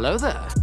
Hello there.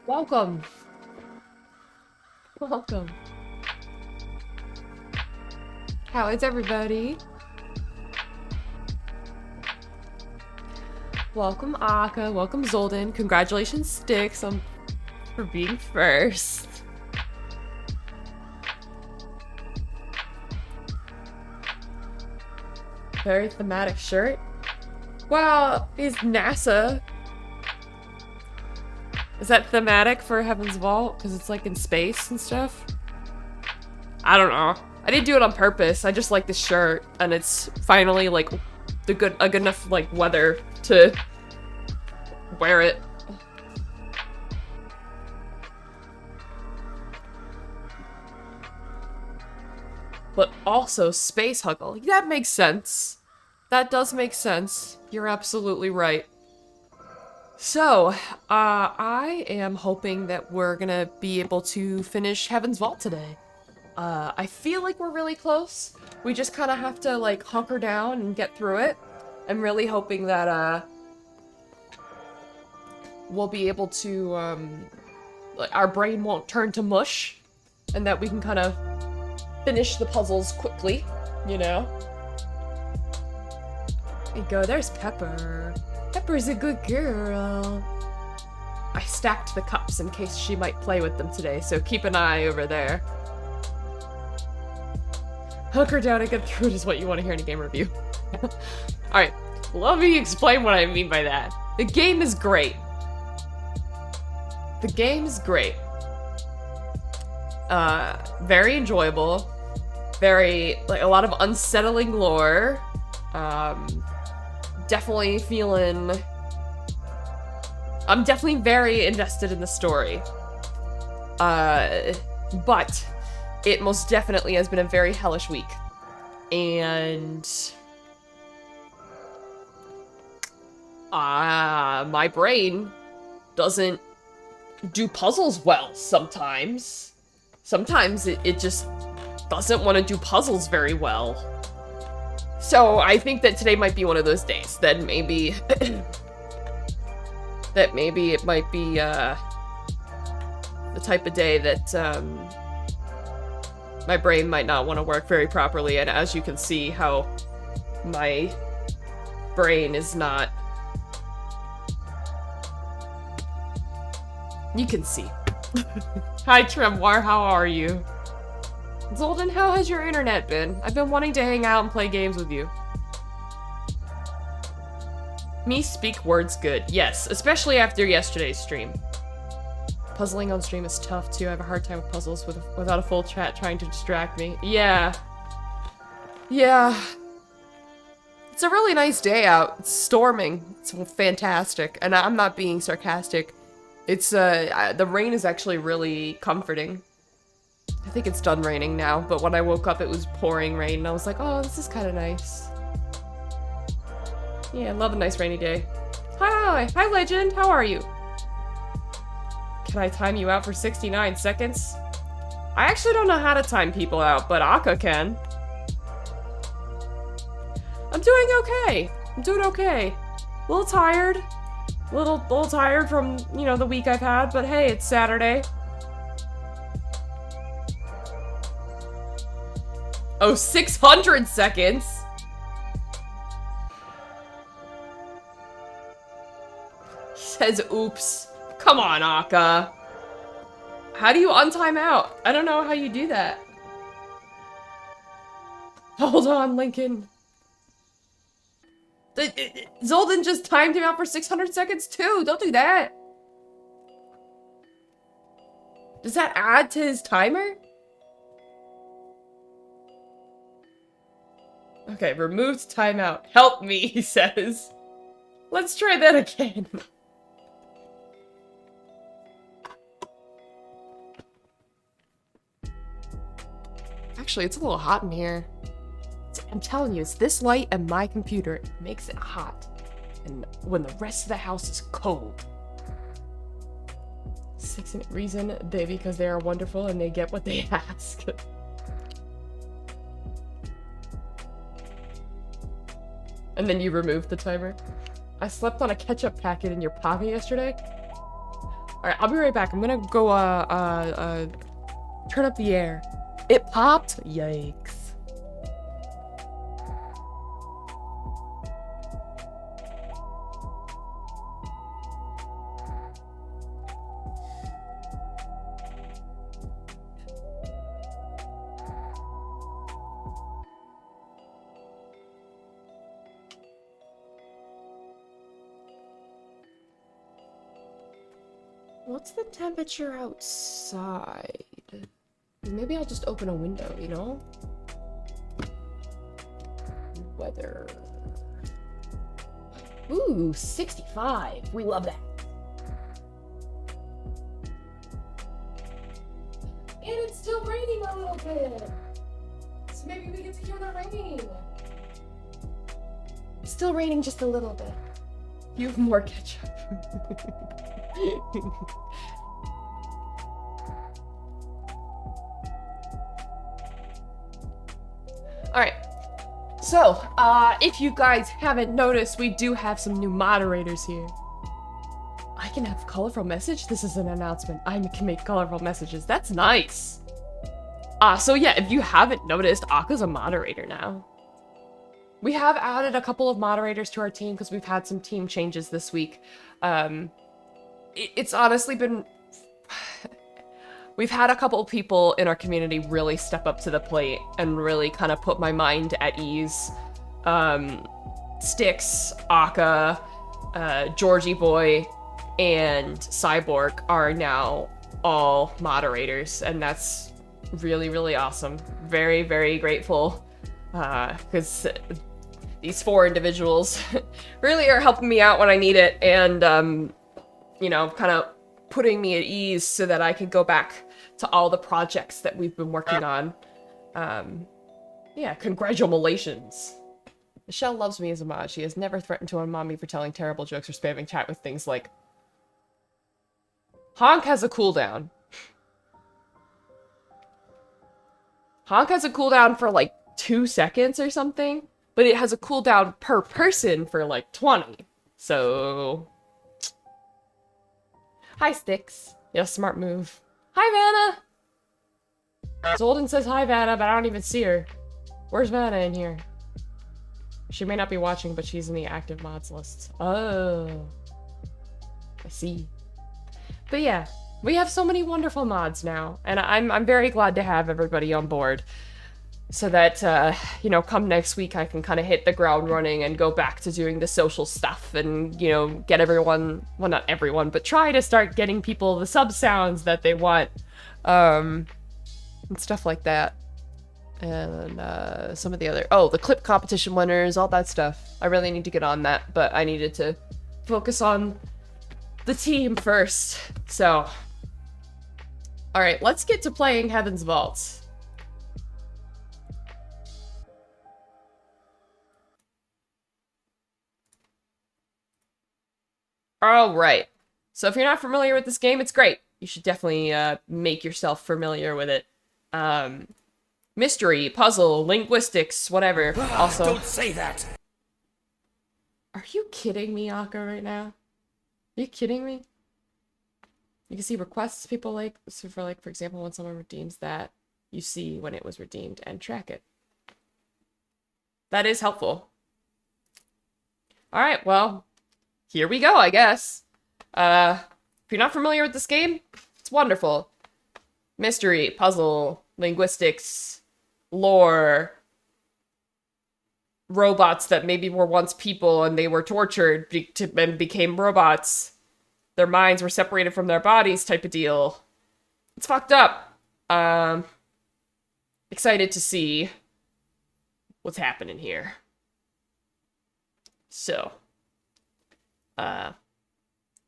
Welcome. Welcome. How is everybody? Welcome, Akka. Welcome, Zolden. Congratulations, Styx, for being first. Very thematic shirt. Wow, is NASA. Is that thematic for Heaven's Vault? Because it's like in space and stuff? I don't know. I didn't do it on purpose. I just like this shirt, and it's finally like a good enough like weather to wear it. But also SpaceHuggle. That makes sense. That does make sense. You're absolutely right. So, I am hoping that we're gonna be able to finish Heaven's Vault today. I feel like we're really close. We just kind of have to, like, hunker down and get through it. I'm really hoping that, we'll be able to, like, our brain won't turn to mush, and that we can kind of finish the puzzles quickly, you know? There you go, there's Pepper. Pepper's a good girl. I stacked the cups in case she might play with them today, so keep an eye over there. Hunker down and get through it is what you want to hear in a game review. Alright, let me explain what I mean by that. The game is great. The game is great. Very enjoyable. Very, like, a lot of unsettling lore. Definitely feeling... I'm definitely very invested in the story. But it most definitely has been a very hellish week. And... my brain doesn't do puzzles well sometimes. Sometimes it just doesn't want to do puzzles very well. So I think that today might be one of those days that maybe that maybe it might be the type of day that my brain might not want to work very properly, and as you can see how my brain is not. You can see. Hi Tremwar, how are you? Zolden, how has your internet been? I've been wanting to hang out and play games with you. Me speak words good. Yes, especially after yesterday's stream. Puzzling on stream is tough too. I have a hard time with puzzles without a full chat trying to distract me. Yeah. Yeah. It's a really nice day out. It's storming. It's fantastic. And I'm not being sarcastic. It's, the rain is actually really comforting. I think it's done raining now, but when I woke up it was pouring rain and I was like, oh, this is kind of nice. Yeah, I love a nice rainy day. Hi, Legend, how are you? Can I time you out for 69 seconds? I actually don't know how to time people out, but Akka can. I'm doing okay. I'm doing okay. A little tired. A little tired from, you know, the week I've had, but hey, it's Saturday. Oh, 600 seconds? He says, oops. Come on, Akka. How do you untime out? I don't know how you do that. Hold on, Lincoln. Zolden just timed him out for 600 seconds too. Don't do that. Does that add to his timer? Okay, removed timeout. Help me, he says. Let's try that again. Actually, it's a little hot in here. I'm telling you, it's this light and my computer. It makes it hot. And when the rest of the house is cold. 6-minute reason, because they are wonderful and they get what they ask. And then you remove the timer. I slept on a ketchup packet in your pocket yesterday. Alright, I'll be right back. I'm gonna go, turn up the air. It popped? Yikes. What's the temperature outside? Maybe I'll just open a window, you know? Weather. Ooh, 65. We love that. And it's still raining a little bit. So maybe we get to hear the rain. It's still raining just a little bit. You have more ketchup. Alright, so, if you guys haven't noticed, we do have some new moderators here. I can have colorful message? This is an announcement. I can make colorful messages. That's nice. So yeah, if you haven't noticed, Akka's a moderator now. We have added a couple of moderators to our team because we've had some team changes this week. It's honestly been... We've had a couple of people in our community really step up to the plate and really kind of put my mind at ease. Styx, Akka, Georgie Boy, and Cyborg are now all moderators, and that's really, really awesome. Very, very grateful, because these 4 individuals really are helping me out when I need it, and, you know, kind of putting me at ease so that I can go back to all the projects that we've been working on. Yeah, congratulations. Michelle loves me as a mod. She has never threatened to unmod me for telling terrible jokes or spamming chat with things like, Honk has a cooldown. Honk has a cooldown for like 2 seconds or something, but it has a cooldown per person for like 20. So... Hi, Styx. Yeah, smart move. Hi, Vanna! Zolden says hi, Vanna, but I don't even see her. Where's Vanna in here? She may not be watching, but she's in the active mods list. Oh. I see. But yeah, we have so many wonderful mods now, and I'm very glad to have everybody on board. So that, you know, come next week I can kind of hit the ground running and go back to doing the social stuff and, you know, get everyone, well, not everyone, but try to start getting people the sub sounds that they want, and stuff like that. And, some of the other, oh, the clip competition winners, all that stuff. I really need to get on that, but I needed to focus on the team first. So, alright, let's get to playing Heaven's Vault. Alright, so if you're not familiar with this game, it's great. You should definitely make yourself familiar with it. Mystery, puzzle, linguistics, whatever. Also, don't say that! Are you kidding me, Akka, right now? Are you kidding me? You can see requests people like, so for like, for example, when someone redeems that, you see when it was redeemed and track it. That is helpful. Alright, well, here we go, I guess. If you're not familiar with this game, it's wonderful. Mystery, puzzle, linguistics, lore, robots that maybe were once people and they were tortured and became robots. Their minds were separated from their bodies type of deal. It's fucked up. Excited to see what's happening here. So,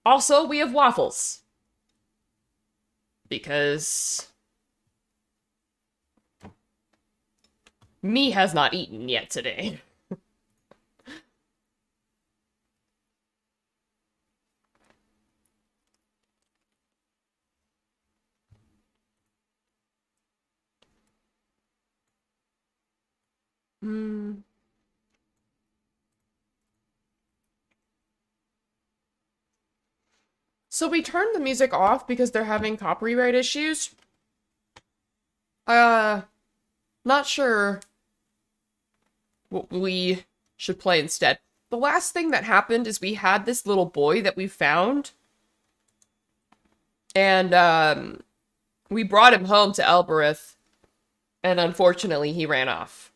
also, we have waffles. Because... me has not eaten yet today. So we turned the music off because they're having copyright issues. Not sure what we should play instead. The last thing that happened is we had this little boy that we found. And, we brought him home to Elbereth. And unfortunately, he ran off.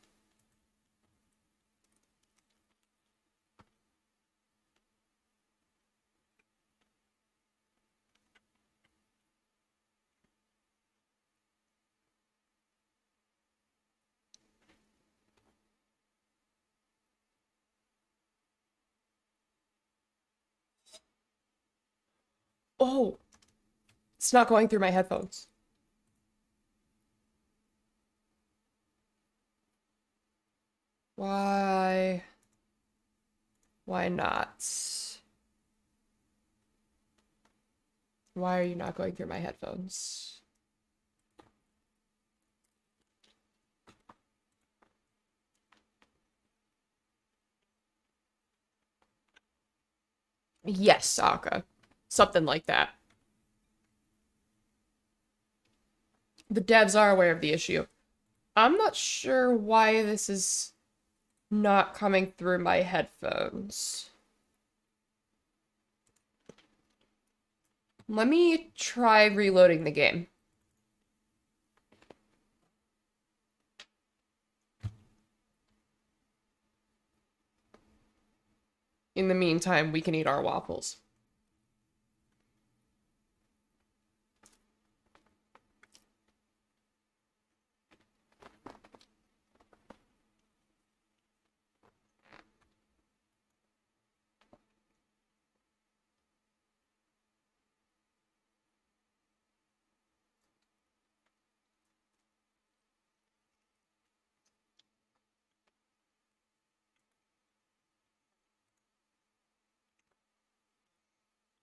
Oh, it's not going through my headphones. Why? Why not? Why are you not going through my headphones? Yes, Sokka. Something like that. The devs are aware of the issue. I'm not sure why this is not coming through my headphones. Let me try reloading the game. In the meantime, we can eat our waffles.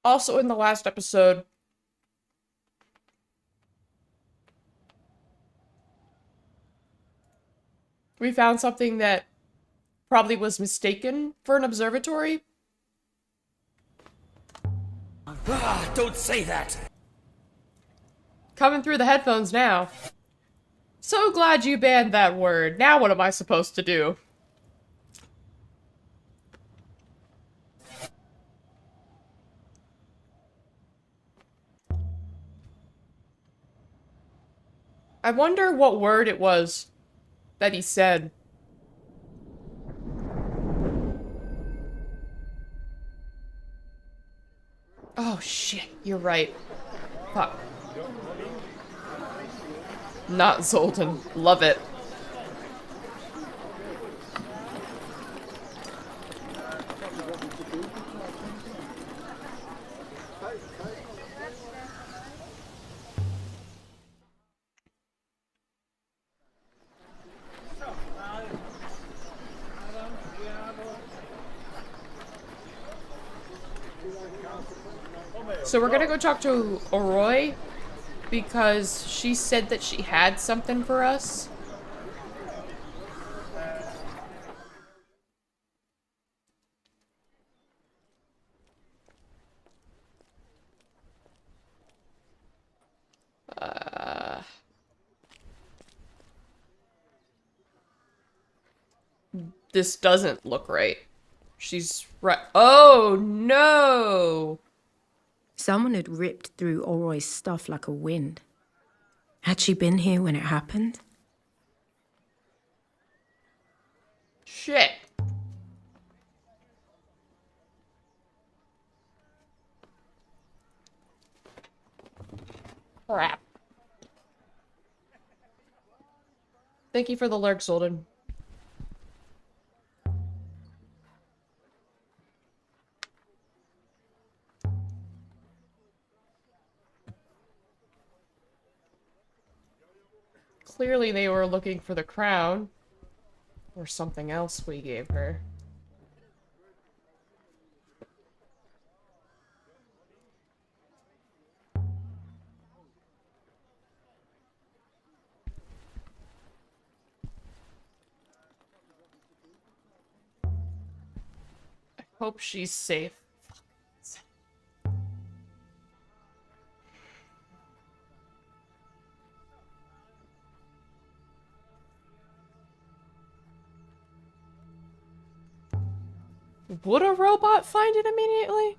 Also, in the last episode, we found something that probably was mistaken for an observatory. Ah, don't say that! Coming through the headphones now. So glad you banned that word. Now what am I supposed to do? I wonder what word it was that he said. Oh shit, you're right. Fuck. Not Zoltan. Love it. So we're gonna go talk to Oroi because she said that she had something for us. This doesn't look right. She's right. Oh no! Someone had ripped through Oroy's stuff like a wind. Had she been here when it happened? Shit. Crap. Thank you for the lurk, Zoltan. Clearly they were looking for the crown. Or something else we gave her. I hope she's safe. Would a robot find it immediately?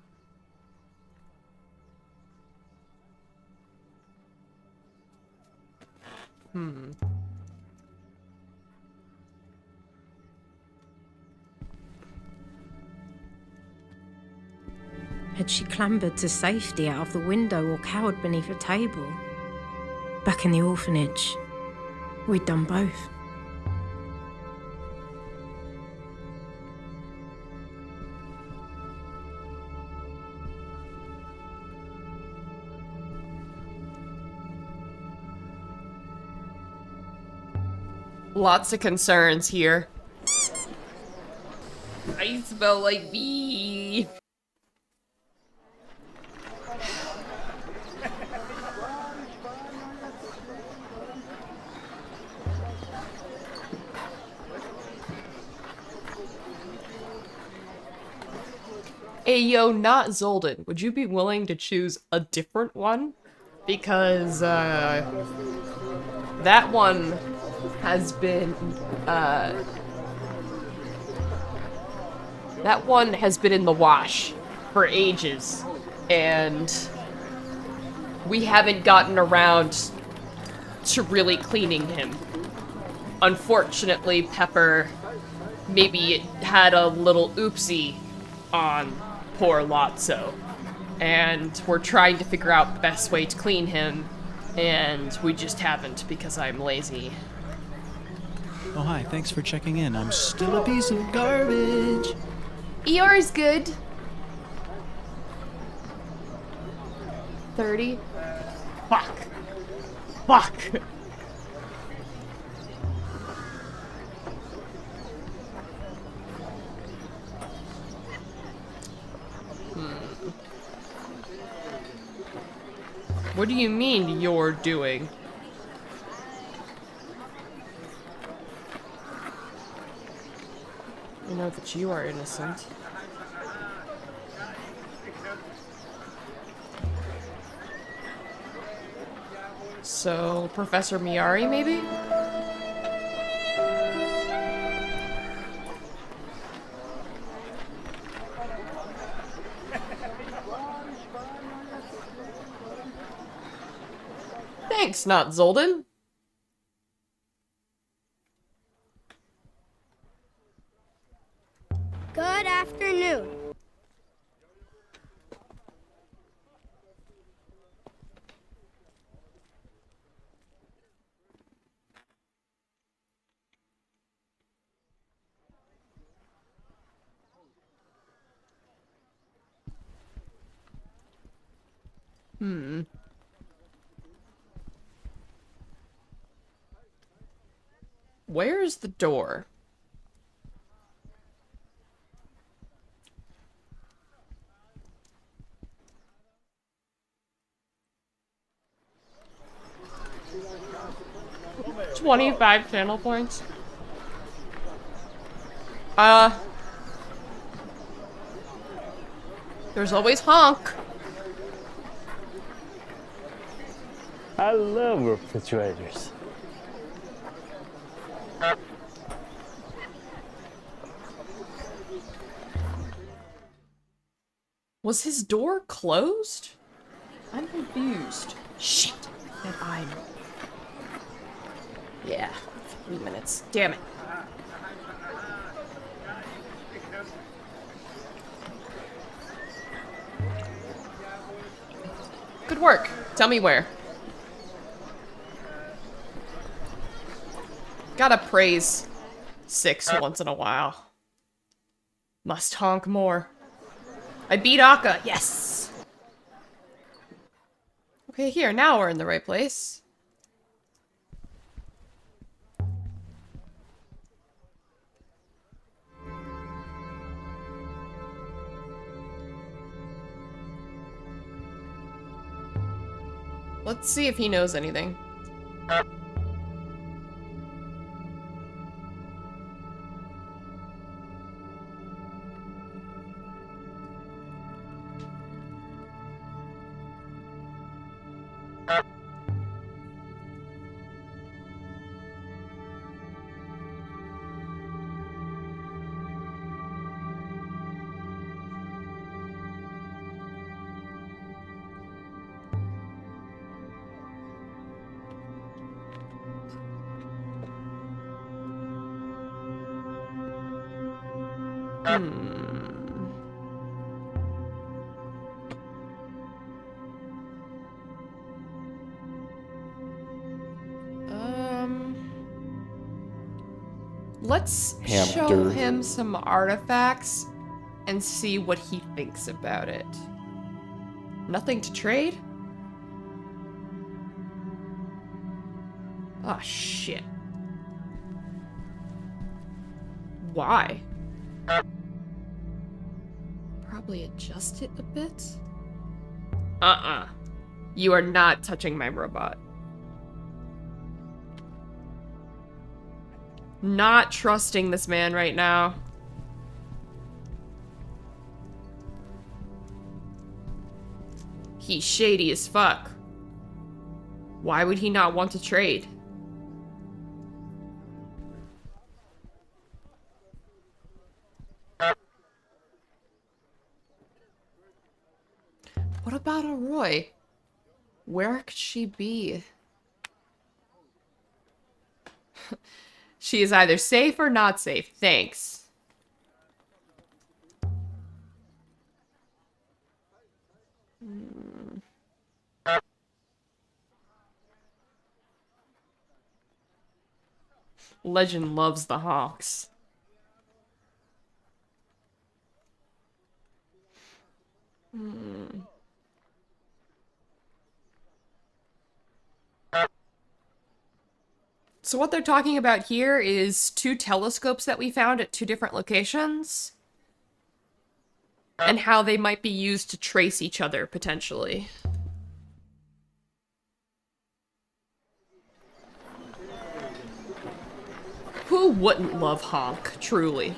Had she clambered to safety out of the window or cowered beneath a table? Back in the orphanage, we'd done both. Lots of concerns here. I smell like beef. Hey, yo, not Zolden. Would you be willing to choose a different one? Because, that one has been, that one has been in the wash for ages, and we haven't gotten around to really cleaning him. Unfortunately, Pepper maybe had a little oopsie on poor Lotso, and we're trying to figure out the best way to clean him, and we just haven't because I'm lazy. Oh, hi, thanks for checking in. I'm still a piece of garbage. Eeyore's good. 30. Fuck. Fuck. What do you mean you're doing? I know that you are innocent. So, Professor Miyari, maybe? Thanks, not Zolden. Good afternoon. Where's the door? $25 channel points. There's always Honk. I love refrigerators. Was his door closed? I'm confused. Shit. That I'm. Yeah, 3 minutes. Damn it. Good work. Tell me where. Gotta praise 6 once in a while. Must honk more. I beat Akka. Yes! Okay, here. Now we're in the right place. Let's see if he knows anything. Let's show Hamster. him some artifacts and see what he thinks about it. Nothing to trade? Ah, shit. Why? Probably adjust it a bit? You are not touching my robot. Not trusting this man right now. He's shady as fuck. Why would he not want to trade? What about Aroy? Where could she be? She is either safe or not safe. Thanks. Legend loves the honks. So what they're talking about here is 2 telescopes that we found at 2 different locations. And how they might be used to trace each other, potentially. Who wouldn't love honk, truly?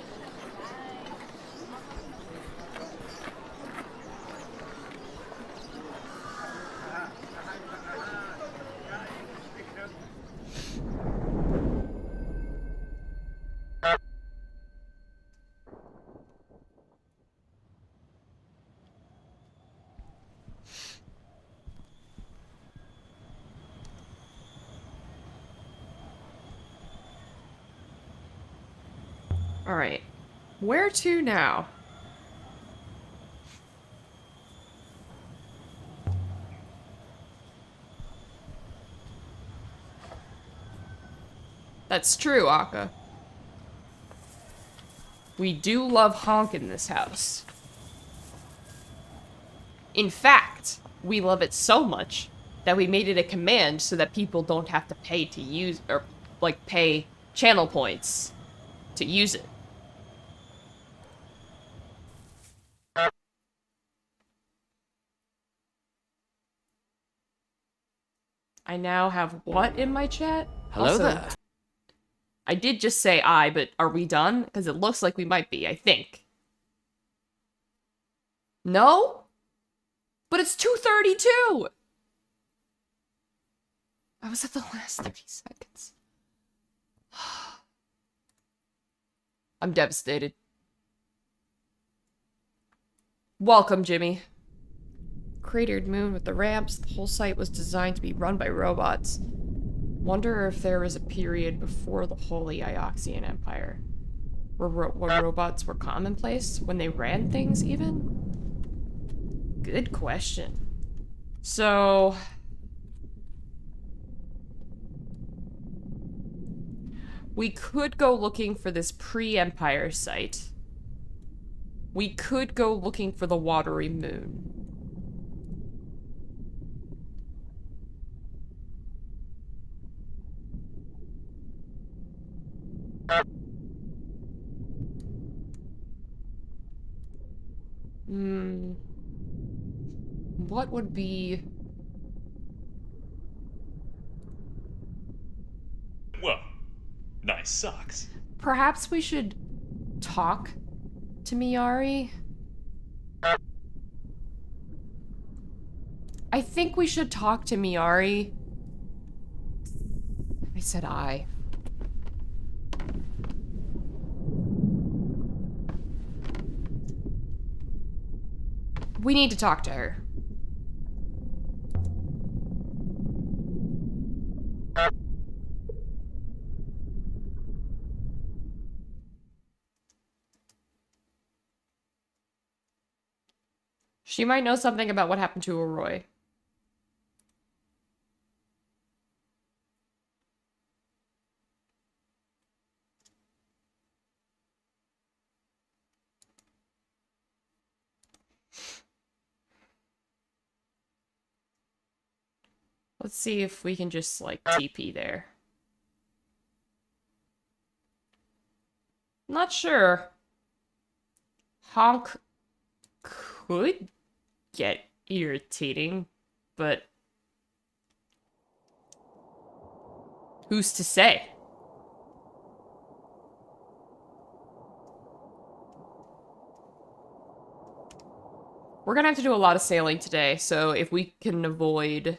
Alright. Where to now? That's true, Akka. We do love honk in this house. In fact, we love it so much that we made it a command so that people don't have to pay to use, or, like, pay channel points to use it. I now have what in my chat? Hello Also, there. I did just say I, but are we done? Because it looks like we might be, I think. No? But it's 2:32! I was at the last 30 seconds. I'm devastated. Welcome, Jimmy. Cratered moon with the ramps. The whole site was designed to be run by robots. Wonder if there was a period before the Holy Ioxian Empire where robots were commonplace, when they ran things even? Good question. So... we could go looking for this pre-Empire site. We could go looking for the watery moon. What would be... Well, nice socks. Perhaps we should talk to Miyari? I think we should talk to Miyari. I said I. We need to talk to her. She might know something about what happened to Arroy. Let's see if we can just, like, TP there. Not sure. Honk could get irritating, but who's to say? We're gonna have to do a lot of sailing today, so if we can avoid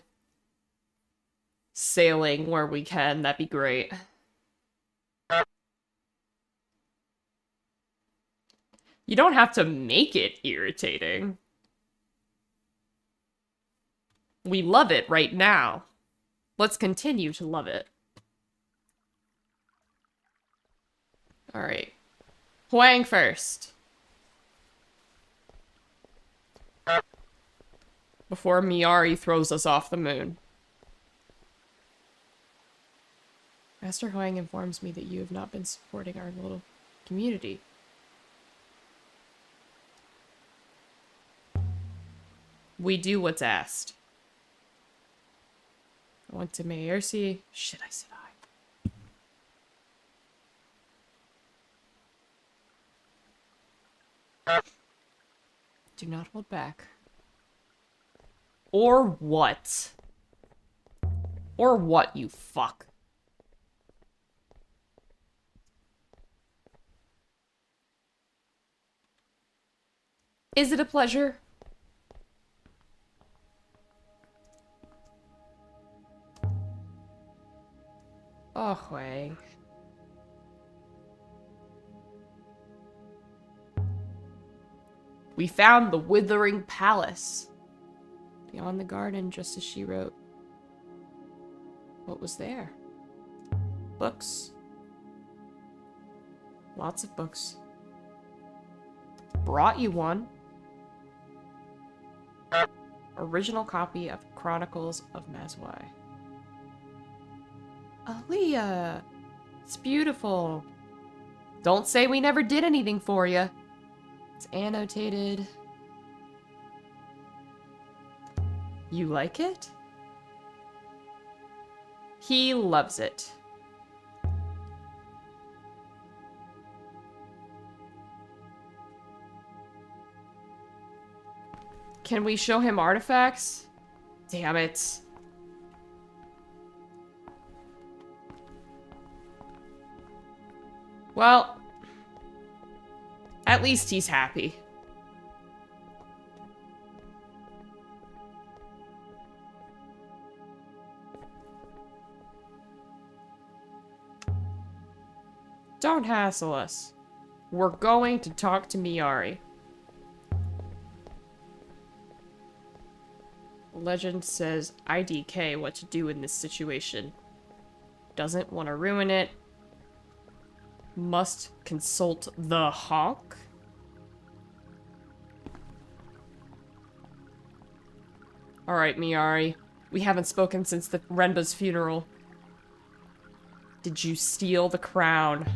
sailing where we can, that'd be great. You don't have to make it irritating. We love it right now. Let's continue to love it. Alright. Huang first. Before Miari throws us off the moon. Master Huang informs me that you have not been supporting our little community. We do what's asked. I went to Mayersi. Shit, I said I. Do not hold back. Or what? Or what, you fuck? Is it a pleasure? Oh, Huang. We found the Withering Palace. Beyond the garden, just as she wrote. What was there? Books. Lots of books. Brought you one. Original copy of Chronicles of Mazwai. Aaliyah! It's beautiful. Don't say we never did anything for you. It's annotated. You like it? He loves it. Can we show him artifacts? Damn it. Well, at least he's happy. Don't hassle us. We're going to talk to Miari. Legend says IDK what to do in this situation. Doesn't want to ruin it. Must consult the honk. Alright, Miari. We haven't spoken since the Renba's funeral. Did you steal the crown?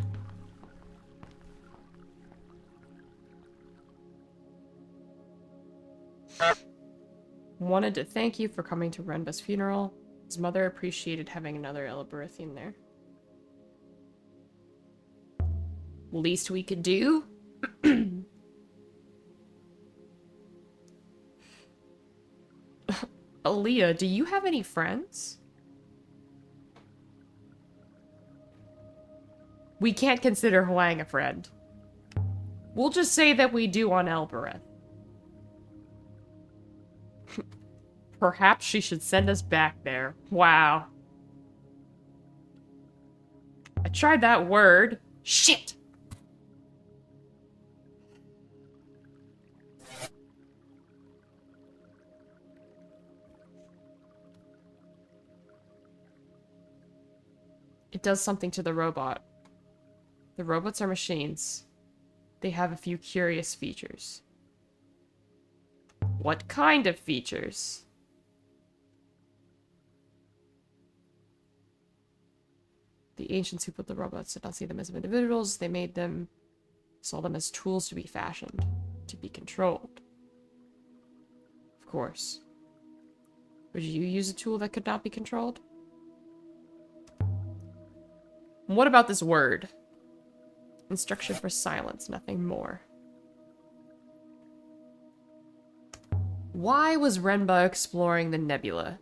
Wanted to thank you for coming to Renba's funeral. His mother appreciated having another Elberthian there. Least we could do? Aaliyah, do you have any friends? We can't consider Huang a friend. We'll just say that we do on Elbereth. Perhaps she should send us back there. Wow. I tried that word. Shit! It does something to the robot. The robots are machines. They have a few curious features. What kind of features? The ancients who put the robots did not see them as individuals. They saw them as tools to be fashioned, to be controlled. Of course. Would you use a tool that could not be controlled? What about this word? Instruction for silence, nothing more. Why was Renba exploring the nebula?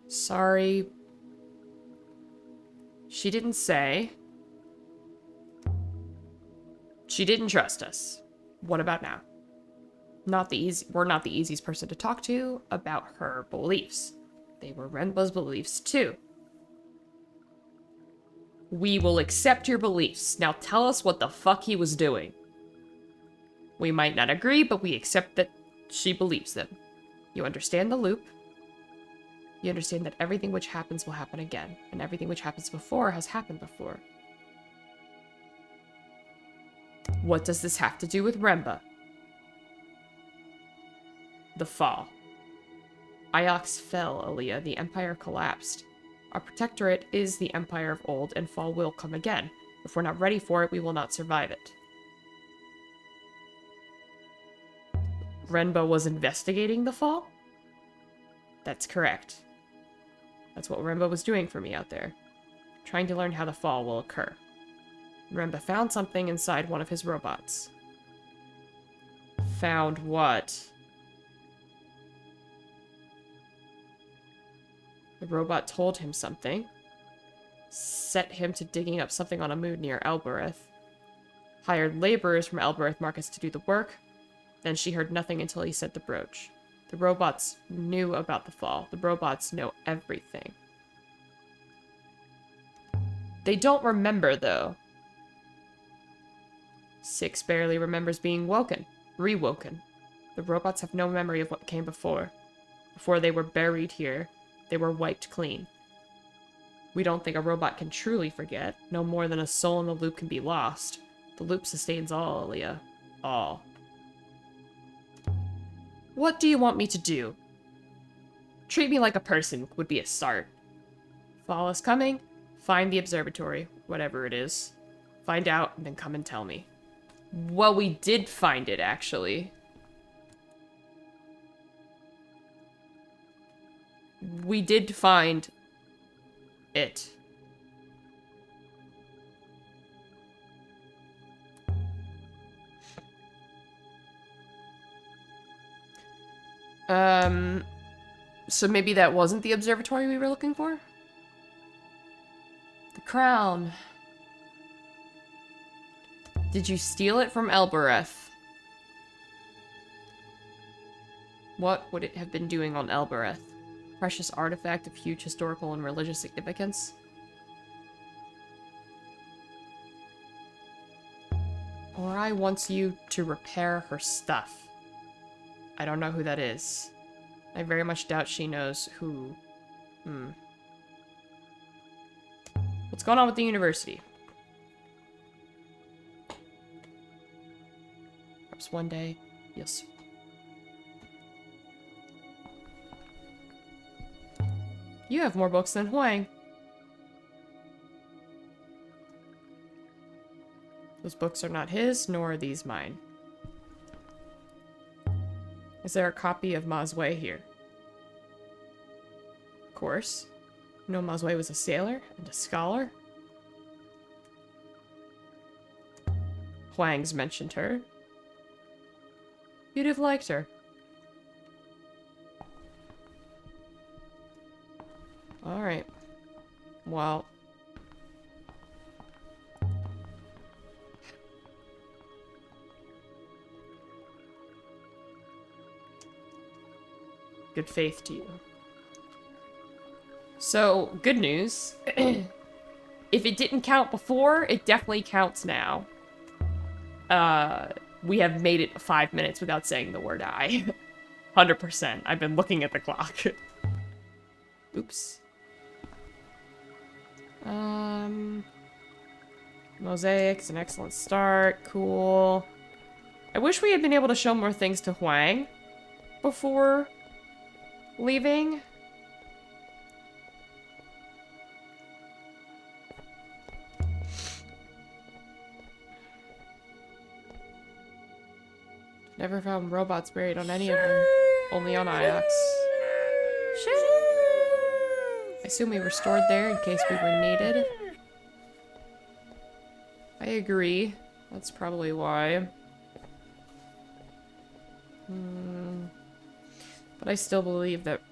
Sorry. She didn't say. She didn't trust us. What about now? We're not the easiest person to talk to about her beliefs. They were Renba's beliefs too. We will accept your beliefs. Now tell us what the fuck he was doing. We might not agree, but we accept that she believes them. You understand the loop. You understand that everything which happens will happen again, and everything which happens before has happened before. What does this have to do with Renba? The fall. Iox fell, Aaliyah. The Empire collapsed. Our protectorate is the Empire of old, and fall will come again. If we're not ready for it, we will not survive it. Renba was investigating the fall? That's correct. That's what Renba was doing for me out there. Trying to learn how the fall will occur. Renba found something inside one of his robots. Found what? The robot told him something. Set him to digging up something on a moon near Elbereth. Hired laborers from Elbereth Marcus to do the work. Then she heard nothing until he said the brooch. The robots knew about the fall. The robots know everything. They don't remember, though. 6 barely remembers being rewoken. The robots have no memory of what came before. Before they were buried here, they were wiped clean. We don't think a robot can truly forget, no more than a soul in the loop can be lost. The loop sustains all, Aaliyah. All. What do you want me to do? Treat me like a person would be a start. Fall is coming. Find the observatory, whatever it is. Find out, and then come and tell me. Well, we did find it, actually. We did find it. So maybe that wasn't the observatory we were looking for? The crown. Did you steal it from Elbereth? What would it have been doing on Elbereth? Precious artifact of huge historical and religious significance? Ori wants you to repair her stuff. I don't know who that is. I very much doubt she knows who. What's going on with the university? Perhaps one day, yes. You have more books than Huang. Those books are not his, nor are these mine. Is there a copy of Ma Zui here? Of course. You know Ma Zui was a sailor and a scholar. Huang's mentioned her. You'd have liked her. Alright. Well. Good faith to you. So, good news. If it didn't count before, it definitely counts now. We have made it 5 minutes without saying the word I. 100%. I've been looking at the clock. Oops. Mosaic's an excellent start. Cool. I wish we had been able to show more things to Huang before leaving. Never found robots buried on any of them. Only on Iox. I assume we were stored there in case we were needed. I agree. That's probably why. But I still believe that...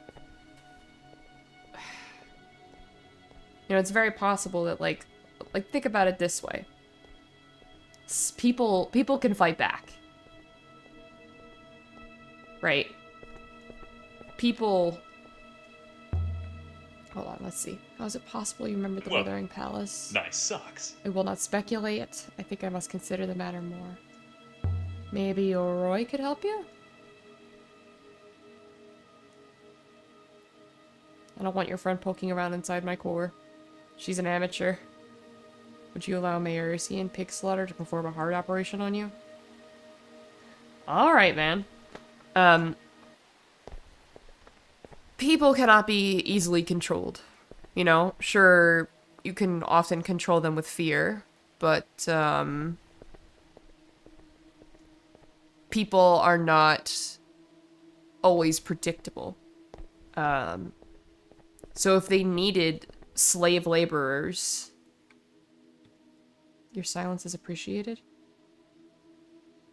You know, it's very possible that, like, think about it this way. People can fight back. Right. People... Hold on, let's see. How is it possible you remember the Well, Withering Palace? Nice socks. I will not speculate. I think I must consider the matter more. Maybe Roy could help you? I don't want your friend poking around inside my core. She's an amateur. Would you allow Mayorcy and Pig Slaughter to perform a heart operation on you? Alright, man. People cannot be easily controlled. You know, sure, you can often control them with fear, but, people are not always predictable. So if they needed slave laborers... Your silence is appreciated?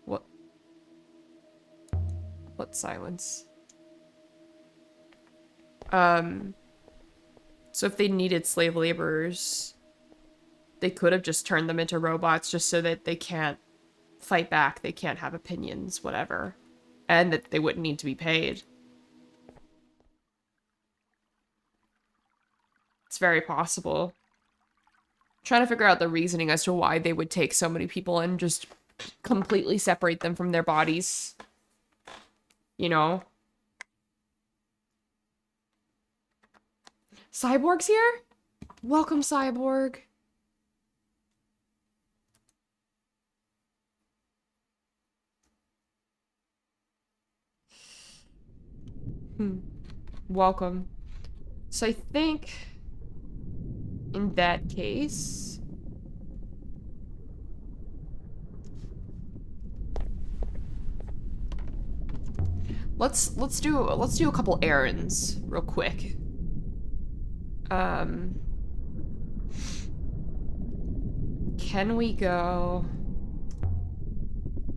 What? What silence? So if they needed slave laborers, they could have just turned them into robots just so that they can't fight back, they can't have opinions, whatever. And that they wouldn't need to be paid. It's very possible. Trying to figure out the reasoning as to why they would take so many people and just completely separate them from their bodies. You know? Cyborg's here? Welcome, Cyborg. Welcome. So I think in that case, let's do a couple errands real quick. Can we go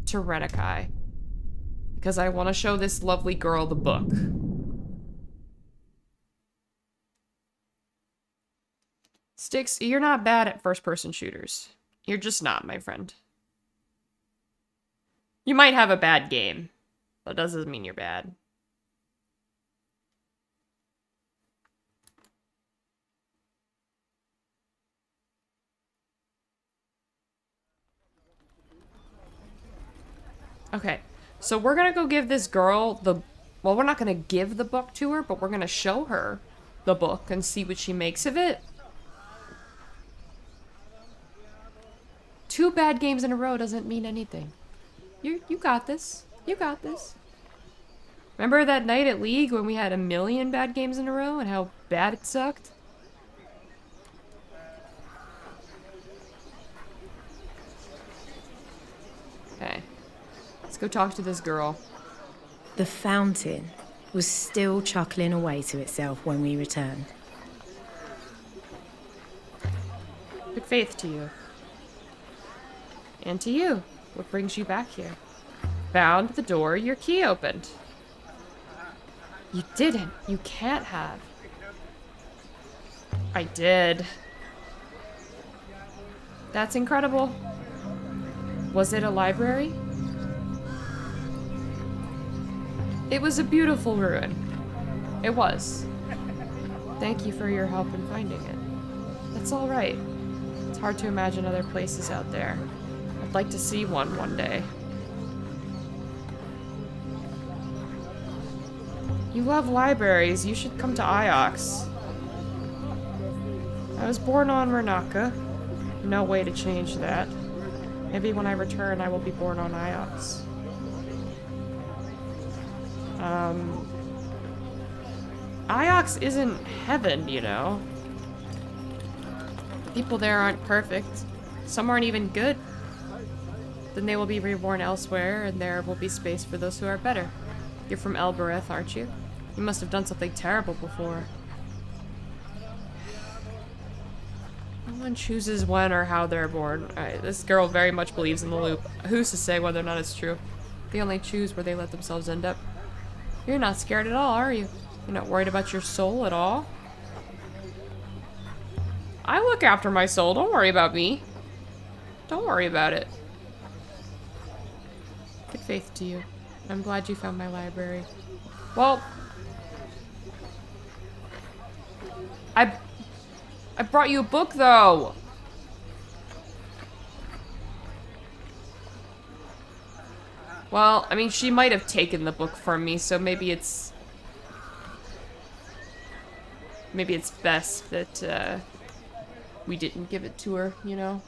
to Renekai? Because I want to show this lovely girl the book. Styx, you're not bad at first-person shooters. You're just not, my friend. You might have a bad game, but that doesn't mean you're bad. Okay, so we're gonna go give this girl the... Well, we're not gonna give the book to her, but we're gonna show her the book and see what she makes of it. 2 bad games in a row doesn't mean anything. You got this. You got this. Remember that night at League when we had 1,000,000 bad games in a row and how bad it sucked? Okay. Let's go talk to this girl. The fountain was still chuckling away to itself when we returned. Good faith to you. And to you. What brings you back here? Found the door your key opened. You didn't. You can't have. I did. That's incredible. Was it a library? It was a beautiful ruin. It was. Thank you for your help in finding it. That's all right. It's hard to imagine other places out there. I'd like to see one day. You love libraries. You should come to Iox. I was born on Renaka. no way to change that. Maybe when I return, I will be born on Iox. Iox isn't heaven, you know? People there aren't perfect. Some aren't even good. Then they will be reborn elsewhere, and there will be space for those who are better. You're from Elbereth, aren't you? You must have done something terrible before. No one chooses when or how they're born. Alright, this girl very much believes in the loop. Who's to say whether or not it's true? They only choose where they let themselves end up. You're not scared at all, are you? You're not worried about your soul at all? I look after my soul. Don't worry about me. Don't worry about it. Good faith to you. I'm glad you found my library. Well, I brought you a book, though. Well, I mean, she might have taken the book from me, so maybe it's best that we didn't give it to her, you know?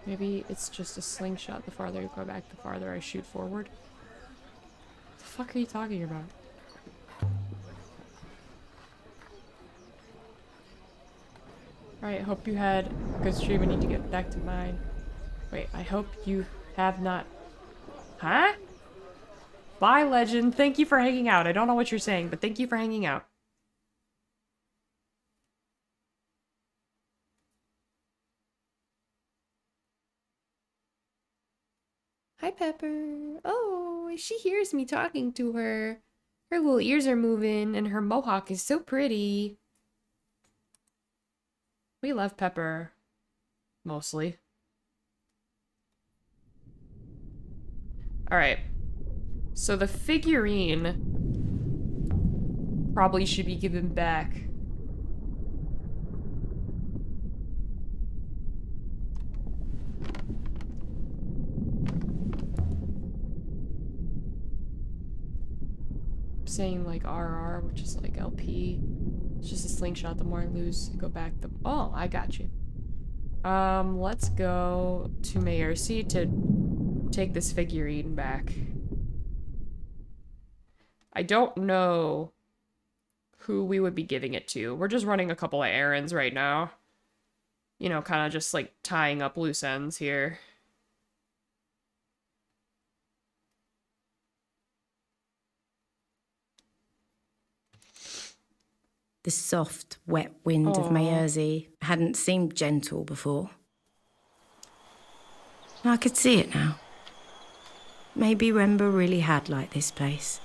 Maybe it's just a slingshot. The farther you go back, the farther I shoot forward. What the fuck are you talking about? Alright, hope you had a good stream. I need to get back to mine. Wait, I hope you have not... Huh? Bye, legend. Thank you for hanging out. I don't know what you're saying, but thank you for hanging out. Hi, Pepper. Oh, she hears me talking to her. Her little ears are moving, and her mohawk is so pretty. We love Pepper. Mostly. Alright. So the figurine probably should be given back. Saying like RR, which is like LP. It's just a slingshot. The more I lose, I go back. Oh, I got you. Let's go to Mayercy to take this figurine back. I don't know who we would be giving it to. We're just running a couple of errands right now. You know, kind of just like tying up loose ends here. The soft, wet wind of Mayercy hadn't seemed gentle before. I could see it now. Maybe Remba really had liked this place.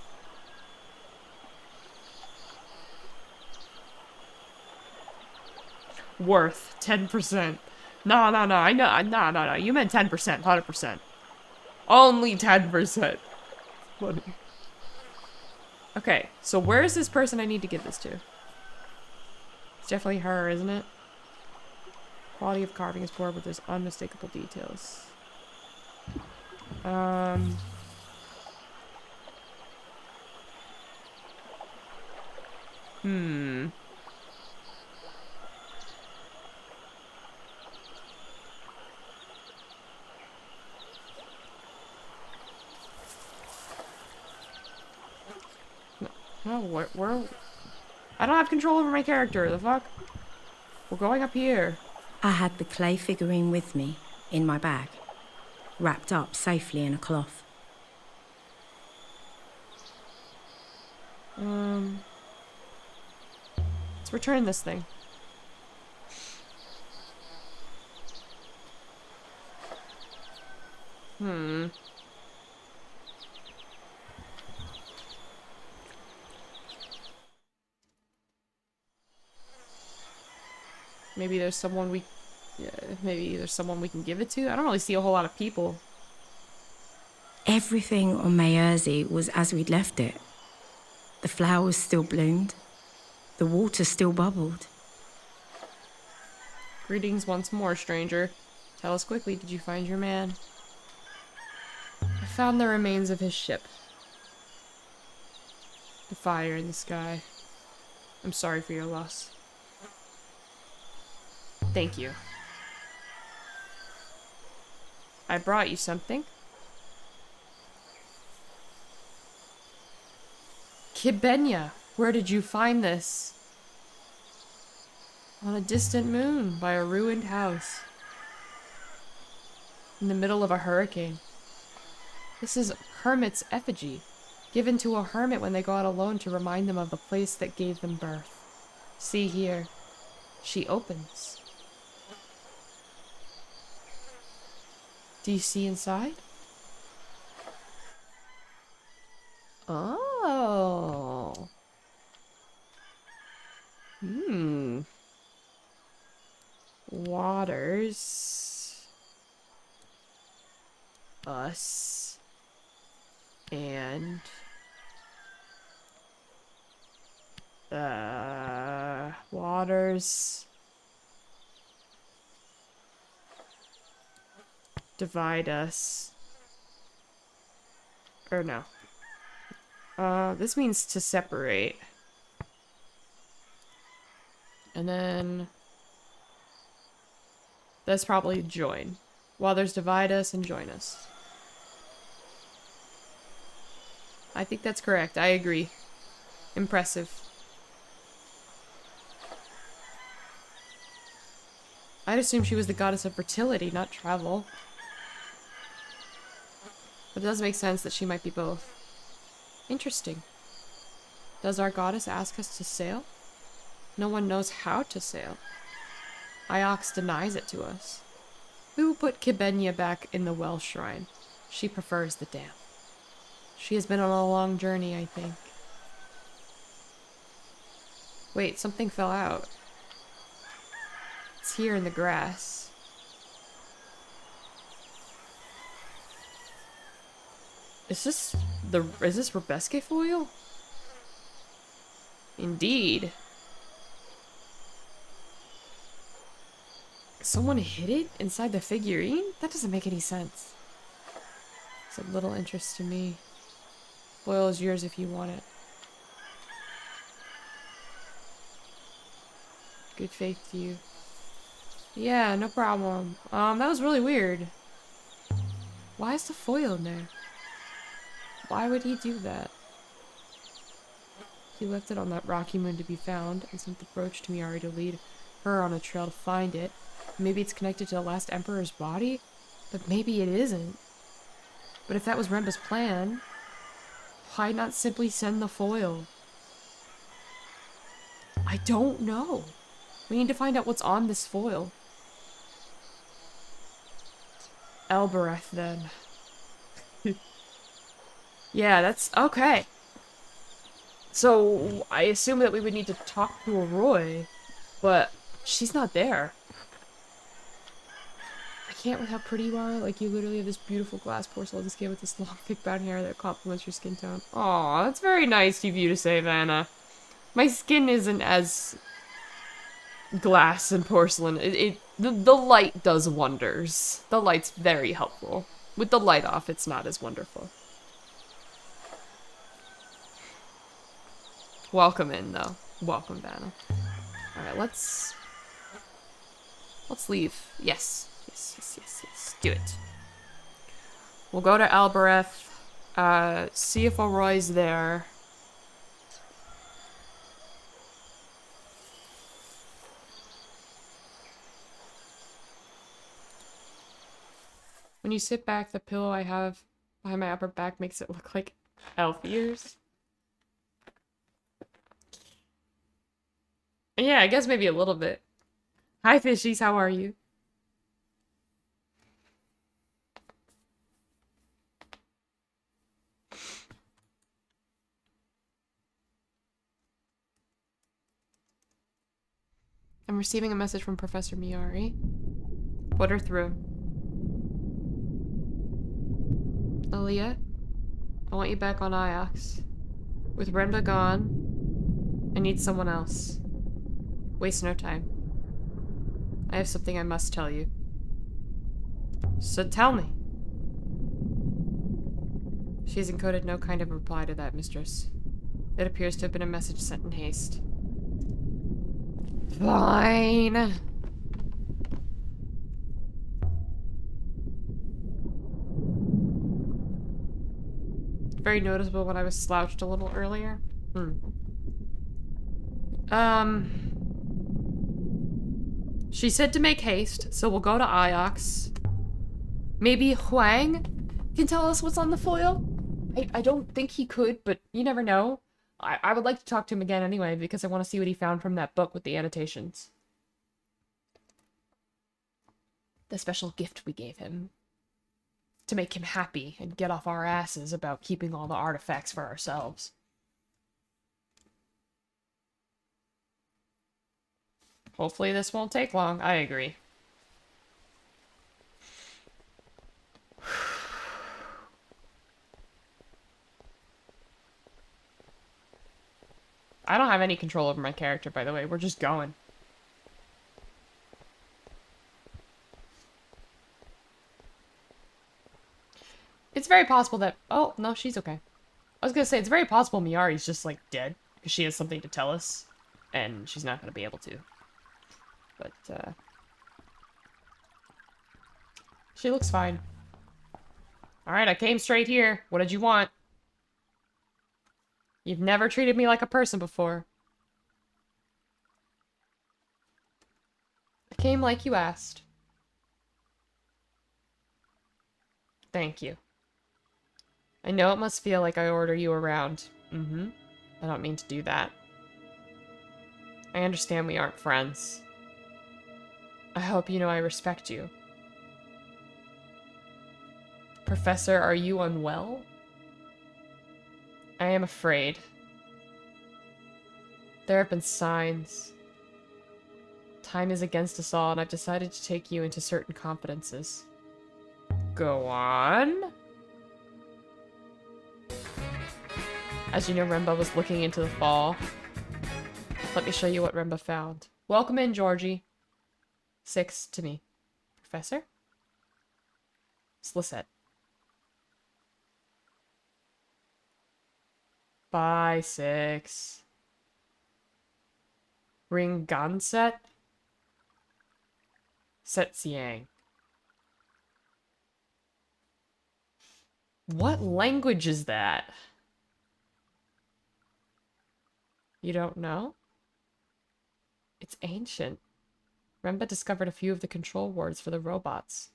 Worth 10%. No, I know, no. You meant 10%, 100%. Only 10%. Funny. Okay, so where is this person I need to give this to? It's definitely her, isn't it? Quality of carving is poor, but there's unmistakable details. No, where? I don't have control over my character, the fuck? We're going up here. I had the clay figurine with me, in my bag, wrapped up safely in a cloth. Let's return this thing. Maybe there's someone we... Yeah, maybe there's someone we can give it to? I don't really see a whole lot of people. Everything on Mayercy was as we'd left it. The flowers still bloomed. The water still bubbled. Greetings once more, stranger. Tell us quickly, did you find your man? I found the remains of his ship. The fire in the sky. I'm sorry for your loss. Thank you. I brought you something. Kibenya, where did you find this? On a distant moon, by a ruined house. In the middle of a hurricane. This is hermit's effigy, given to a hermit when they go out alone to remind them of the place that gave them birth. See here. She opens. Do you see inside? Oh. Waters. Us. And... Waters. Divide us. Or no. This means to separate. And then... That's probably join. Waters divide us and join us. I think that's correct. I agree. Impressive. I'd assume she was the goddess of fertility, not travel. But it does make sense that she might be both. Interesting. Does our goddess ask us to sail? No one knows how to sail. Iox denies it to us. Who put Kibenya back in the well shrine? She prefers the damp. She has been on a long journey, I think. Wait, something fell out. It's here in the grass. Is this Rebesque foil? Indeed. Someone hid it inside the figurine? That doesn't make any sense. It's of little interest to me. Foil is yours if you want it. Good faith to you. Yeah, no problem. That was really weird. Why is the foil in there? Why would he do that? He left it on that rocky moon to be found, and sent the brooch to Miari to lead her on a trail to find it. Maybe it's connected to the last Emperor's body? But maybe it isn't. But if that was Remba's plan, why not simply send the foil? I don't know. We need to find out what's on this foil. Elbereth, then. Yeah, that's... okay. So, I assume that we would need to talk to Arroy, but she's not there. I can't with how pretty you are. Like, you literally have this beautiful glass porcelain skin with this long, thick brown hair that complements your skin tone. Aw, that's very nice of you to say, Vanna. My skin isn't as glass and porcelain. The light does wonders. The light's very helpful. With the light off, it's not as wonderful. Welcome in, though. Welcome, Vanna. Alright, let's leave. Yes. Yes. Do it. We'll go to Albereth, see if O'Roy's there. When you sit back, the pillow I have behind my upper back makes it look like elf ears. Yeah, I guess maybe a little bit. Hi, fishies, how are you? I'm receiving a message from Professor Miari. Put her through. Aaliyah, I want you back on Iox. With Remba gone, I need someone else. Waste no time. I have something I must tell you. So tell me. She's encoded no kind of reply to that, mistress. It appears to have been a message sent in haste. Fine. Very noticeable when I was slouched a little earlier. She said to make haste, so we'll go to Iox. Maybe Huang can tell us what's on the foil? I don't think he could, but you never know. I would like to talk to him again anyway, because I want to see what he found from that book with the annotations. The special gift we gave him. To make him happy and get off our asses about keeping all the artifacts for ourselves. Hopefully this won't take long. I agree. I don't have any control over my character, by the way. We're just going. It's very possible that... Oh, no, she's okay. I was gonna say, it's very possible Miyari's just, like, dead. Because she has something to tell us. And she's not gonna be able to. But, she looks fine. Alright, I came straight here. What did you want? You've never treated me like a person before. I came like you asked. Thank you. I know it must feel like I order you around. I don't mean to do that. I understand we aren't friends. I hope you know I respect you. Professor, are you unwell? I am afraid. There have been signs. Time is against us all, and I've decided to take you into certain confidences. Go on. As you know, Remba was looking into the fall. Let me show you what Remba found. Welcome in, Georgie. 6 to me. Professor? Slisset. Bye, 6. Ringanset? Setsiang. What language is that? You don't know? It's ancient. Remba discovered a few of the control words for the robots.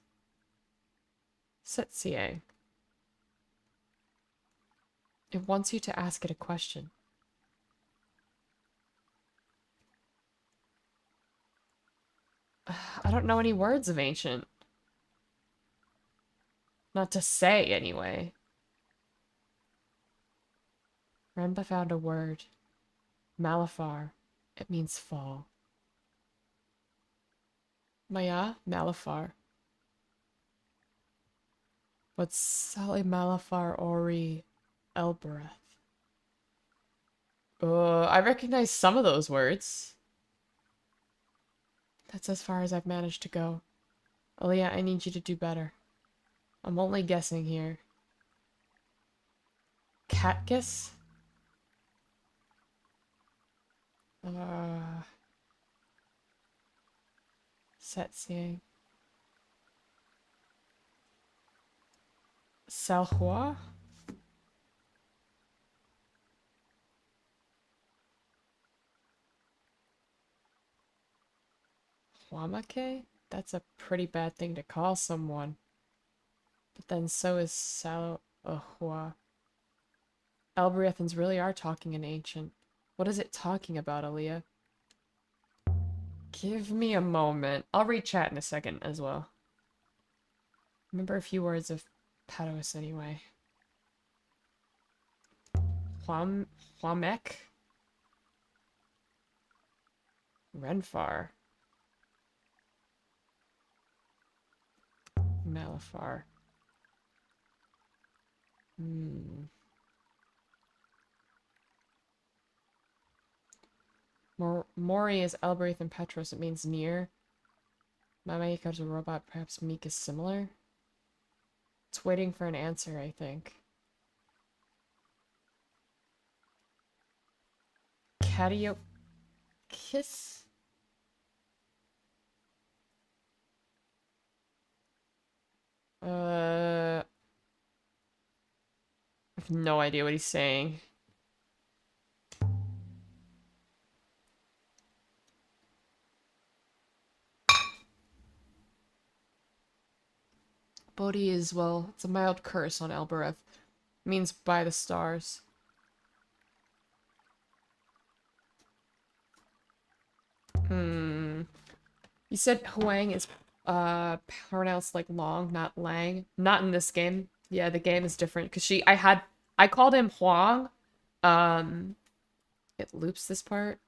Setsiang. It wants you to ask it a question. I don't know any words of ancient. Not to say, anyway. Remba found a word. Malafar. It means fall. Maya Malafar. What's Sally Malafar Ori Elbereth? I recognize some of those words. That's as far as I've managed to go. Aaliyah, I need you to do better. I'm only guessing here. Catkiss? Setsiang. Salhua? Huamake? That's a pretty bad thing to call someone. But then so is Salahua. Elbriethans really are talking in ancient. What is it talking about, Aaliyah? Give me a moment. I'll read chat in a second as well. Remember a few words of Patois anyway. Huamek? Renfar. Malafar. Mori is Elbereth and Petros. It means near. Mamaika is a robot. Perhaps Meek is similar. It's waiting for an answer, I think. Katiokis? I have no idea what he's saying. Bodhi is, well, it's a mild curse on Elbereth. Means by the stars. You said Huang is pronounced like long, not Lang. Not in this game. Yeah, the game is different because I called him Huang. It loops this part.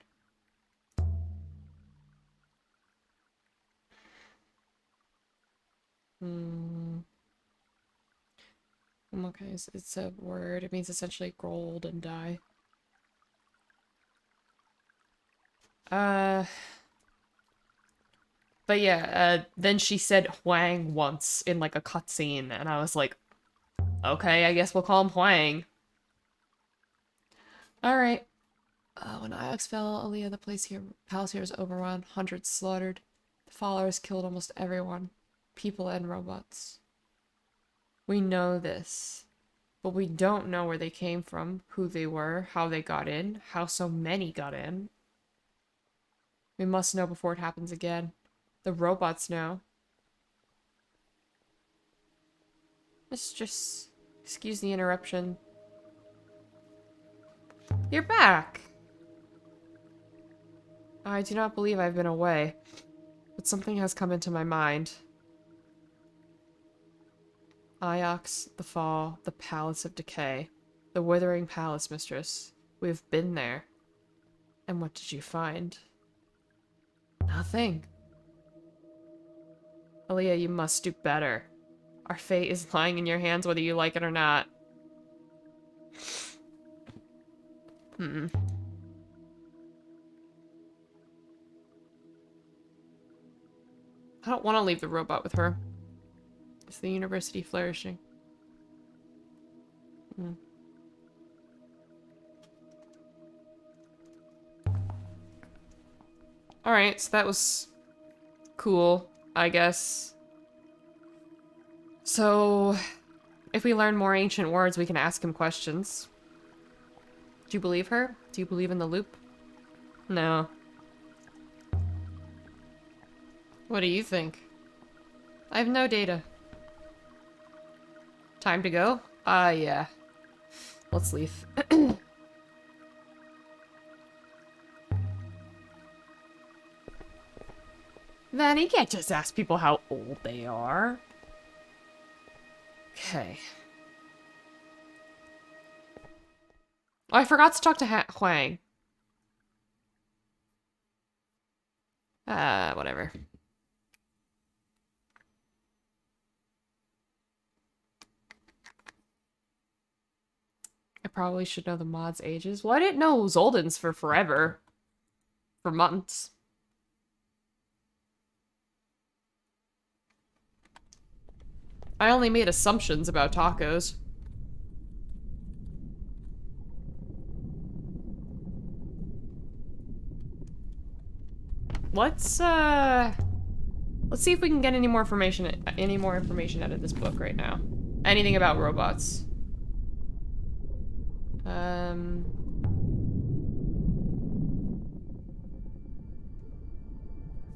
Okay, it's a word. It means essentially gold and dye. But yeah, then she said Huang once in like a cutscene, and I was like, okay, I guess we'll call him Huang. Alright. When Iox fell, Aaliyah, the palace here is overrun, hundreds slaughtered. The followers killed almost everyone, people and robots. We know this, but we don't know where they came from, who they were, how they got in, how so many got in. We must know before it happens again. The robots know. Just excuse the interruption. You're back! I do not believe I've been away, but something has come into my mind. Iox, the Fall, the Palace of Decay, the Withering Palace, Mistress. We've been there. And what did you find? Nothing. Aaliyah, you must do better. Our fate is lying in your hands whether you like it or not. I don't want to leave the robot with her. Is the university flourishing? Alright, so that was cool, I guess. So, if we learn more ancient words, we can ask him questions. Do you believe her? Do you believe in the loop? No. What do you think? I have no data. Time to go? Yeah. Let's leave. Then you can't just ask people how old they are. Okay. Oh, I forgot to talk to Huang. Whatever. I probably should know the mods' ages. Well, I didn't know Zoldan's for forever. For months. I only made assumptions about tacos. Let's see if we can get any more information out of this book right now. Anything about robots.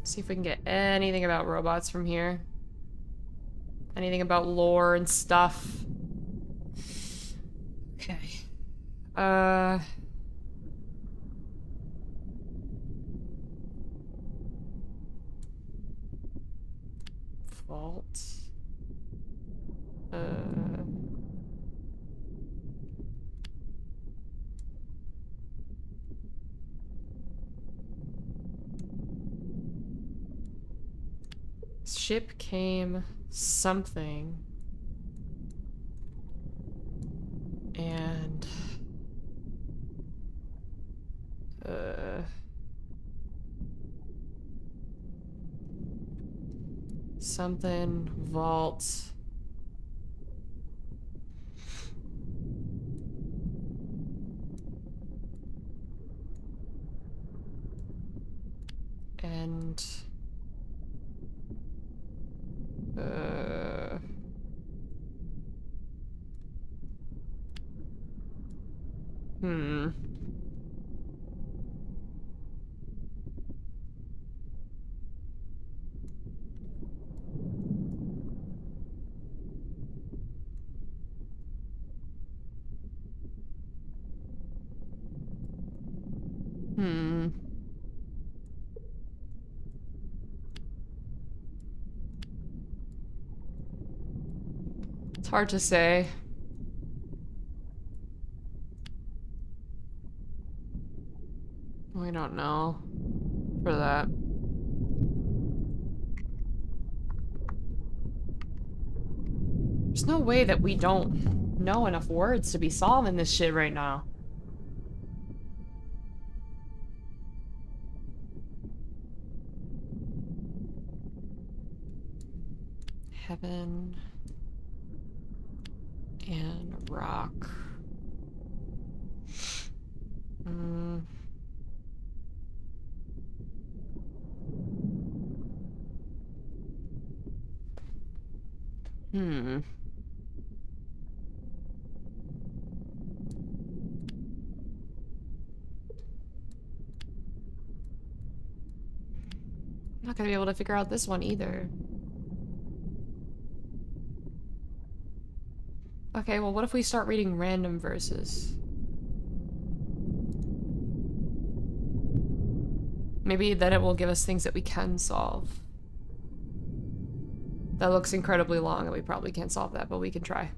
See if we can get anything about robots from here. Anything about lore and stuff. Okay. Vault. Ship came something. And something vault. And Hmm. Hmm. It's hard to say. We don't know for that. There's no way that we don't know enough words to be solving this shit right now. Heaven and rock. Hmm. Hmm. I'm not gonna be able to figure out this one either. Okay, well, what if we start reading random verses? Maybe then it will give us things that we can solve. That looks incredibly long and we probably can't solve that, but we can try.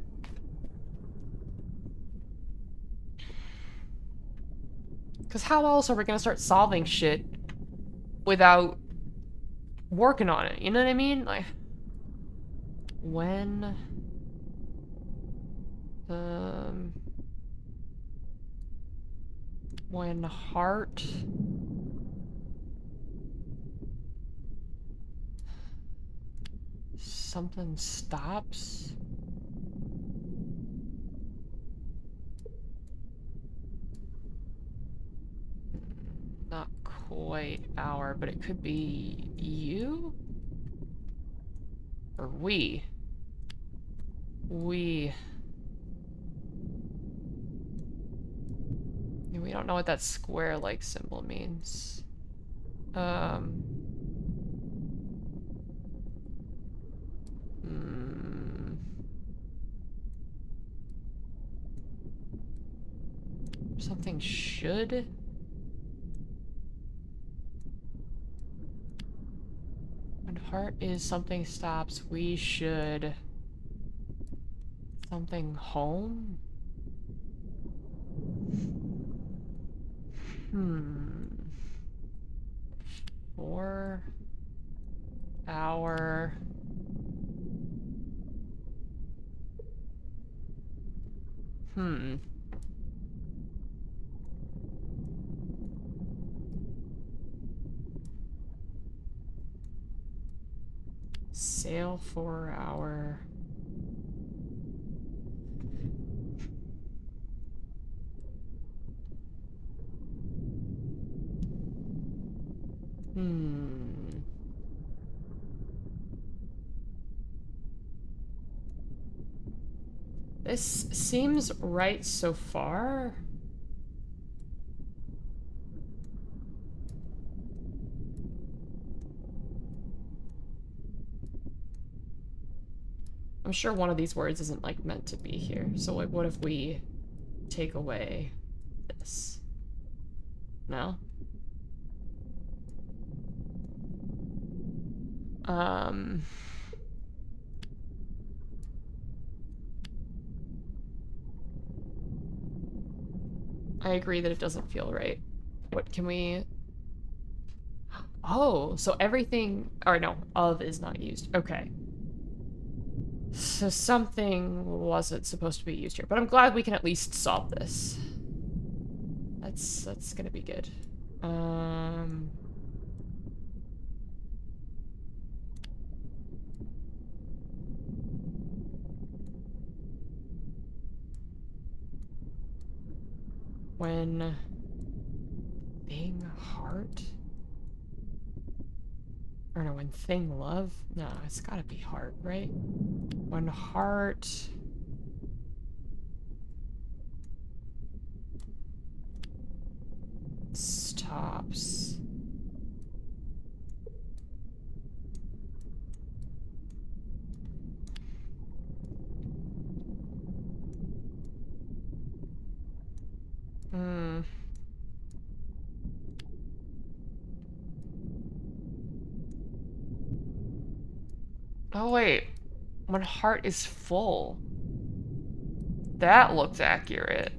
Because how else are we gonna start solving shit without working on it? You know what I mean? Like, when heart something stops. Not quite our, but it could be you? Or we. We don't know what that square-like symbol means. Something should? When heart is something stops, we should... Something home? 4 hour... Sail 4 hour... This seems right so far. I'm sure one of these words isn't, like, meant to be here. So, like, what if we take away this? No? I agree that it doesn't feel right. What can we... Oh, so everything... Or no, of is not used. Okay. So something wasn't supposed to be used here. But I'm glad we can at least solve this. That's gonna be good. When thing heart? Or no, when thing love? No, it's gotta be heart, right? When heart... tops. Hmm. Oh wait, when heart is full. That looks accurate.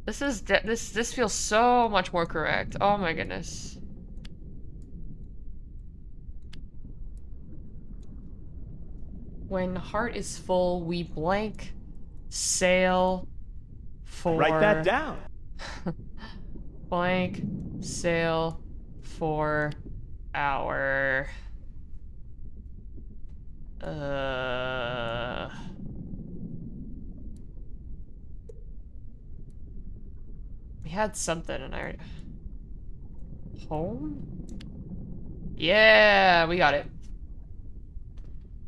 This feels so much more correct. Oh my goodness. When heart is full, we blank sail for Write that down. blank sail for our we had something and I already home? Yeah, we got it.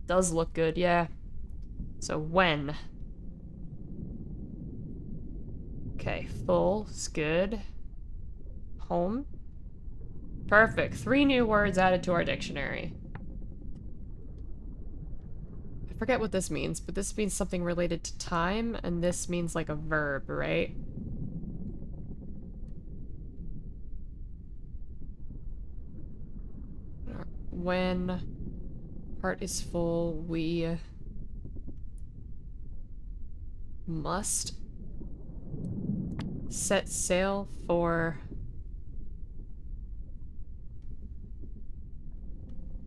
Does look good, yeah. So when? Okay, full is good. Home. Perfect. 3 new words added to our dictionary. I forget what this means, but this means something related to time, and this means like a verb, right? When heart is full, we must set sail for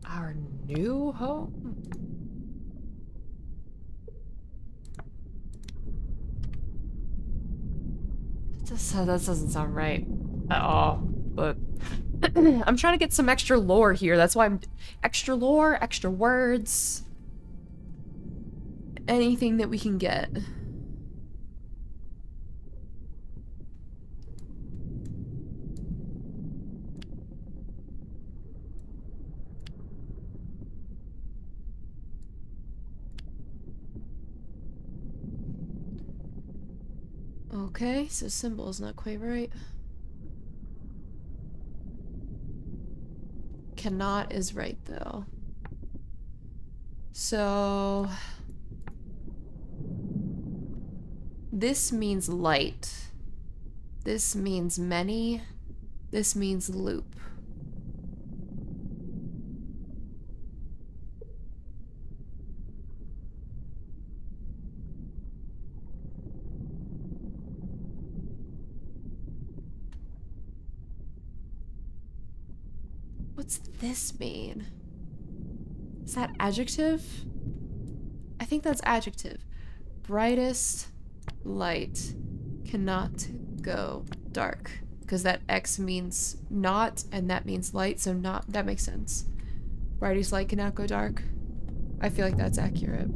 our new home? That doesn't sound right at all, but I'm trying to get some extra lore here. That's why I'm extra lore, extra words. Anything that we can get. Okay, so symbol is not quite right. Cannot is right, though. So... this means light. This means many. This means loop. What's this mean? Is that adjective? I think that's adjective. Brightest light cannot go dark. Because that X means not, and that means light, so not. That makes sense. Brightest light cannot go dark. I feel like that's accurate.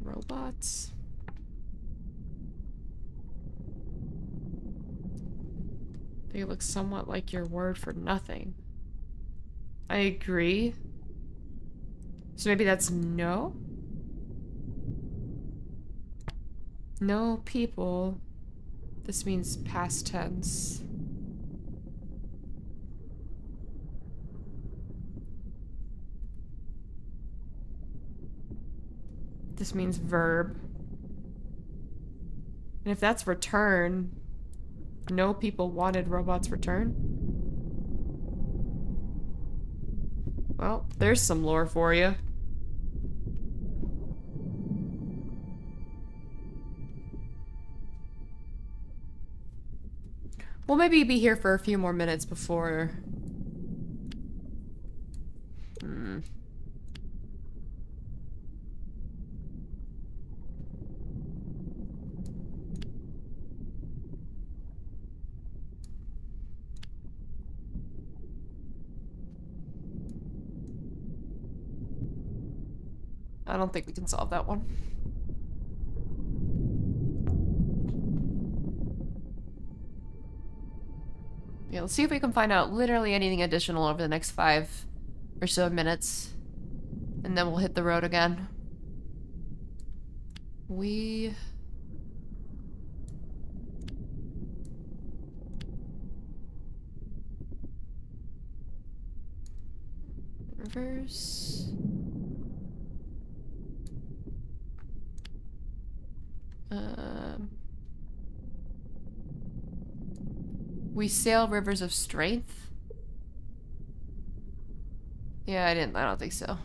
Robots. They look somewhat like your word for nothing. I agree. So maybe that's no? No people. This means past tense. This means verb. And if that's return, no people wanted robots return. Well, there's some lore for you. We'll maybe be here for a few more minutes before... I don't think we can solve that one. Yeah, let's see if we can find out literally anything additional over the next 5 or so minutes. And then we'll hit the road again. Rivers. We sail rivers of strength? Yeah, I don't think so.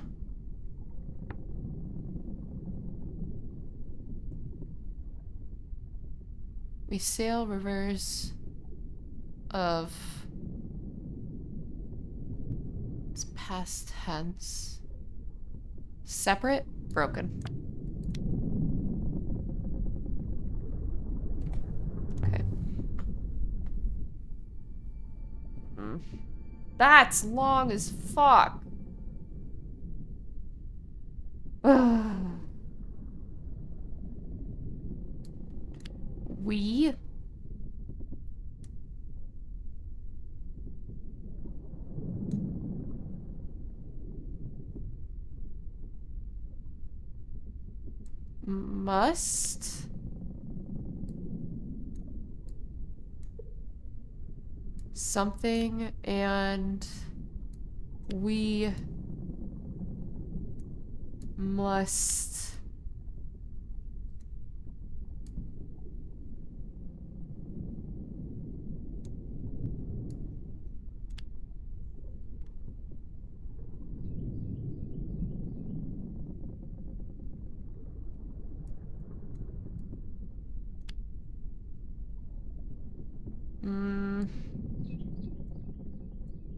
We sail rivers of... It's past tense. Separate? Broken. Okay. That's long as fuck. We must something and we must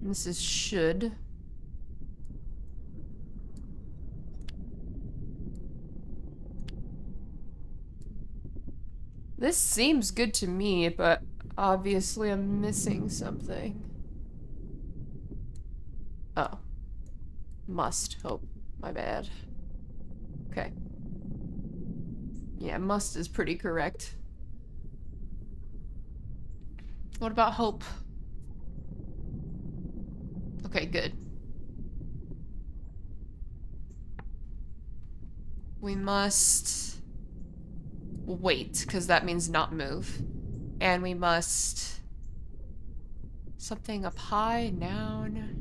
this is should. This seems good to me, but obviously I'm missing something. Oh. Must. Hope. My bad. Okay. Yeah, must is pretty correct. What about hope? Okay, good. We must wait, because that means not move. And we must... Something up high, noun.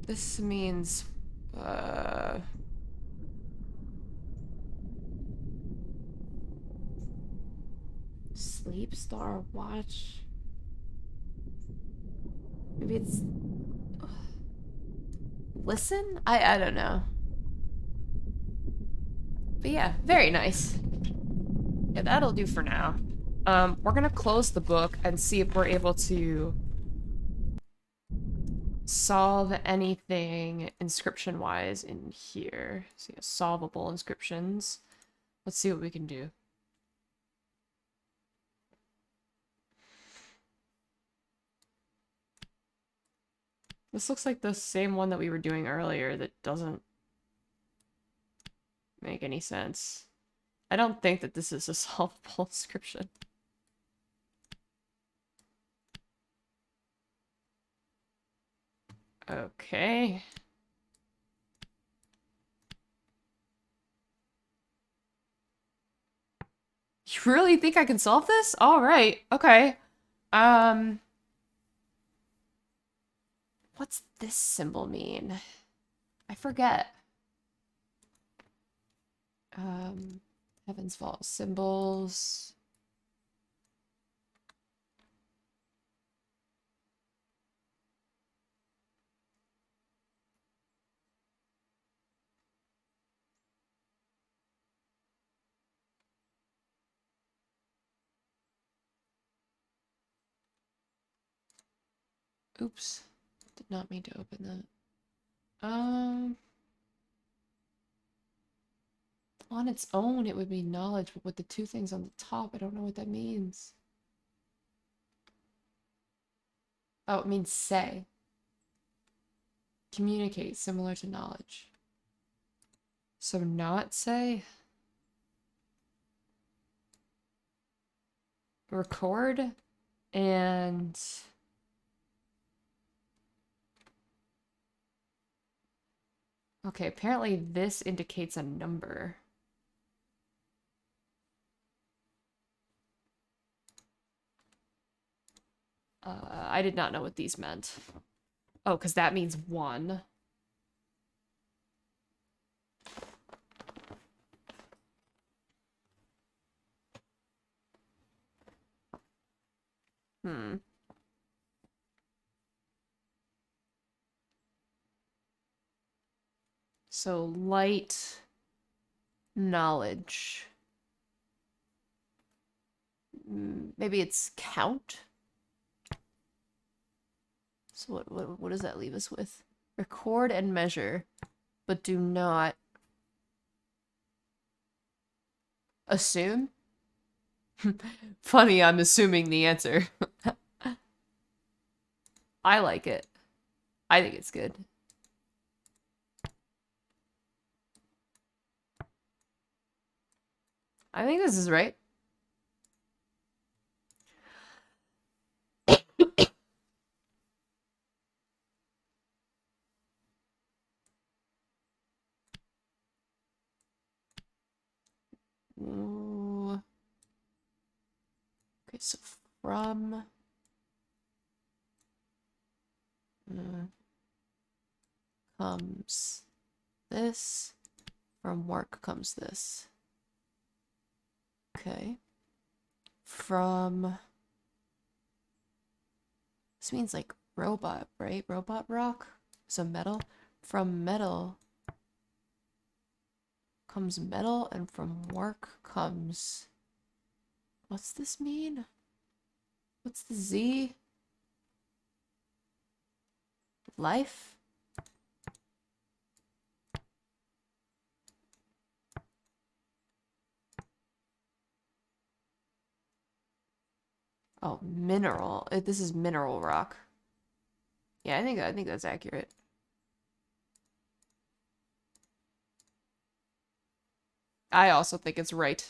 This means... Sleep, star, watch. Maybe it's... Listen? I don't know. But yeah, very nice. Yeah, that'll do for now. We're gonna close the book and see if we're able to solve anything inscription-wise in here. So yeah, solvable inscriptions. Let's see what we can do. This looks like the same one that we were doing earlier that doesn't make any sense. I don't think that this is a solvable inscription. Okay. You really think I can solve this? All right. Okay. What's this symbol mean? I forget. Heaven's Vault symbols. Oops. Did not mean to open that. On its own, it would be knowledge, but with the two things on the top, I don't know what that means. Oh, it means say. Communicate, similar to knowledge. So not say? Record and... Okay, apparently this indicates a number. I did not know what these meant. Oh, because that means 1. Hmm. So light knowledge. Maybe it's count? So what does that leave us with? Record and measure, but do not assume? Funny, I'm assuming the answer. I like it. I think it's good. I think this is right. Ooh. Okay, so from comes this. From work comes this. Okay. From... This means like robot, right? Robot rock? So metal. From metal comes metal, and from work comes... What's this mean? What's the Z? Life? Oh, mineral. This is mineral rock. Yeah, I think that's accurate. I also think it's right.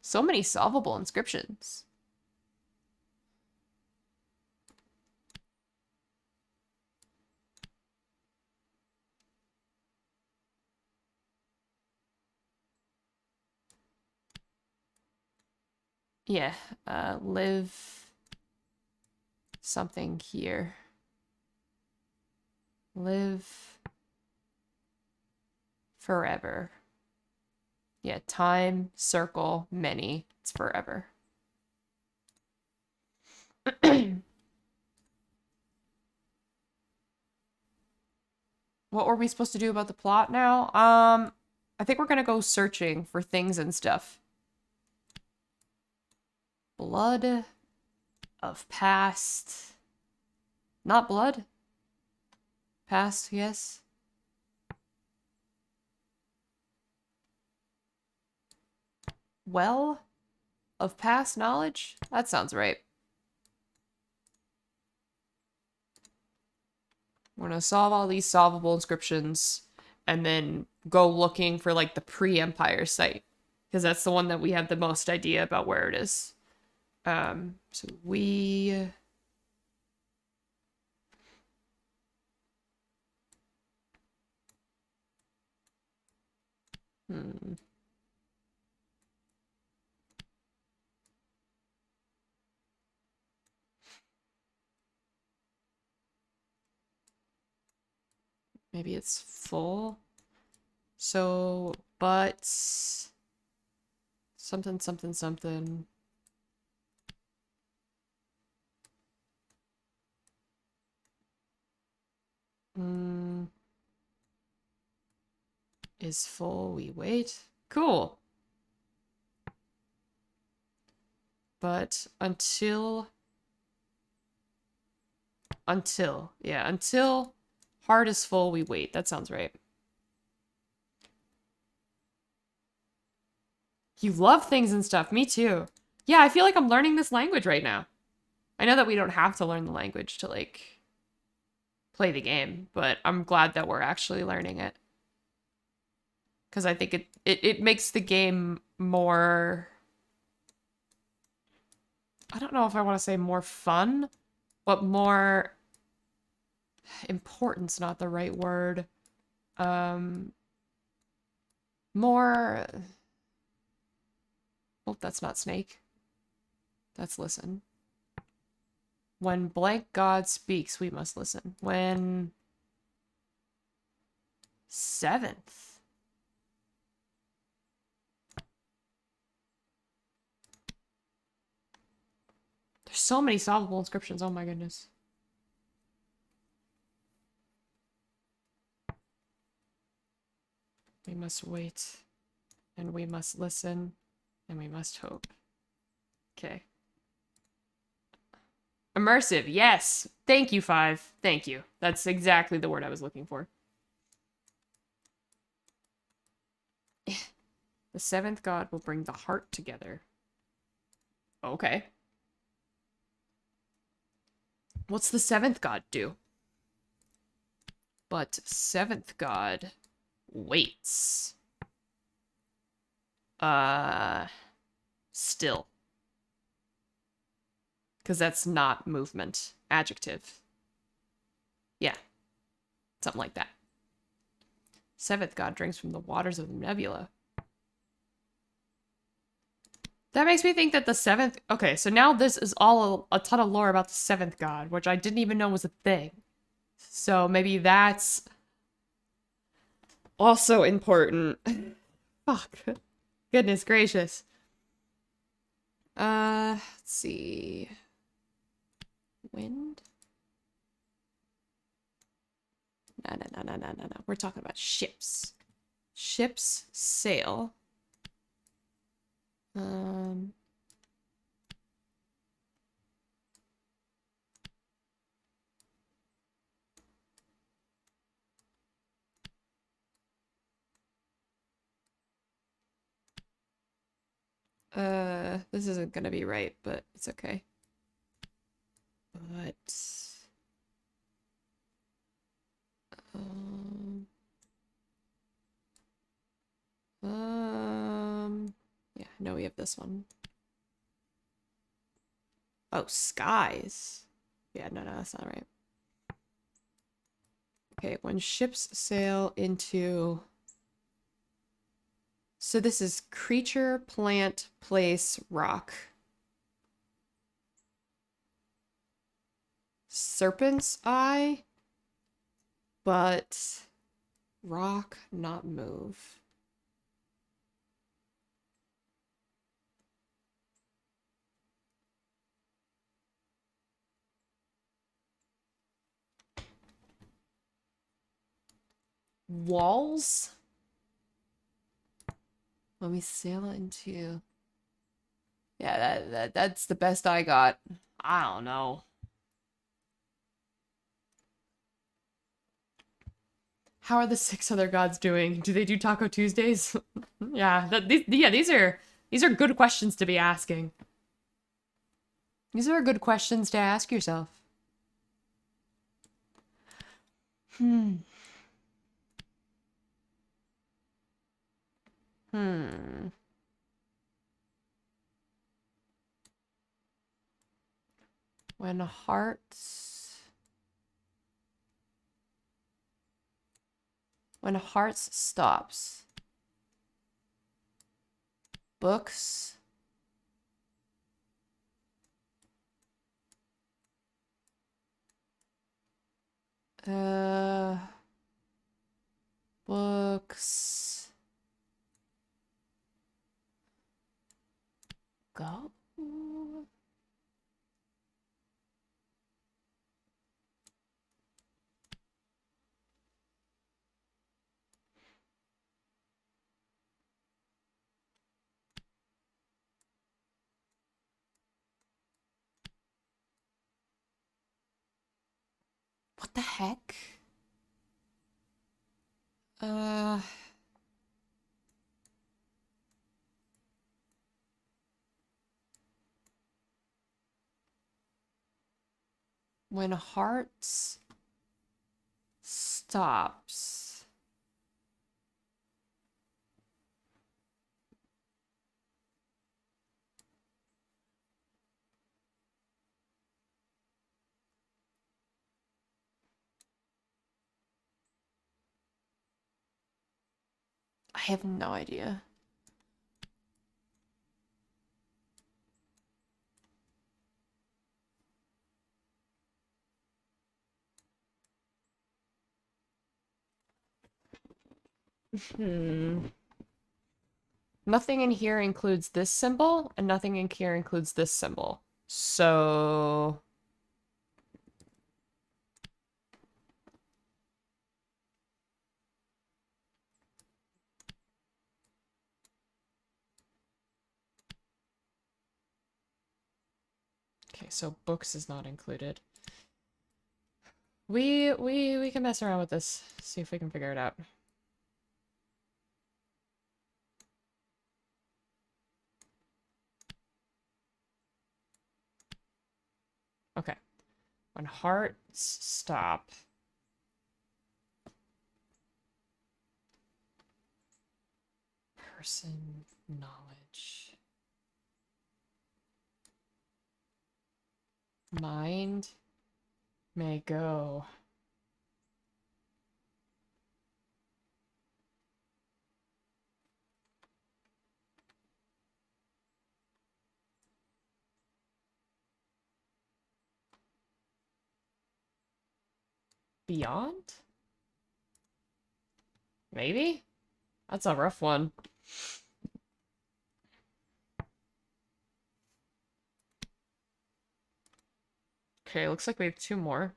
So many solvable inscriptions. Yeah, live something here. Live forever. Yeah, time, circle, many. It's forever. What were we supposed to do about the plot now? I think we're gonna go searching for things and stuff. Blood of past. Not blood? Past, yes. Well of past knowledge? That sounds right. We're gonna solve all these solvable inscriptions and then go looking for like the pre-Empire site, because that's the one that we have the most idea about where it is. So we... Maybe it's full. So, but... Something, something, something. Is full, we wait. Cool. But until Until. Yeah, until heart is full, we wait. That sounds right. You love things and stuff. Me too. Yeah, I feel like I'm learning this language right now. I know that we don't have to learn the language to, like, play the game, but I'm glad that we're actually learning it. Because I think it makes the game more... I don't know if I want to say more fun, but more... Important's not the right word. More... Oh, that's not snake. That's listen. When blank God speaks, we must listen. When... Seventh. There's so many solvable inscriptions, oh my goodness. We must wait, and we must listen, and we must hope. Okay. Immersive, yes! Thank you, 5. Thank you. That's exactly the word I was looking for. The seventh god will bring the heart together. Okay. What's the seventh god do? But seventh god waits. Still. Because that's not movement. Adjective. Yeah. Something like that. Seventh god drinks from the waters of the nebula. That makes me think that the seventh... Okay, so now this is all a ton of lore about the seventh god, which I didn't even know was a thing. So maybe that's also important. Fuck. Goodness gracious. Let's see. Wind? No. We're talking about ships. Ships sail. This isn't gonna be right, but it's okay. But... yeah, no, we have this one. Oh, skies. Yeah, no, that's not right. Okay, when ships sail into... So this is creature, plant, place, rock. Serpent's eye, but rock, not move. Walls? When we sail into... Yeah, that's the best I got. I don't know. How are the 6 other gods doing? Do they do Taco Tuesdays? Yeah, these are good questions to be asking. These are good questions to ask yourself. When hearts stops. Books. Books. Go. What the heck? When hearts stops. I have no idea. Nothing in here includes this symbol, and nothing in here includes this symbol. So... Okay, so books is not included. We can mess around with this, see if we can figure it out. Okay. When hearts stop. Person knowledge. Mind may go. Beyond? Maybe? That's a rough one. Okay, looks like we have 2 more.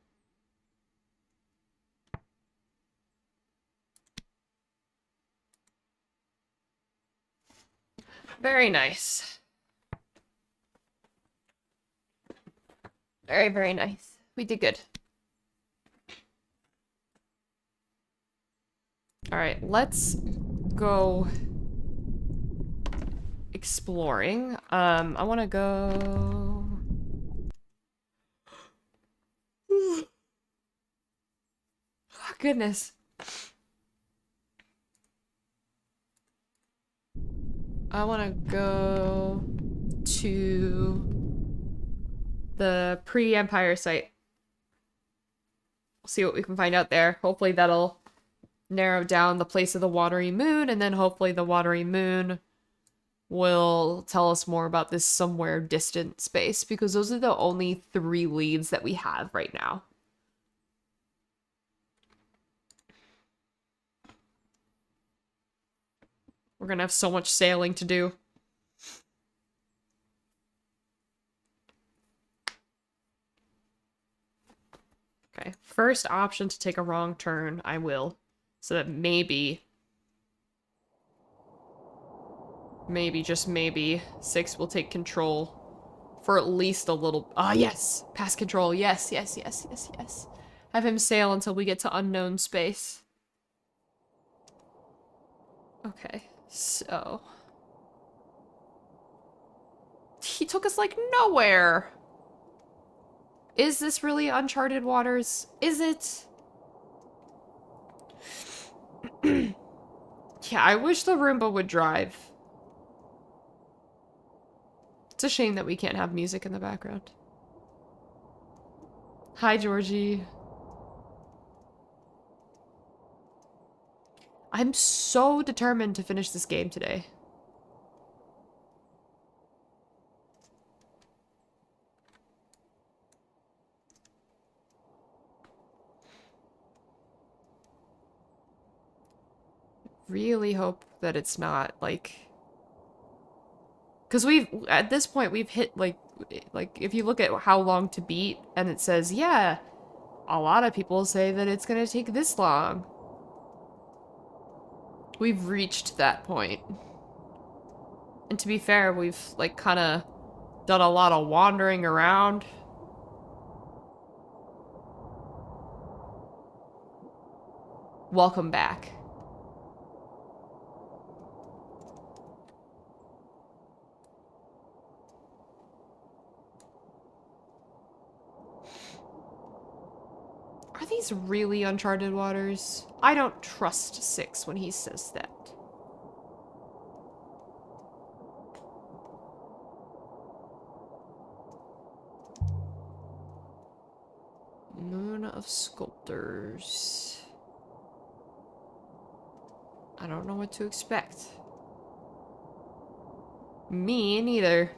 Very nice. Very, very nice. We did good. Alright, let's go exploring. I want to go... Oh, goodness. I want to go to the pre-Empire site. We'll see what we can find out there. Hopefully that'll narrow down the place of the watery moon, and then hopefully the watery moon will tell us more about this somewhere distant space, because those are the only 3 leads that we have right now. We're gonna have so much sailing to do. Okay, first option to take a wrong turn, I will. So that maybe, just maybe, 6 will take control for at least a little... Ah, yes! Pass control, yes, yes, yes, yes, yes. Have him sail until we get to unknown space. Okay, so... He took us, like, nowhere! Is this really uncharted waters? Is it? Yeah, I wish the Roomba would drive. It's a shame that we can't have music in the background. Hi, Georgie. I'm so determined to finish this game today. Really hope that it's not, like... Because at this point, we've hit, like, if you look at how long to beat, and it says, yeah, a lot of people say that it's gonna take this long. We've reached that point. And to be fair, we've, like, kind of done a lot of wandering around. welcome back. Are these really uncharted waters? I don't trust 6 when he says that. Moon of Sculptors. I don't know what to expect. Me neither.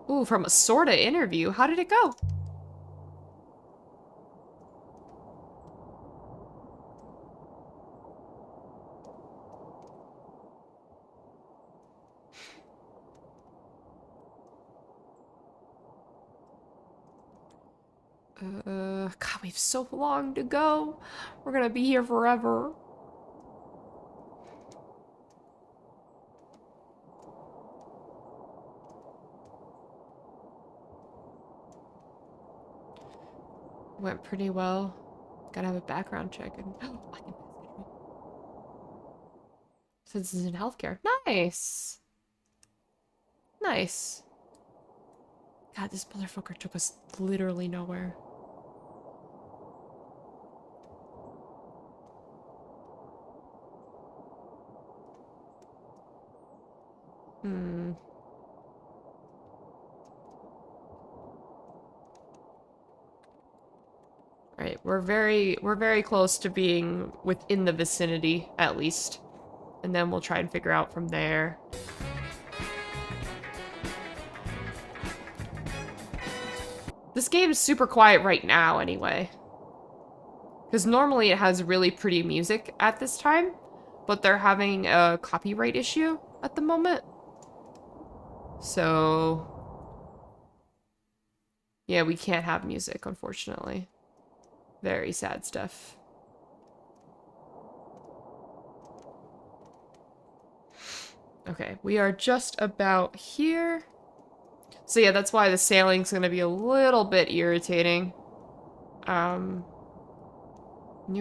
Ooh, from a sorta interview. How did it go? God, we have so long to go. We're gonna be here forever. Went pretty well. Gotta have a background check and I can since this is in healthcare. Nice. Nice. God, this motherfucker took us literally nowhere. Hmm. Right, we're very close to being within the vicinity, at least. And then we'll try and figure out from there. This game is super quiet right now, anyway. Because normally it has really pretty music at this time, but they're having a copyright issue at the moment. So... yeah, we can't have music, unfortunately. Very sad stuff. Okay, we are just about here. So yeah, that's why the sailing's gonna be a little bit irritating. New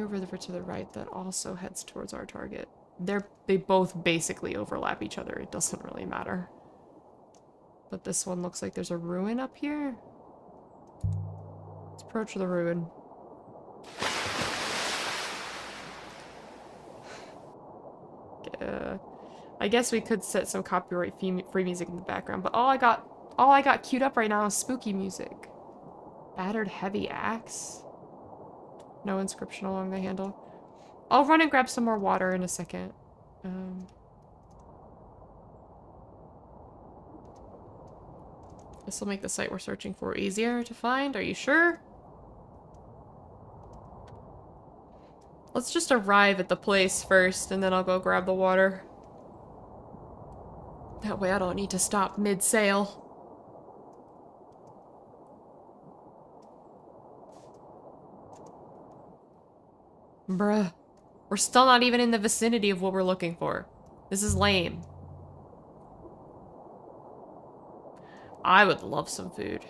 river to the right that also heads towards our target. They both basically overlap each other. It doesn't really matter. But this one looks like there's a ruin up here. Let's approach the ruin. I guess we could set some copyright free music in the background, but all I got queued up right now is spooky music. Battered heavy axe. No inscription along the handle. I'll run and grab some more water in a second. This will make the site we're searching for easier to find. Are you sure? Let's just arrive at the place first, and then I'll go grab the water. That way I don't need to stop mid-sail. Bruh. We're still not even in the vicinity of what we're looking for. This is lame. I would love some food.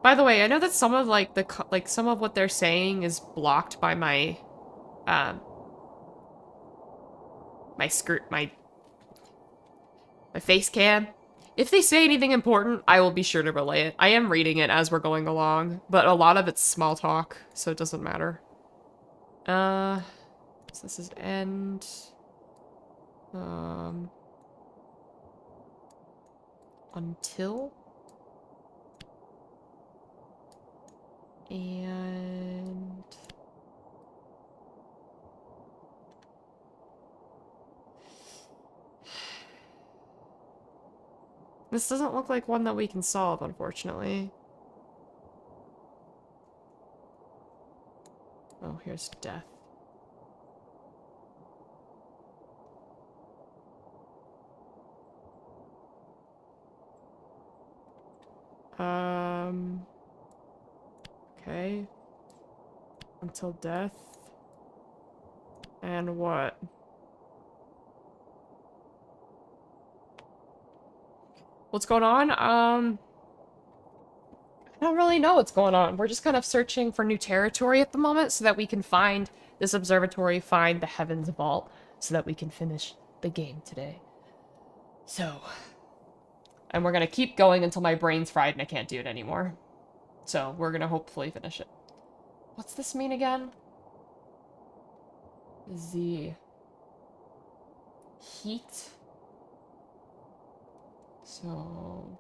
By the way, I know that some of some of what they're saying is blocked by my my face cam. If they say anything important, I will be sure to relay it. I am reading it as we're going along, but a lot of it's small talk, so it doesn't matter. So this is end. Until. And... this doesn't look like one that we can solve, unfortunately. Oh, here's death. Okay. Until death. And what? What's going on? I don't really know what's going on. We're just kind of searching for new territory at the moment so that we can find this observatory, find the Heavens Vault, so that we can finish the game today. So, and we're gonna keep going until my brain's fried and I can't do it anymore. So, we're gonna hopefully finish it. What's this mean again? The heat. So,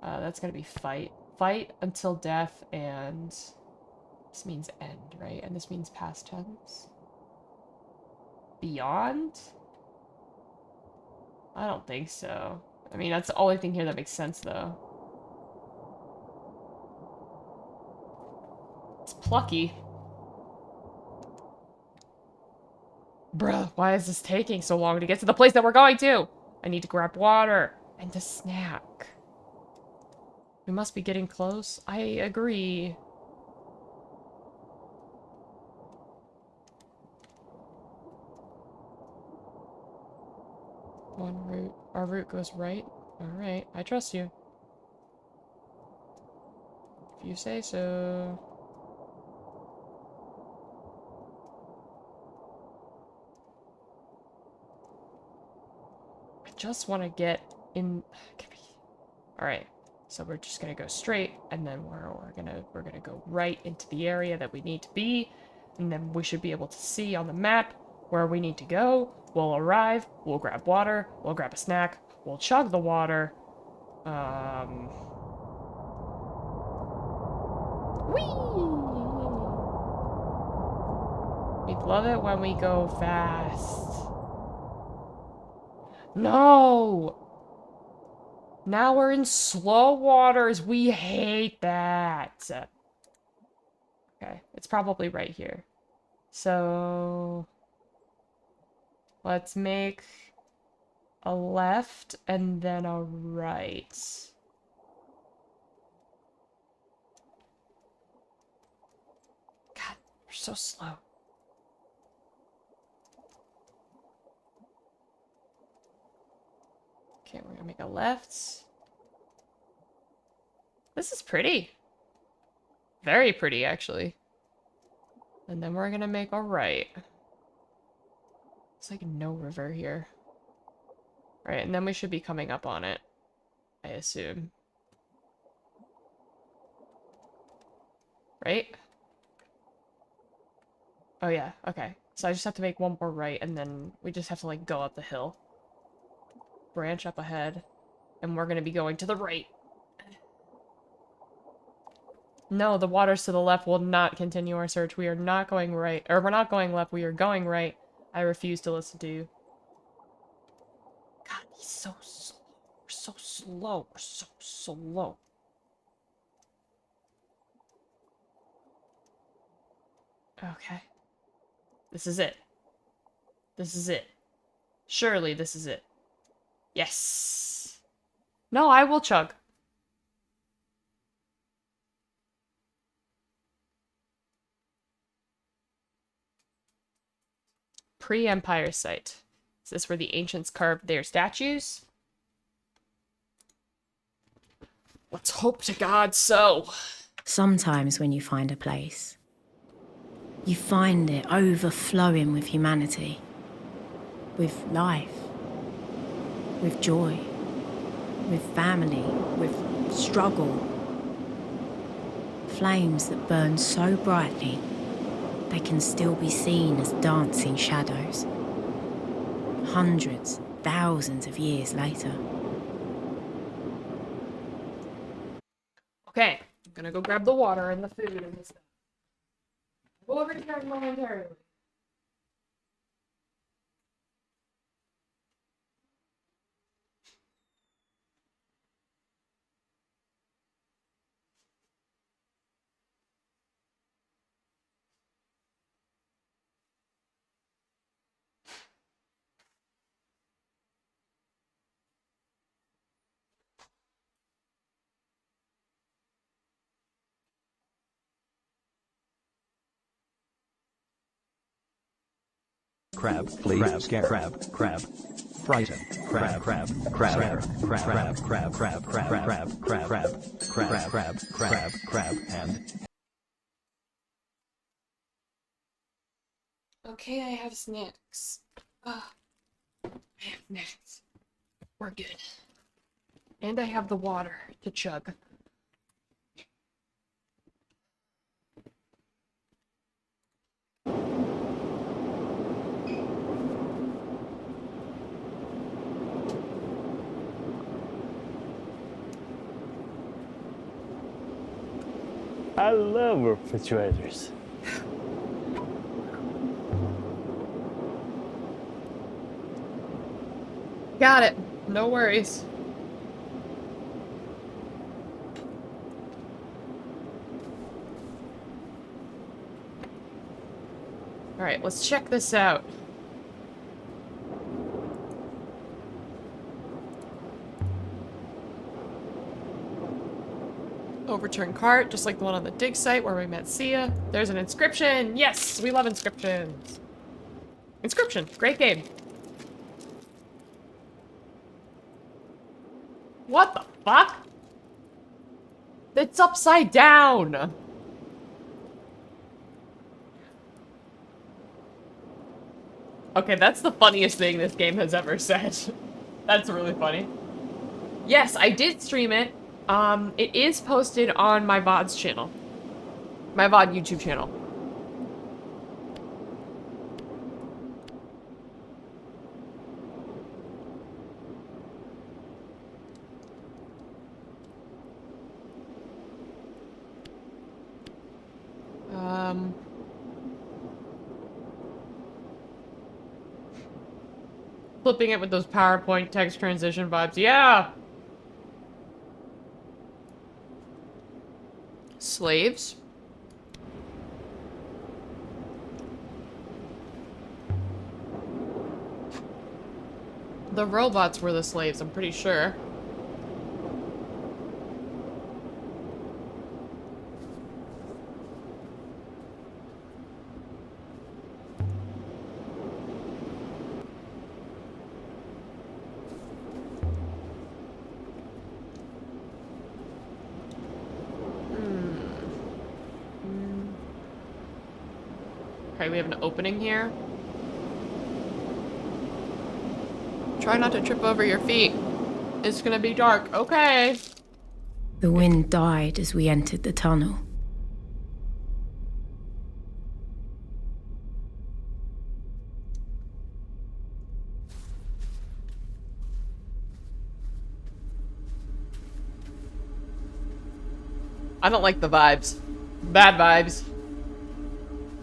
that's gonna be fight. Fight until death, and this means end, right? And this means past tense. Beyond? I don't think so. I mean, that's the only thing here that makes sense, though. It's plucky. Bruh, why is this taking so long to get to the place that we're going to? I need to grab water and a snack. We must be getting close. I agree. One route. Our route goes right. Alright, I trust you. If you say so. I just want to get in. Alright, so we're just gonna go straight, and then we're gonna go right into the area that we need to be, and then we should be able to see on the map where we need to go. We'll arrive, we'll grab water, we'll grab a snack, we'll chug the water. Whee! We'd love it when we go fast. No! Now we're in slow waters. We hate that. Okay, it's probably right here. So let's make a left and then a right. God, we're so slow. Okay, we're gonna make a left. This is pretty. Very pretty, actually. And then we're gonna make a right. It's like no river here. Right, and then we should be coming up on it, I assume. Right? Oh yeah, okay. So I just have to make one more right, and then we just have to, like, go up the hill. Branch up ahead. And we're gonna be going to the right. No, the waters to the left will not continue our search. We are not going right. Or we're not going left, we are going right. I refuse to listen to you. God, he's so slow. We're so slow. We're so slow. Okay. This is it. This is it. Surely this is it. Yes. No, I will chug. Pre-Empire site. Is this where the ancients carved their statues? Let's hope to God so. Sometimes when you find a place, you find it overflowing with humanity, with life, with joy, with family, with struggle. Flames that burn so brightly, they can still be seen as dancing shadows. Hundreds, thousands of years later. Okay, I'm gonna go grab the water and the food and the stuff. We'll return momentarily. Crab, please. Crab. frightened. Crab, crab, crab, crab, crab, crab, crab, crab, crab, crab, crab, crab, crab, crab, and Okay, I have snacks. I have snacks. We're good. And I have the water to chug. I love refrigerators. Got it. No worries. Alright, let's check this out. Overturned cart, just like the one on the dig site where we met Sia. There's an inscription! Yes! We love inscriptions! Inscription! Great game. What the fuck? It's upside down! Okay, that's the funniest thing this game has ever said. That's really funny. Yes, I did stream it. It is posted on my VOD's channel. My VOD YouTube channel. Flipping it with those PowerPoint text transition vibes. Yeah! Slaves? The robots were the slaves, I'm pretty sure. Okay, we have an opening here. Try not to trip over your feet. It's gonna be dark. Okay. The wind died as we entered the tunnel. I don't like the vibes. Bad vibes.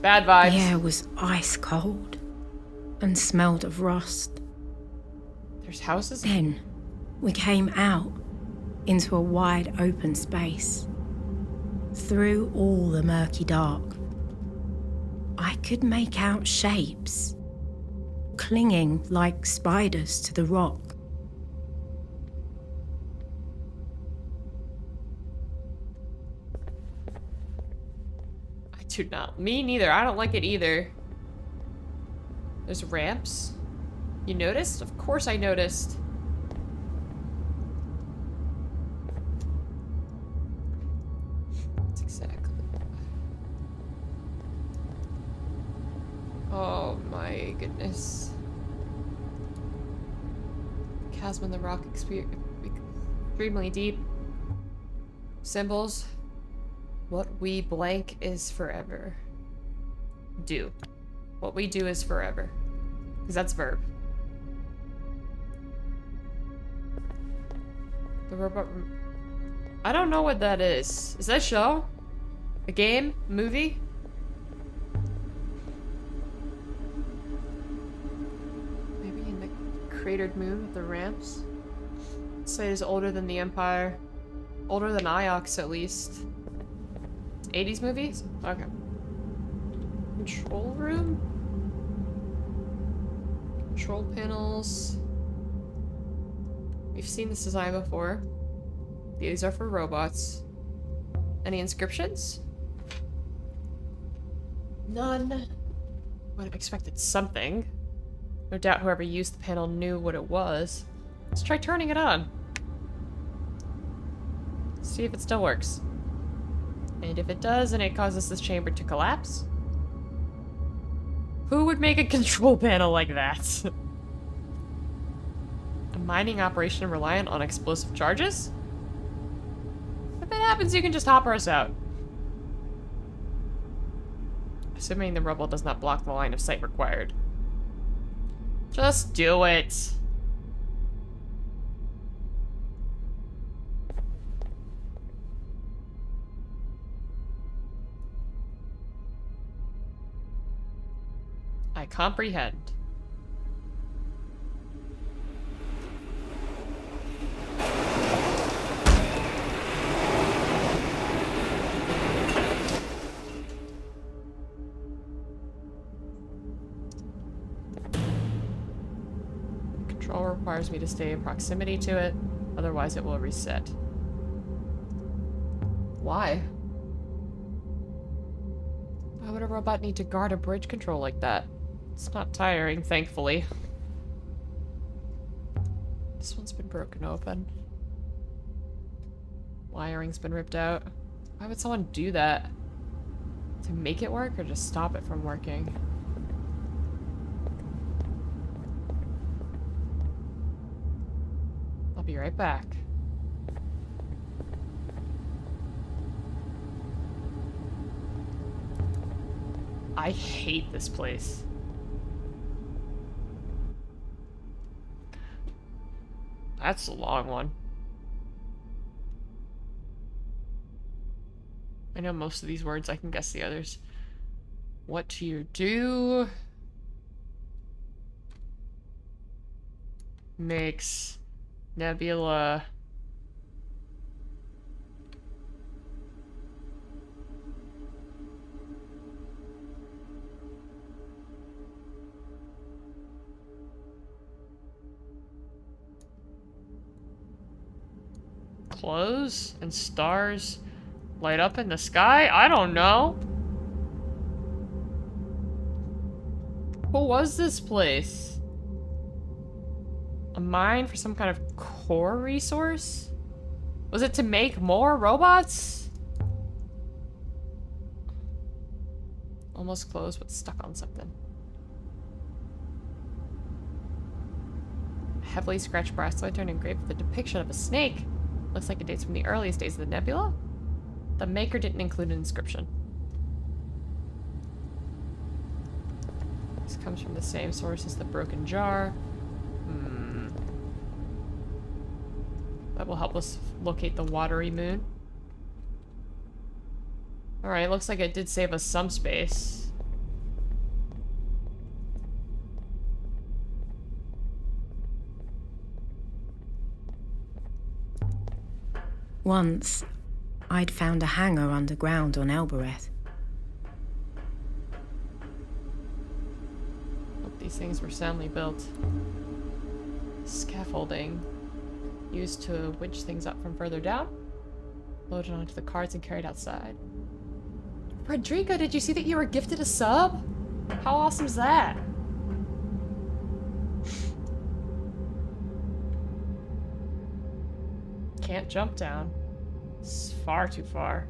Bad vibes. The air was ice cold and smelled of rust. There's houses? Then we came out into a wide open space. Through all the murky dark, I could make out shapes, clinging like spiders to the rock. I do not. Me neither. I don't like it either. There's ramps. You noticed? Of course I noticed. That's exactly. Oh my goodness. Chasm in the rock extremely deep. Symbols. What we blank is forever. Do. What we do is forever. Because that's verb. The robot... I don't know what that is. Is that a show? A game? A movie? Maybe in the cratered moon with the ramps? This site is older than the Empire. Older than Iox, at least. 80s movies? Okay. Control room? Control panels. We've seen this design before. These are for robots. Any inscriptions? None. Would have expected something. No doubt whoever used the panel knew what it was. Let's try turning it on. See if it still works. And if it does, and it causes this chamber to collapse? Who would make a control panel like that? A mining operation reliant on explosive charges? If it happens, you can just hopper us out. Assuming the rubble does not block the line of sight required. Just do it. I comprehend. Control requires me to stay in proximity to it, otherwise it will reset. Why? Why would a robot need to guard a bridge control like that? It's not tiring, thankfully. This one's been broken open. Wiring's been ripped out. Why would someone do that? To make it work or just stop it from working? I'll be right back. I hate this place. That's a long one. I know most of these words, I can guess the others. What do you do? Makes nebula close and stars light up in the sky? I don't know. What was this place? A mine for some kind of core resource? Was it to make more robots? Almost closed, but stuck on something. A heavily scratched brass lantern engraved with a depiction of a snake. Looks like it dates from the earliest days of the nebula. The maker didn't include an inscription. This comes from the same source as the broken jar. That will help us locate the watery moon. Alright, looks like it did save us some space. Once, I'd found a hangar underground on Elbereth. Hope these things were soundly built. Scaffolding. Used to winch things up from further down. Loaded onto the carts and carried outside. Rodrigo, did you see that you were gifted a sub? How awesome is that? Can't jump down. It's far too far.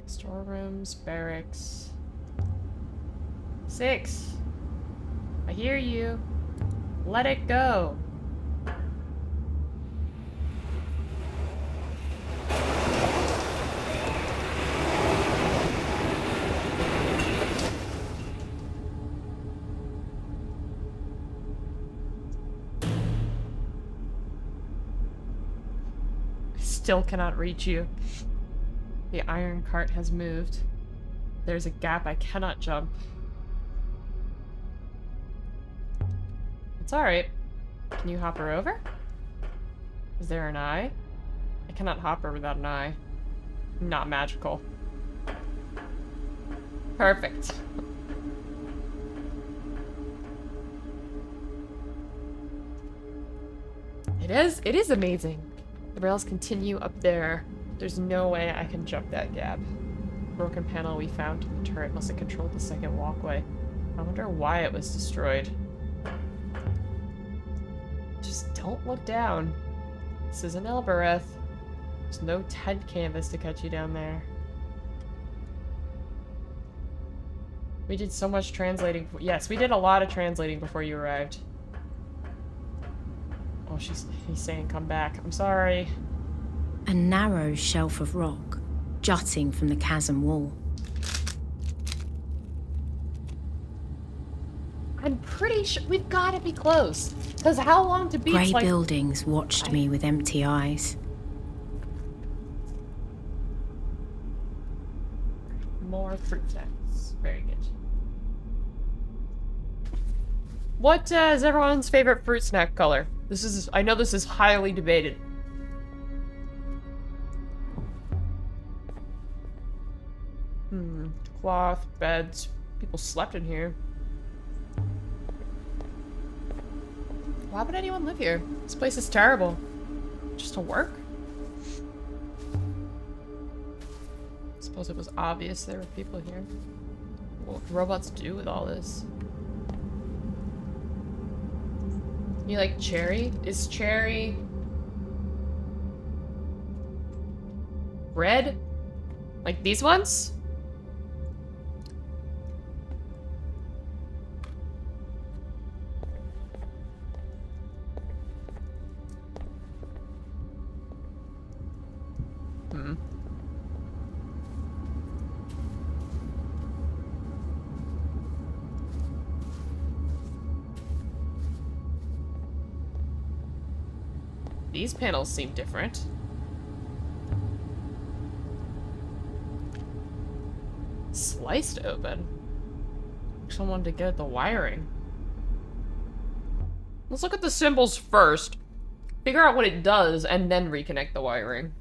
Storerooms, barracks. 6. I hear you. Let it go. Still cannot reach you. The iron cart has moved. There's a gap I cannot jump. It's alright. Can you hop her over? Is there an eye? I cannot hop her without an eye. Not magical. Perfect. It is amazing. The rails continue up there. There's no way I can jump that gap. Broken panel we found in the turret must have controlled the second walkway. I wonder why it was destroyed. Just don't look down. This isn't Elbereth. There's no tent canvas to catch you down there. We did so much translating. Yes, we did a lot of translating before you arrived. Oh, he's saying come back. I'm sorry. A narrow shelf of rock jutting from the chasm wall. I'm pretty sure we've got to be close. Because how long to beat? Grey buildings watched me with empty eyes. More fruit snacks. Very good. What is everyone's favorite fruit snack color? I know this is highly debated. Cloth, beds. People slept in here. Why would anyone live here? This place is terrible. Just to work? I suppose it was obvious there were people here. What do robots do with all this? You like cherry? Is cherry red? Like these ones? These panels seem different. Sliced open. Actually wanted to get at the wiring. Let's look at the symbols first. Figure out what it does, and then reconnect the wiring.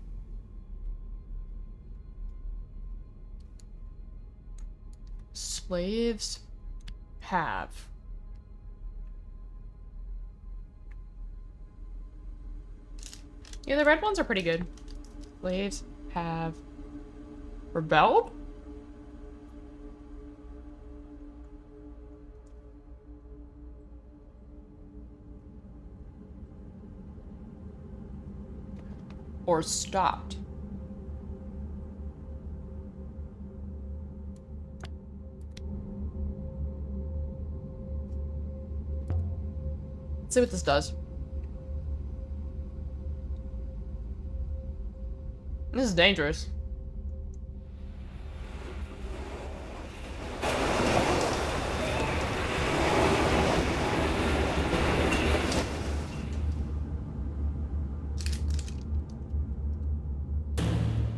Slaves have. Yeah, the red ones are pretty good. Slaves have rebelled? Or stopped. Let's see what this does. This is dangerous.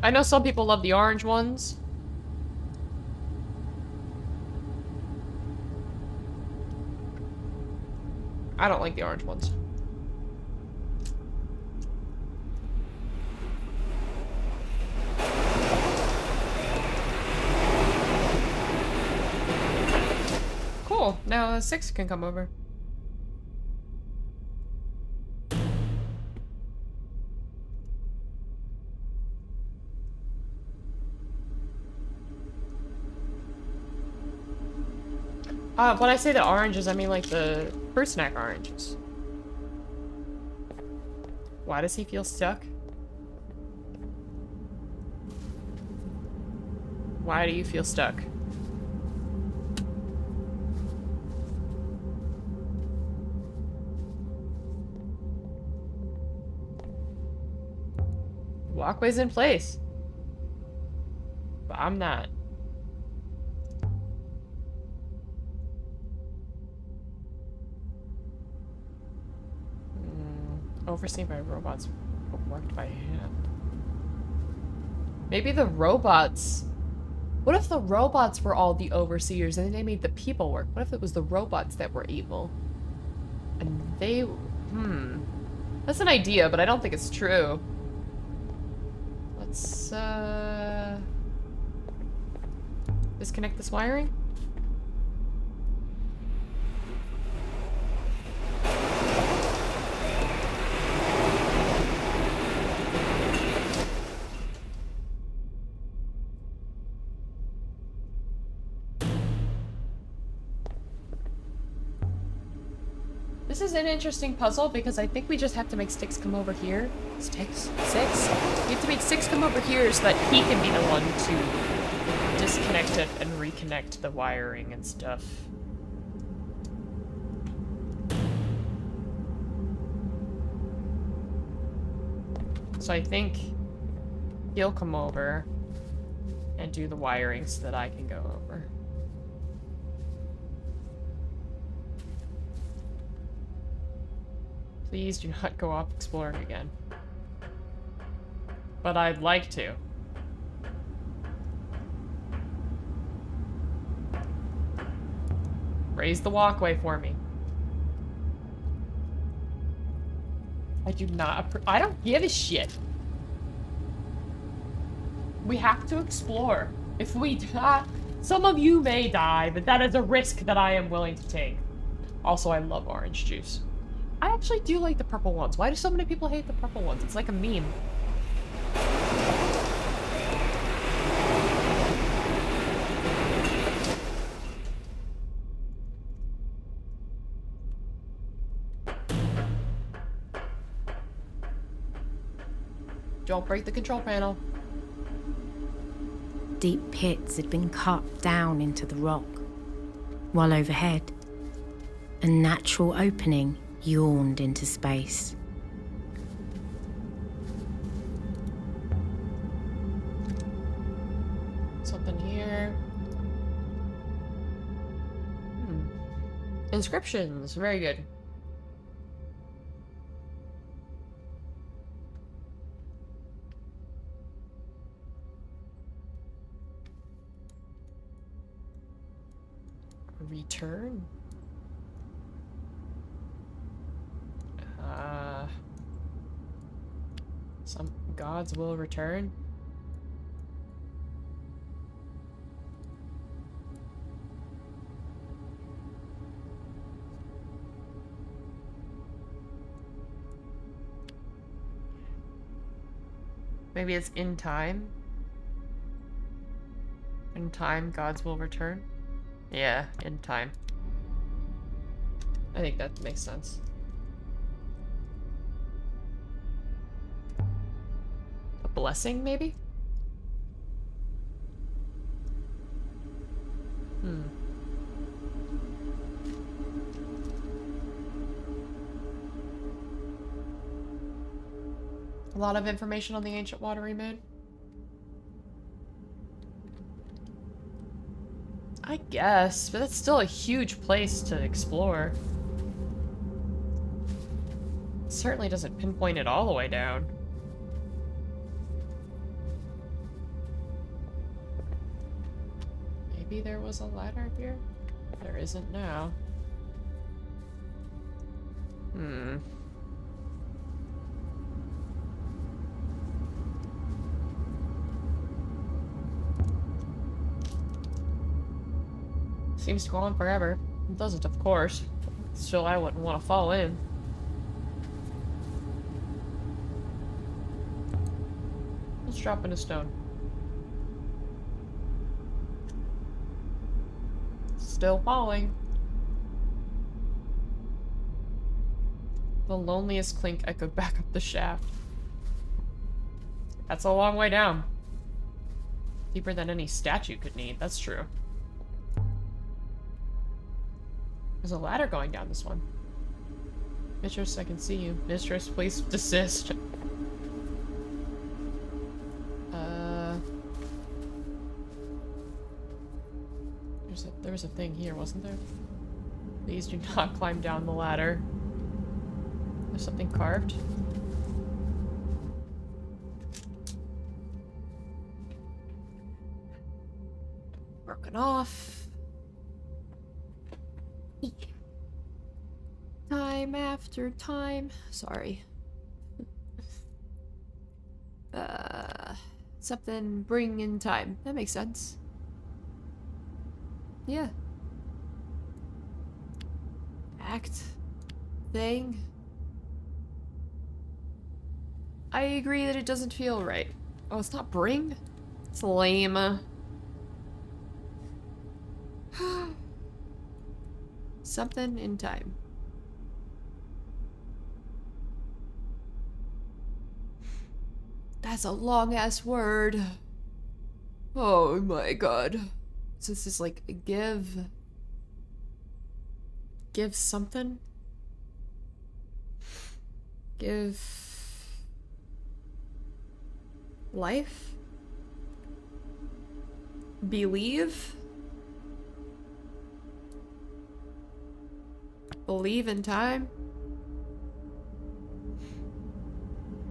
I know some people love the orange ones. I don't like the orange ones. Cool. Now 6 can come over. When I say the oranges, I mean like the fruit snack oranges. Why does he feel stuck? Why do you feel stuck? Walkway's in place. But I'm not. Overseen by robots, but worked by hand. Maybe the robots... What if the robots were all the overseers and then they made the people work? What if it was the robots that were evil? And they... That's an idea, but I don't think it's true. Let's, disconnect this wiring? This is an interesting puzzle because I think we just have to make Sticks come over here. Sticks? Six? We have to make Six come over here so that he can be the one to disconnect it and reconnect the wiring and stuff. So I think he'll come over and do the wiring so that I can go over. Please do not go off exploring again. But I'd like to. Raise the walkway for me. I do not I don't give a shit. We have to explore. If we die, some of you may die, but that is a risk that I am willing to take. Also, I love orange juice. I actually do like the purple ones. Why do so many people hate the purple ones? It's like a meme. Don't break the control panel. Deep pits had been cut down into the rock, while overhead, a natural opening yawned into space. Something here. Inscriptions. Very good. Return? Some gods will return? Maybe it's in time? In time, gods will return? Yeah, in time. I think that makes sense. A blessing, maybe? A lot of information on the ancient watery moon. I guess, but that's still a huge place to explore. It certainly doesn't pinpoint it all the way down. Maybe there was a ladder here? There isn't now. Seems to go on forever. It doesn't, of course. Still, I wouldn't want to fall in. Let's drop in a stone. Still falling. The loneliest clink echoed back up the shaft. That's a long way down. Deeper than any statue could need, that's true. There's a ladder going down this one. Mistress, I can see you. Mistress, please desist. There was a thing here, wasn't there? Please do not climb down the ladder. There's something carved. Broken off. Time after time. Sorry. Something bring in time. That makes sense. Yeah. Act. Thing. I agree that it doesn't feel right. Oh, it's not bring? It's lame. Something in time. That's a long-ass word. Oh my god. So this is like give something? Give life? Believe? Believe in time?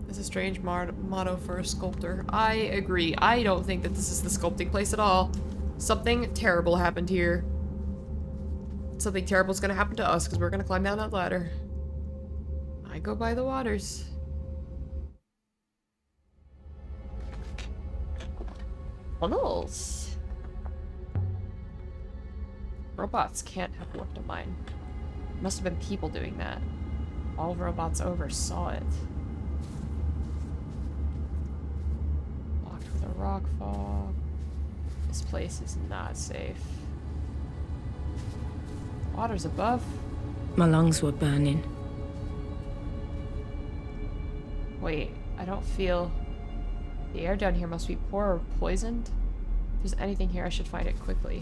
That's a strange motto for a sculptor. I agree. I don't think that this is the sculpting place at all. Something terrible happened here. Something terrible is gonna happen to us because we're gonna climb down that ladder. I go by the waters. Funnels. Robots can't have worked a mine. Must have been people doing that. All robots oversaw it. Locked with a rock fall. This place is not safe. Water's above. My lungs were burning. Wait, I don't feel... The air down here must be poor or poisoned. If there's anything here, I should find it quickly.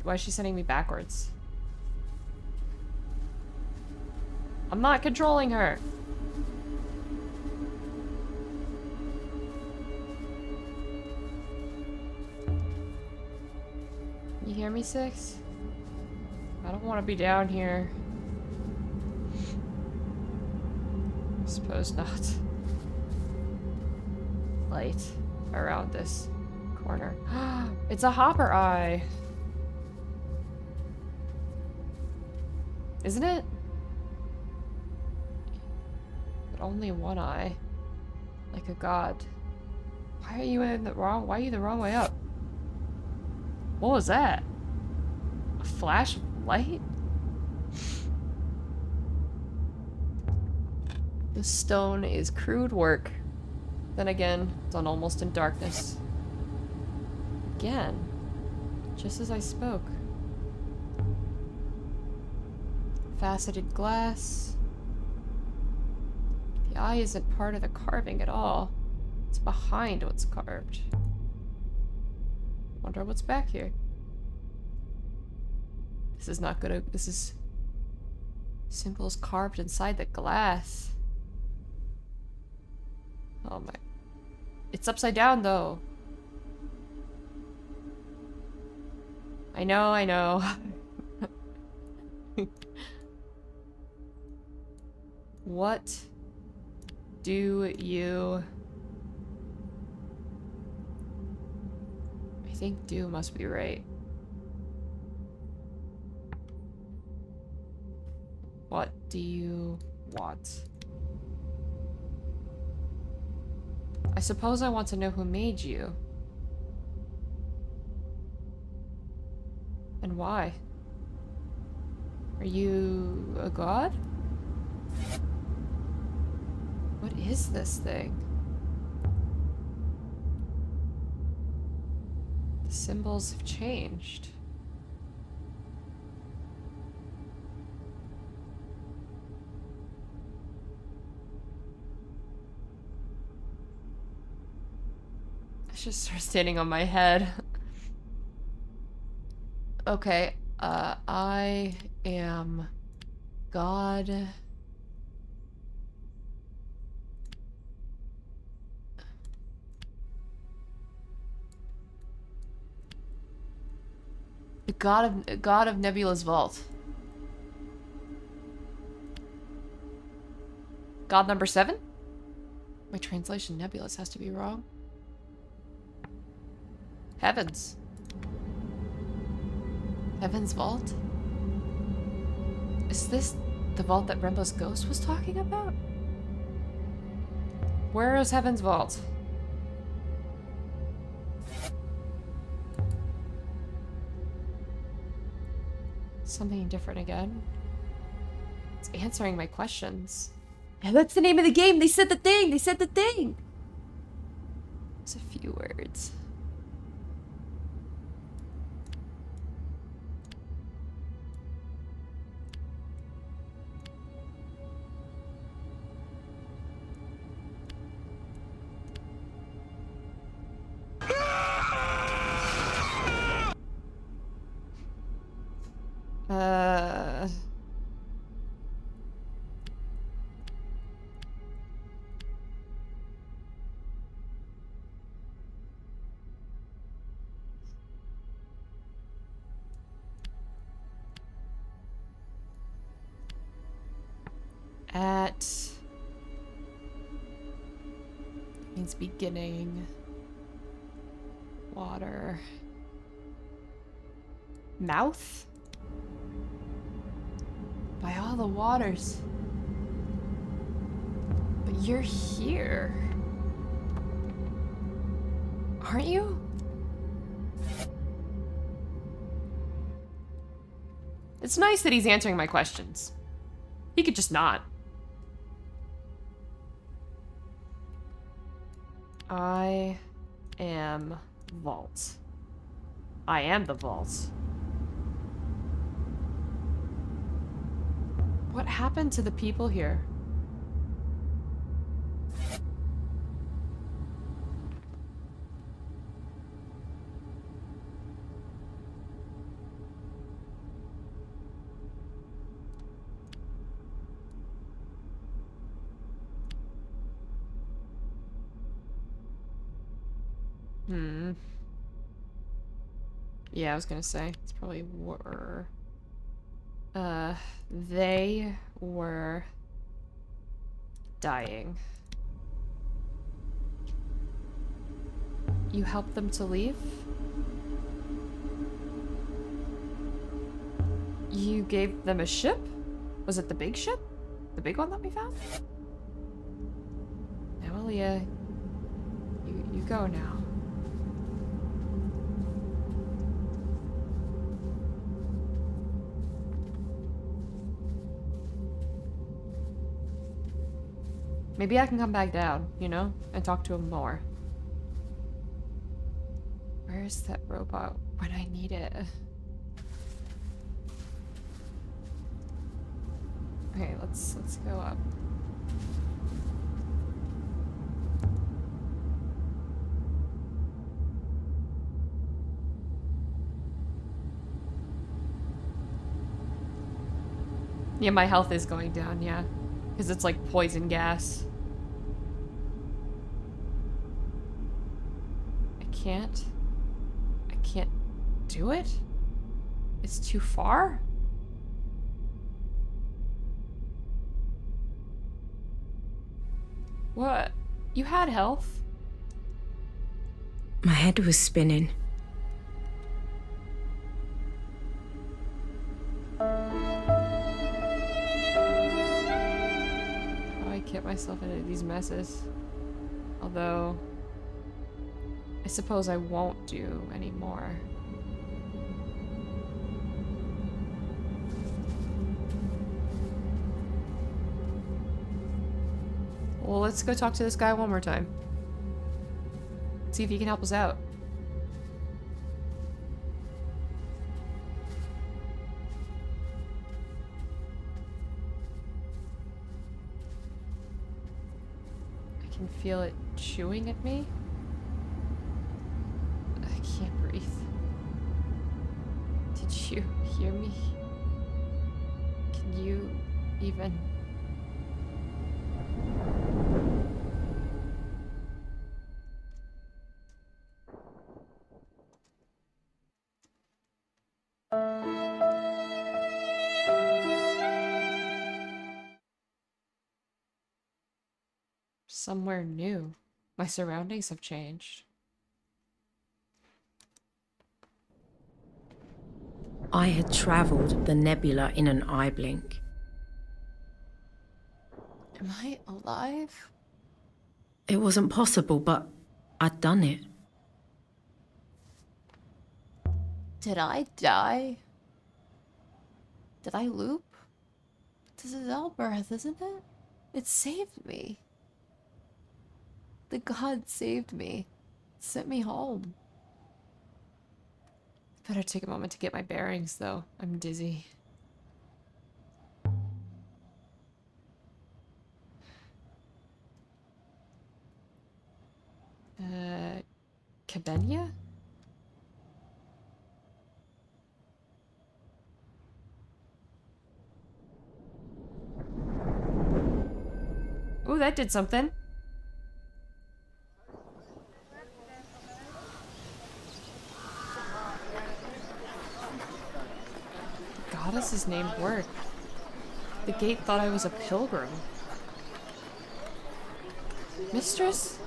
Why is she sending me backwards? I'm not controlling her. You hear me, Six? I don't want to be down here. I suppose not. Light around this corner. It's a hopper eye. Isn't it? But only one eye. Like a god. Why are you in the wrong... Why are you the wrong way up? What was that? A flash of light? The stone is crude work. Then again, done almost in darkness. Again. Just as I spoke. Faceted glass. The eye isn't part of the carving at all. It's behind what's carved. Wonder what's back here. This is not gonna... This is... Symbols carved inside the glass. Oh my... It's upside down, though. I know, I know. What do you... I think do must be right. What do you want? I suppose I want to know who made you. And why? Are you a god? What is this thing? The symbols have changed. I should start standing on my head. Okay, I am God. The god of Nebula's vault. God number 7? My translation nebulous has to be wrong. Heavens. Heaven's vault? Is this the vault that Rembo's ghost was talking about? Where is Heaven's vault? Something different again. It's answering my questions. Yeah, that's the name of the game. They said the thing. They said the thing. It's a few words. means beginning. Water. Mouth? By all the waters. But you're here. Aren't you? It's nice that he's answering my questions. He could just not. I am Vault. I am the Vault. What happened to the people here? Yeah, I was gonna say. It's probably were. They were dying. You helped them to leave? You gave them a ship? Was it the big ship? The big one that we found? Emilia, you go now. Maybe I can come back down, you know, and talk to him more. Where's that robot when I need it? Okay, let's go up. Yeah, my health is going down, yeah. Because it's like poison gas. I can't do it? It's too far? What? You had health? My head was spinning. Get myself into these messes. Although, I suppose I won't do anymore. Well, let's go talk to this guy one more time. See if he can help us out. Feel it chewing at me. I can't breathe. Did you hear me? Can you even? Somewhere new. My surroundings have changed. I had travelled the nebula in an eye blink. Am I alive? It wasn't possible, but I'd done it. Did I die? Did I loop? This is Elbereth, isn't it? It saved me. The god saved me. Sent me home. Better take a moment to get my bearings, though. I'm dizzy. Cabenia? Ooh, that did something. Goddess's name worked. The gate thought I was a pilgrim. Mistress?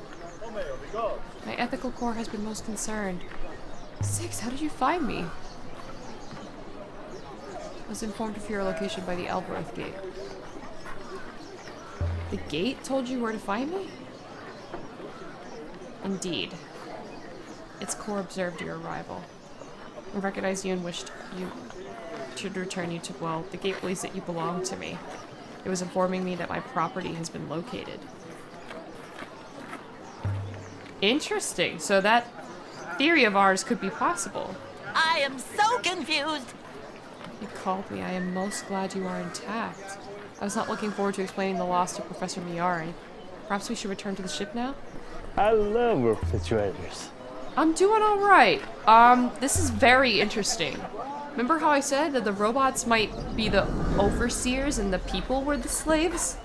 My ethical core has been most concerned. 6, how did you find me? I was informed of your location by the Albrecht gate. The gate told you where to find me? Indeed. Its core observed your arrival. I recognized you and wished you should return you to, well, the gate believes that you belong to me. It was informing me that my property has been located. Interesting. So that theory of ours could be possible. I am so confused. You called me. I am most glad you are intact. I was not looking forward to explaining the loss to Professor Miyari. Perhaps we should return to the ship now? I love refrigerators. I'm doing all right. This is very interesting. Remember how I said that the robots might be the overseers and the people were the slaves?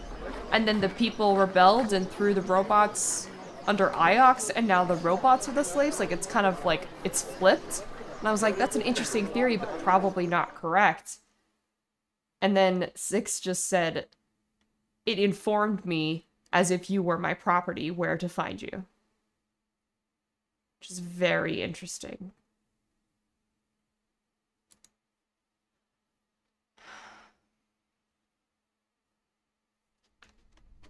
And then the people rebelled and threw the robots under Iox, and now the robots are the slaves? Like, it's kind of like, it's flipped. And I was like, that's an interesting theory, but probably not correct. And then 6 just said, it informed me as if you were my property where to find you. Which is very interesting.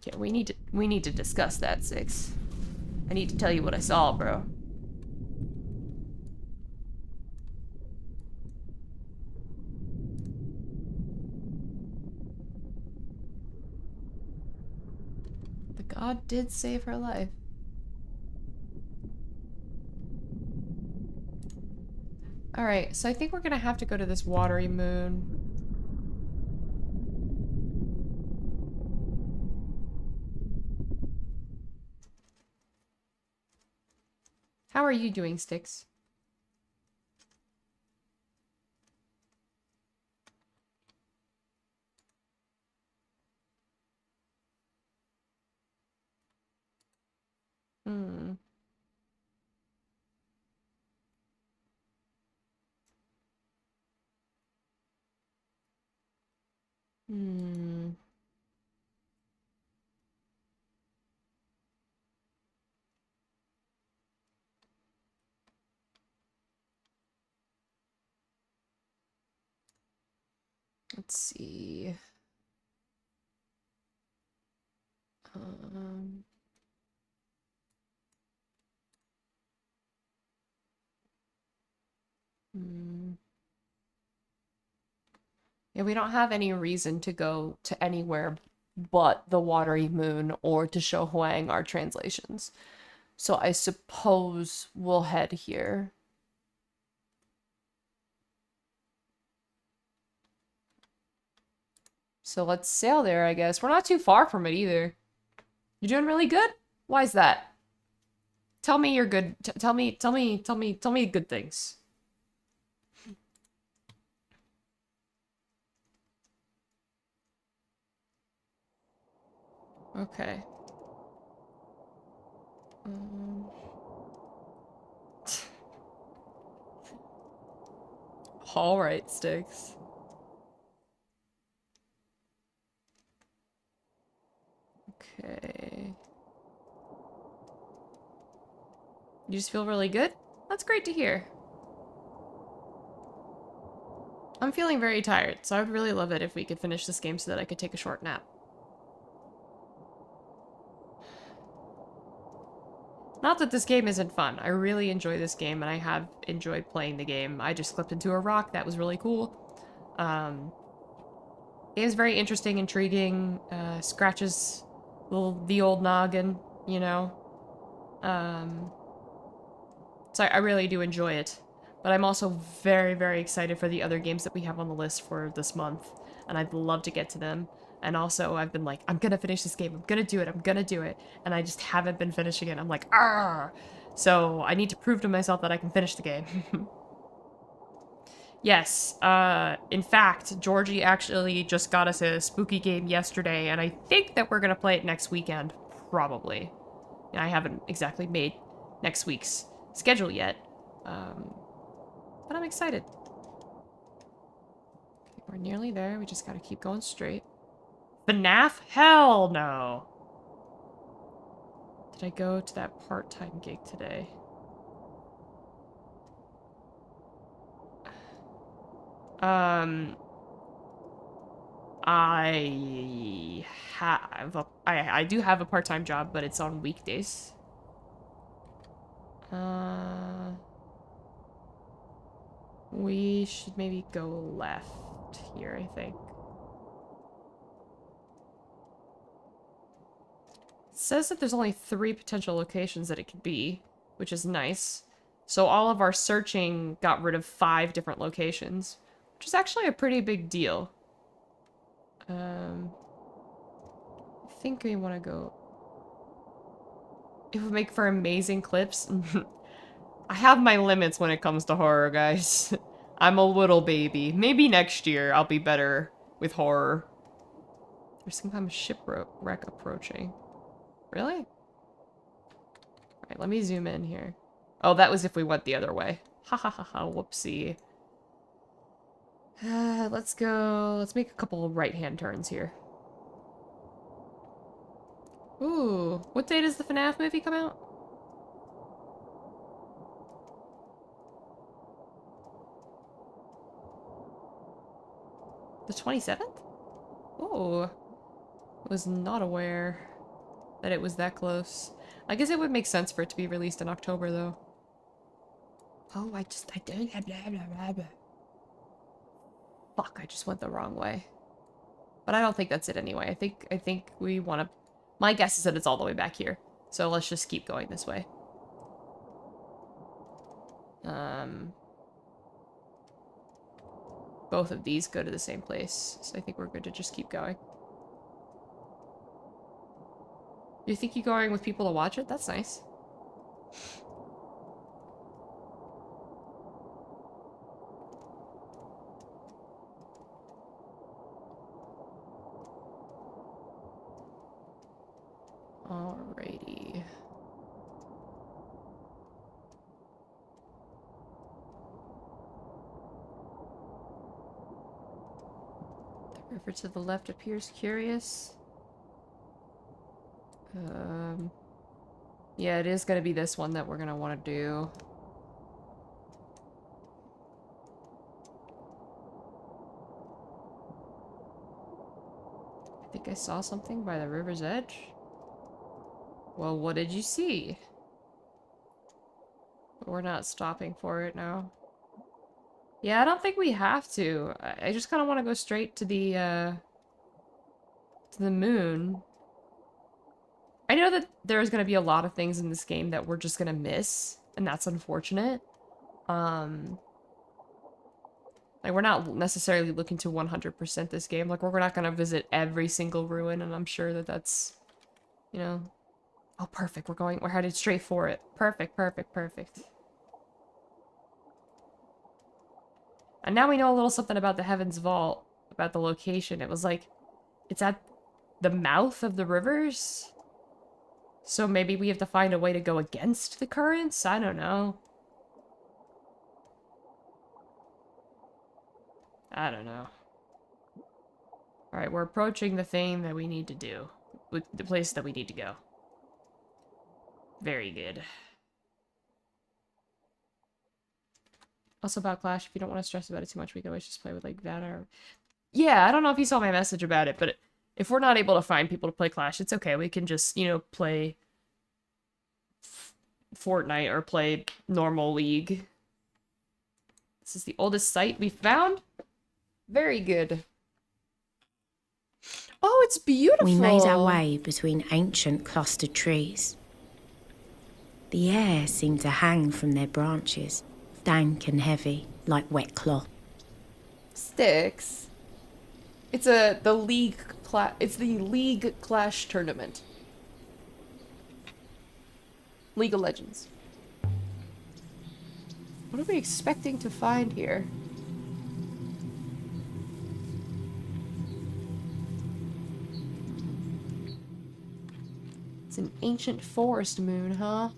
Yeah, we need to discuss that, 6. I need to tell you what I saw, bro. The god did save her life. Alright, so I think we're gonna have to go to this watery moon. How are you doing, Styx? Hmm. Hmm. Let's see. Um. Hmm. Yeah, we don't have any reason to go to anywhere but the Watery Moon or to show Huang our translations. So I suppose we'll head here. So let's sail there, I guess. We're not too far from it either. You're doing really good? Why is that? Tell me you're good. Tell me good things. Okay. All right, Sticks. Okay. You just feel really good? That's great to hear. I'm feeling very tired, so I would really love it if we could finish this game so that I could take a short nap. Not that this game isn't fun. I really enjoy this game, and I have enjoyed playing the game. I just clipped into a rock. That was really cool. It is very interesting, intriguing, scratches the old noggin, you know? So I really do enjoy it. But I'm also very, very excited for the other games that we have on the list for this month. And I'd love to get to them. And also, I've been like, I'm gonna finish this game. I'm gonna do it. I'm gonna do it. And I just haven't been finishing it. I'm like, ah. So I need to prove to myself that I can finish the game. Yes. In fact, Georgie actually just got us a spooky game yesterday. And I think that we're gonna play it next weekend. Probably. I haven't exactly made next week's schedule yet. But I'm excited. Okay, we're nearly there. We just gotta keep going straight. FNAF? Hell no. Did I go to that part-time gig today? I do have a part-time job, but it's on weekdays. We should maybe go left here, I think. It says that there's only 3 potential locations that it could be, which is nice. So all of our searching got rid of 5 different locations, which is actually a pretty big deal. I think we want to go... It would make for amazing clips. I have my limits when it comes to horror, guys. I'm a little baby. Maybe next year I'll be better with horror. There's some kind of shipwreck approaching. Really? Alright, let me zoom in here. Oh, that was if we went the other way. Ha ha ha ha, whoopsie. Let's go... Let's make a couple of right-hand turns here. Ooh, what day does the FNAF movie come out? The 27th? Ooh. Was not aware that it was that close. I guess it would make sense for it to be released in October, though. Oh, I don't have blah, blah, blah, blah. Fuck, I just went the wrong way. But I don't think that's it anyway. I think we want to... My guess is that it's all the way back here. So let's just keep going this way. Both of these go to the same place. So I think we're good to just keep going. You think you're going with people to watch it? That's nice. Alrighty. The river to the left appears curious. Yeah, it is gonna be this one that we're gonna want to do. I think I saw something by the river's edge. Well, what did you see? But we're not stopping for it now. Yeah, I don't think we have to. I just kind of want to go straight to the moon. I know that there's going to be a lot of things in this game that we're just going to miss, and that's unfortunate. Like, we're not necessarily looking to 100% this game. Like, we're not going to visit every single ruin, and I'm sure that that's, you know... Oh, perfect. We're headed straight for it. Perfect, perfect, perfect. And now we know a little something about the Heaven's Vault, about the location. It was like, it's at the mouth of the rivers? So maybe we have to find a way to go against the currents? I don't know. I don't know. Alright, we're approaching the thing that we need to do. With the place that we need to go. Very good. Also about Clash, if you don't want to stress about it too much, we can always just play with, like, that or... Yeah, I don't know if you saw my message about it, but if we're not able to find people to play Clash, it's okay. We can just, you know, play Fortnite or play normal League. This is the oldest site we found. Very good. Oh, it's beautiful! We made our way between ancient clustered trees. The air seemed to hang from their branches, dank and heavy, like wet cloth. Sticks. It's the League Clash tournament. League of Legends. What are we expecting to find here? It's an ancient forest moon, huh?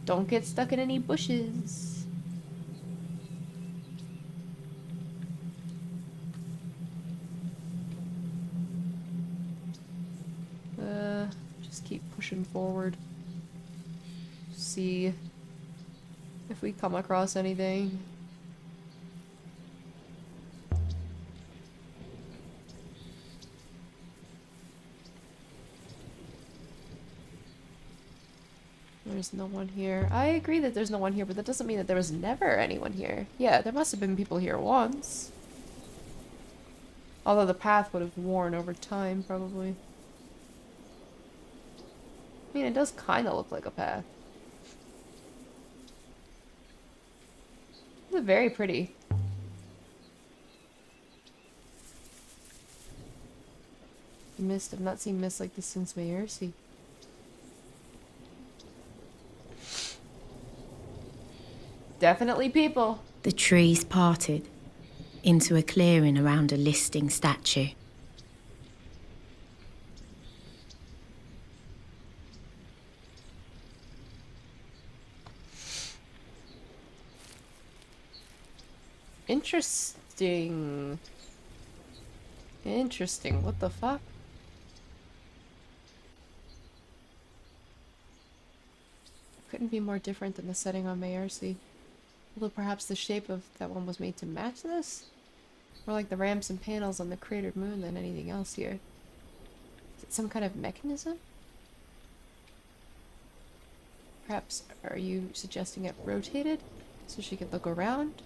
Don't get stuck in any bushes. pushing forward. See if we come across anything. There's no one here. I agree that there's no one here, but that doesn't mean that there was never anyone here. Yeah, there must have been people here once. Although the path would have worn over time, probably. I mean, it does kind of look like a path. It's very pretty. Mist. I've not seen mist like this since Mayersi. Definitely people. The trees parted into a clearing around a listing statue. Interesting. Interesting. What the fuck? Couldn't be more different than the setting on Mayersi. Although perhaps the shape of that one was made to match this? More like the ramps and panels on the cratered moon than anything else here. Is it some kind of mechanism? Perhaps, are you suggesting it rotated so she could look around?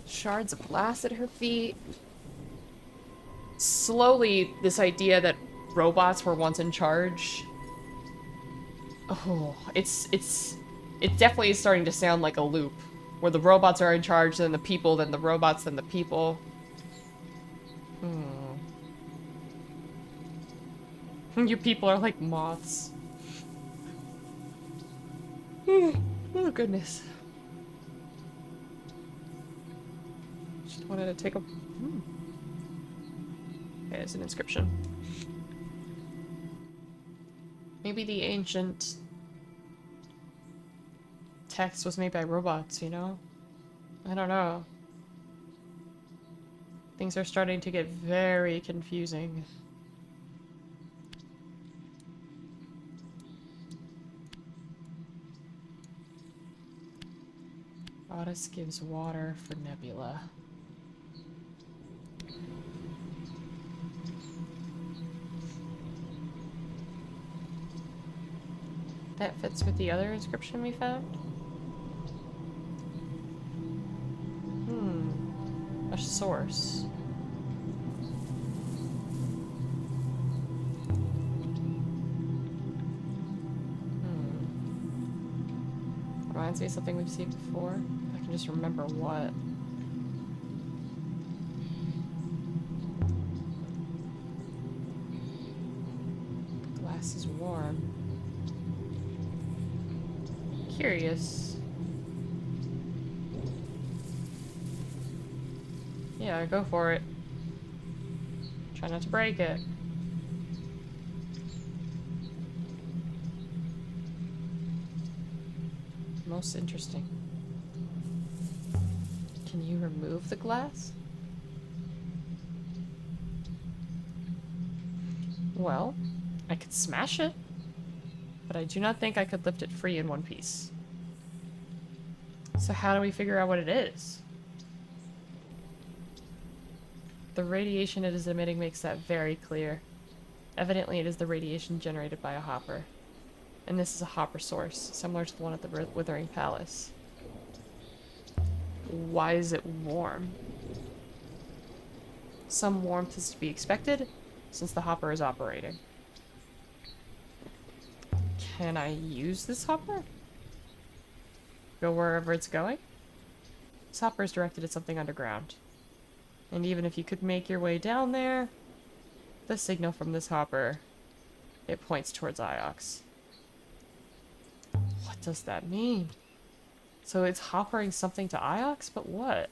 Shards of glass at her feet. Slowly, this idea that robots were once in charge. Oh, it definitely is starting to sound like a loop. Where the robots are in charge, then the people, then the robots, then the people. You people are like moths. Oh, goodness. Just wanted to take a... Okay, it's an inscription. Maybe the ancient text was made by robots, you know? I don't know. Things are starting to get very confusing. Goddess gives water for Nebula. That fits with the other inscription we found? A source. Reminds me of something we've seen before. I can just remember what. The glass is warm. Curious. Yeah, go for it. Try not to break it. Most interesting. Can you remove the glass? Well, I could smash it, but I do not think I could lift it free in one piece. So how do we figure out what it is? The radiation it is emitting makes that very clear. Evidently it is the radiation generated by a hopper. And this is a hopper source, similar to the one at the Withering Palace. Why is it warm? Some warmth is to be expected, since the hopper is operating. Can I use this hopper? Go wherever it's going? This hopper is directed at something underground. And even if you could make your way down there, the signal from this hopper, it points towards Iox. What does that mean? So it's hoppering something to Iox, but what?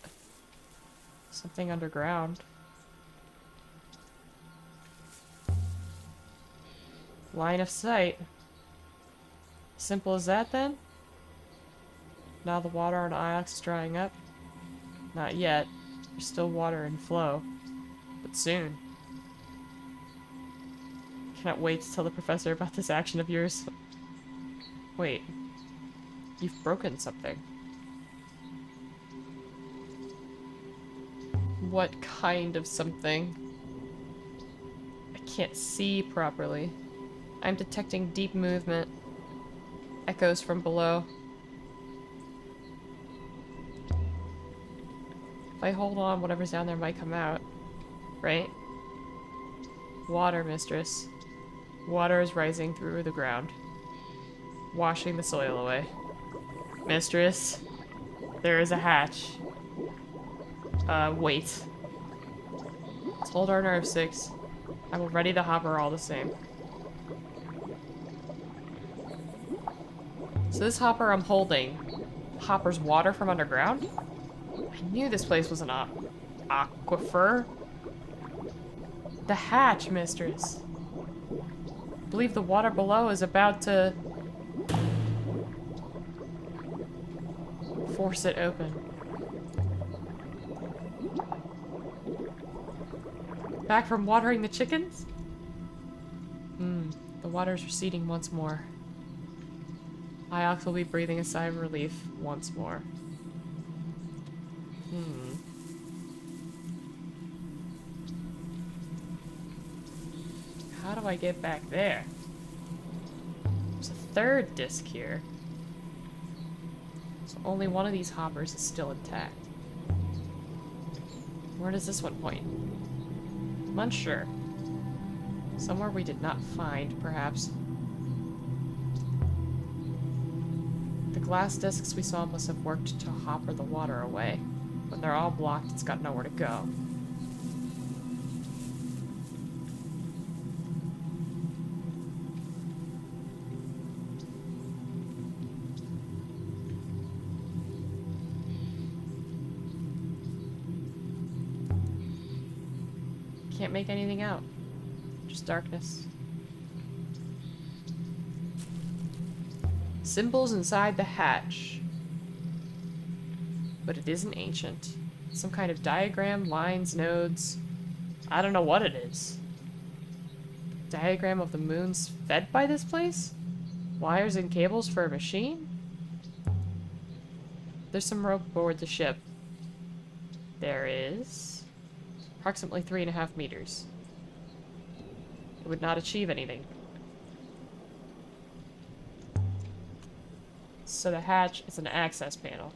Something underground. Line of sight. Simple as that then? Now the water on Iox is drying up? Not yet. There's still water in flow. But soon. Cannot wait to tell the professor about this action of yours. Wait. You've broken something. What kind of something? I can't see properly. I'm detecting deep movement. Echoes from below. If I hold on, whatever's down there might come out. Right? Water, mistress. Water is rising through the ground. Washing the soil away. Mistress. There is a hatch. Wait. Let's hold our nerve, Ep6. I will ready the hopper all the same. So this hopper I'm holding hoppers water from underground? I knew this place was an aquifer. The hatch, mistress. I believe the water below is about to force it open. Back from watering the chickens? The water's receding once more. Iox will be breathing a sigh of relief once more. How do I get back there? There's a third disc here. So only one of these hoppers is still intact. Where does this one point? I'm unsure. Somewhere we did not find, perhaps. The glass discs we saw must have worked to hopper the water away. When they're all blocked, it's got nowhere to go. Can't make anything out. Just darkness. Symbols inside the hatch. But it isn't ancient. Some kind of diagram, lines, nodes. I don't know what it is. Diagram of the moons fed by this place? Wires and cables for a machine? There's some rope aboard the ship. There is. Approximately 3.5 meters. It would not achieve anything. So the hatch is an access panel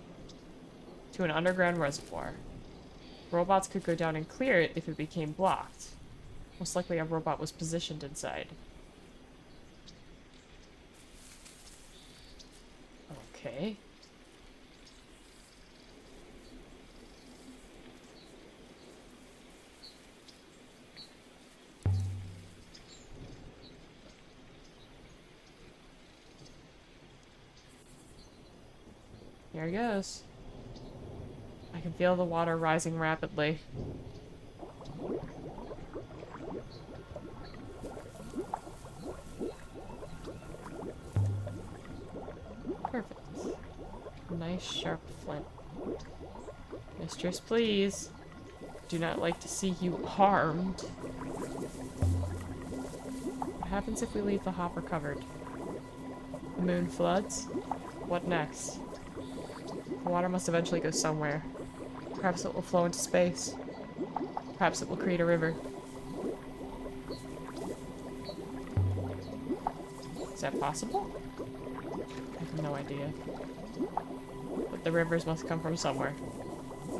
to an underground reservoir. Robots could go down and clear it if it became blocked. Most likely a robot was positioned inside. Okay. Here he goes. I can feel the water rising rapidly. Perfect. Nice sharp flint. Mistress, please. Do not like to see you harmed. What happens if we leave the hopper covered? The moon floods? What next? The water must eventually go somewhere. Perhaps it will flow into space. Perhaps it will create a river. Is that possible? I have no idea. But the rivers must come from somewhere.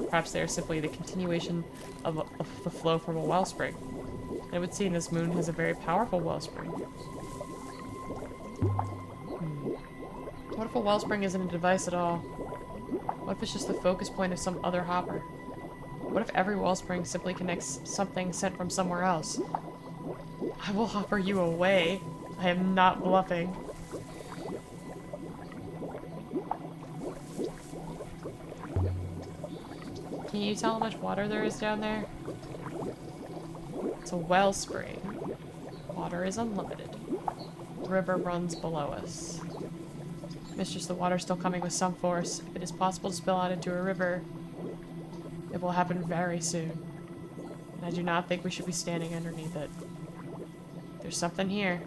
Perhaps they are simply the continuation of the flow from a wellspring. And it would seem this moon has a very powerful wellspring. What if a wellspring isn't a device at all? What if it's just the focus point of some other hopper? What if every wellspring simply connects something sent from somewhere else? I will hopper you away. I am not bluffing. Can you tell how much water there is down there? It's a wellspring. Water is unlimited. The river runs below us. Mistress, the water's still coming with some force. If it is possible to spill out into a river, it will happen very soon. And I do not think we should be standing underneath it. There's something here.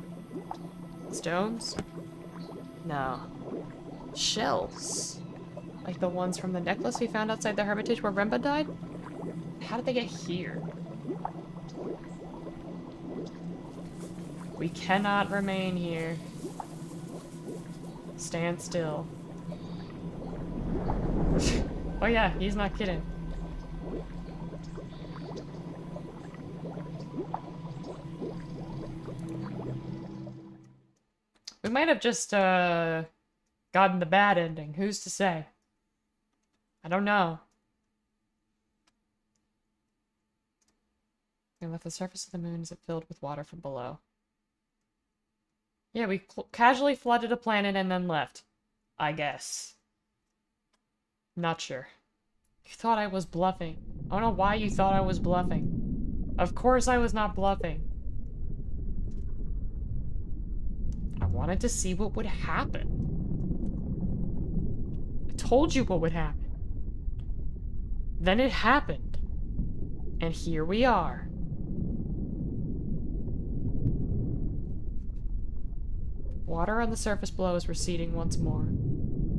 Stones? No. Shells. Like the ones from the necklace we found outside the hermitage where Remba died? How did they get here? We cannot remain here. Stand still. Oh yeah, he's not kidding. We might have just, gotten the bad ending. Who's to say? I don't know. We left the surface of the moon as it filled with water from below. Yeah, we casually flooded a planet and then left. I guess. Not sure. You thought I was bluffing. I don't know why you thought I was bluffing. Of course I was not bluffing. I wanted to see what would happen. I told you what would happen. Then it happened. And here we are. Water on the surface below is receding once more.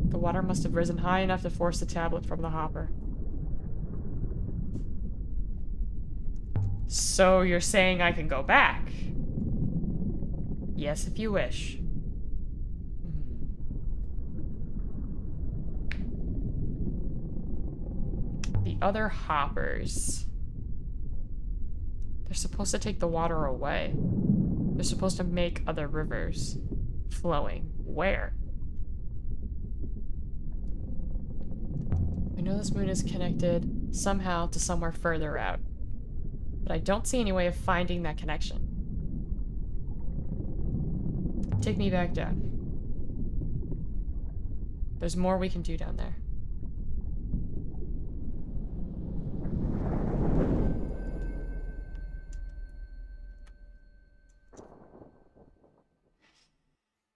The water must have risen high enough to force the tablet from the hopper. So you're saying I can go back? Yes, if you wish. The other hoppers. They're supposed to take the water away. They're supposed to make other rivers flowing. Where? I know this moon is connected somehow to somewhere further out, but I don't see any way of finding that connection. Take me back down. There's more we can do down there.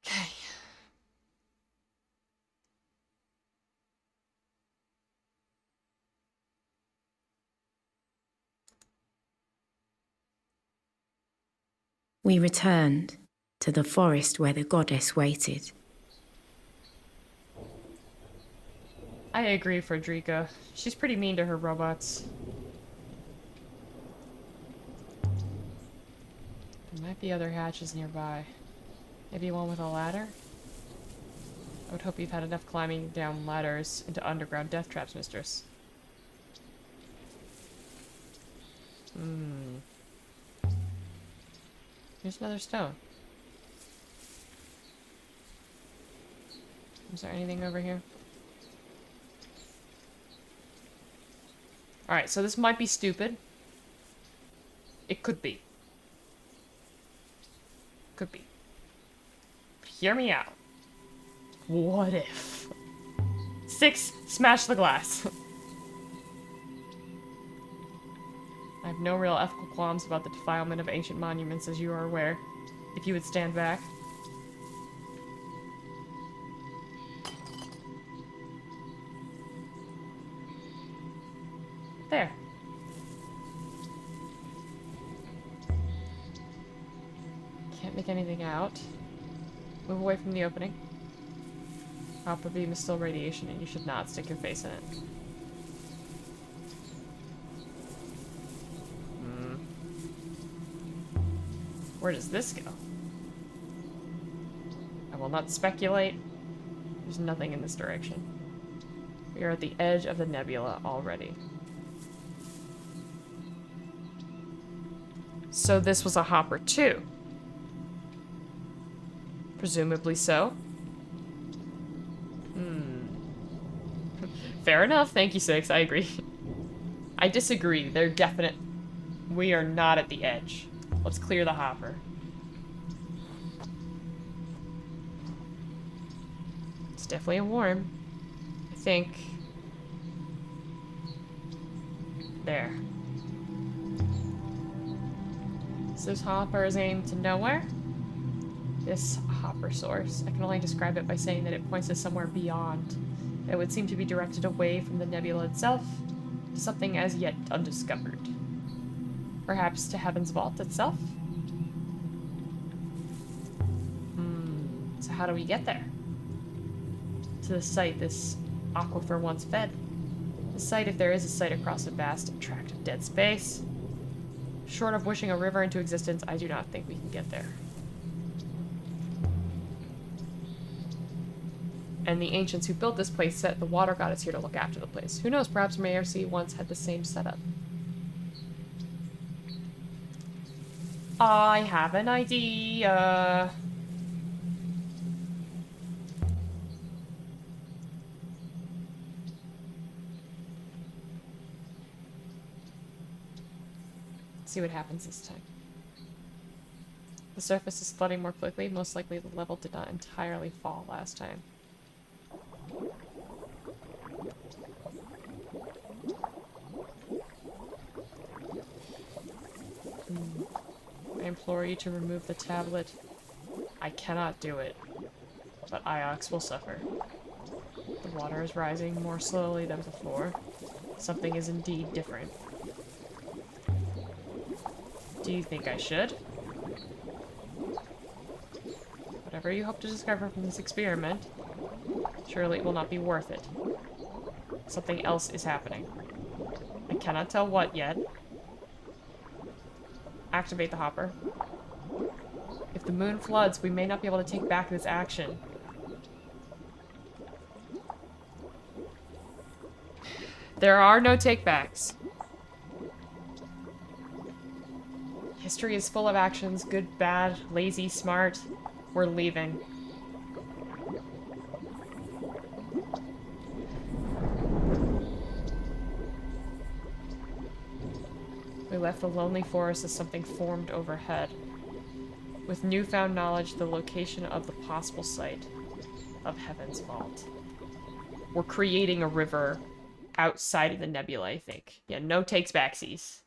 Okay. We returned to the forest where the goddess waited. I agree, Frederica. She's pretty mean to her robots. There might be other hatches nearby. Maybe one with a ladder? I would hope you've had enough climbing down ladders into underground death traps, mistress. Here's another stone. Is there anything over here? Alright, so this might be stupid. It could be. Could be. Hear me out. What if? 6, smash the glass. I have no real ethical qualms about the defilement of ancient monuments, as you are aware. If you would stand back. There. Can't make anything out. Move away from the opening. Copper beam is still radiation and you should not stick your face in it. Where does this go? I will not speculate. There's nothing in this direction. We are at the edge of the nebula already. So this was a hopper too. Presumably so. Fair enough. Thank you, 6. I agree. I disagree. They're definite. We are not at the edge. Let's clear the hopper. It's definitely a worm. I think. There. So this hopper is aimed to nowhere. This hopper source. I can only describe it by saying that it points to somewhere beyond. It would seem to be directed away from the nebula itself, to something as yet undiscovered. Perhaps to Heaven's Vault itself? how do we get there? To the site this aquifer once fed. The site, if there is a site across a vast tract of dead space. Short of wishing a river into existence, I do not think we can get there. And the ancients who built this place said the water god is here to look after the place. Who knows, perhaps Mayercy once had the same setup. I have an idea. See what happens this time. The surface is flooding more quickly. Most likely the level did not entirely fall last time. I implore you to remove the tablet. I cannot do it, but Iox will suffer. The water is rising more slowly than before. Something is indeed different. Do you think I should? Whatever you hope to discover from this experiment, surely it will not be worth it. Something else is happening. I cannot tell what yet. Activate the hopper. If the moon floods, we may not be able to take back this action. There are no takebacks. History is full of actions, good, bad, lazy, smart. We're leaving. We left the lonely forest as something formed overhead. With newfound knowledge, the location of the possible site of Heaven's Vault. We're creating a river outside of the nebula, I think. Yeah, no takes backsies.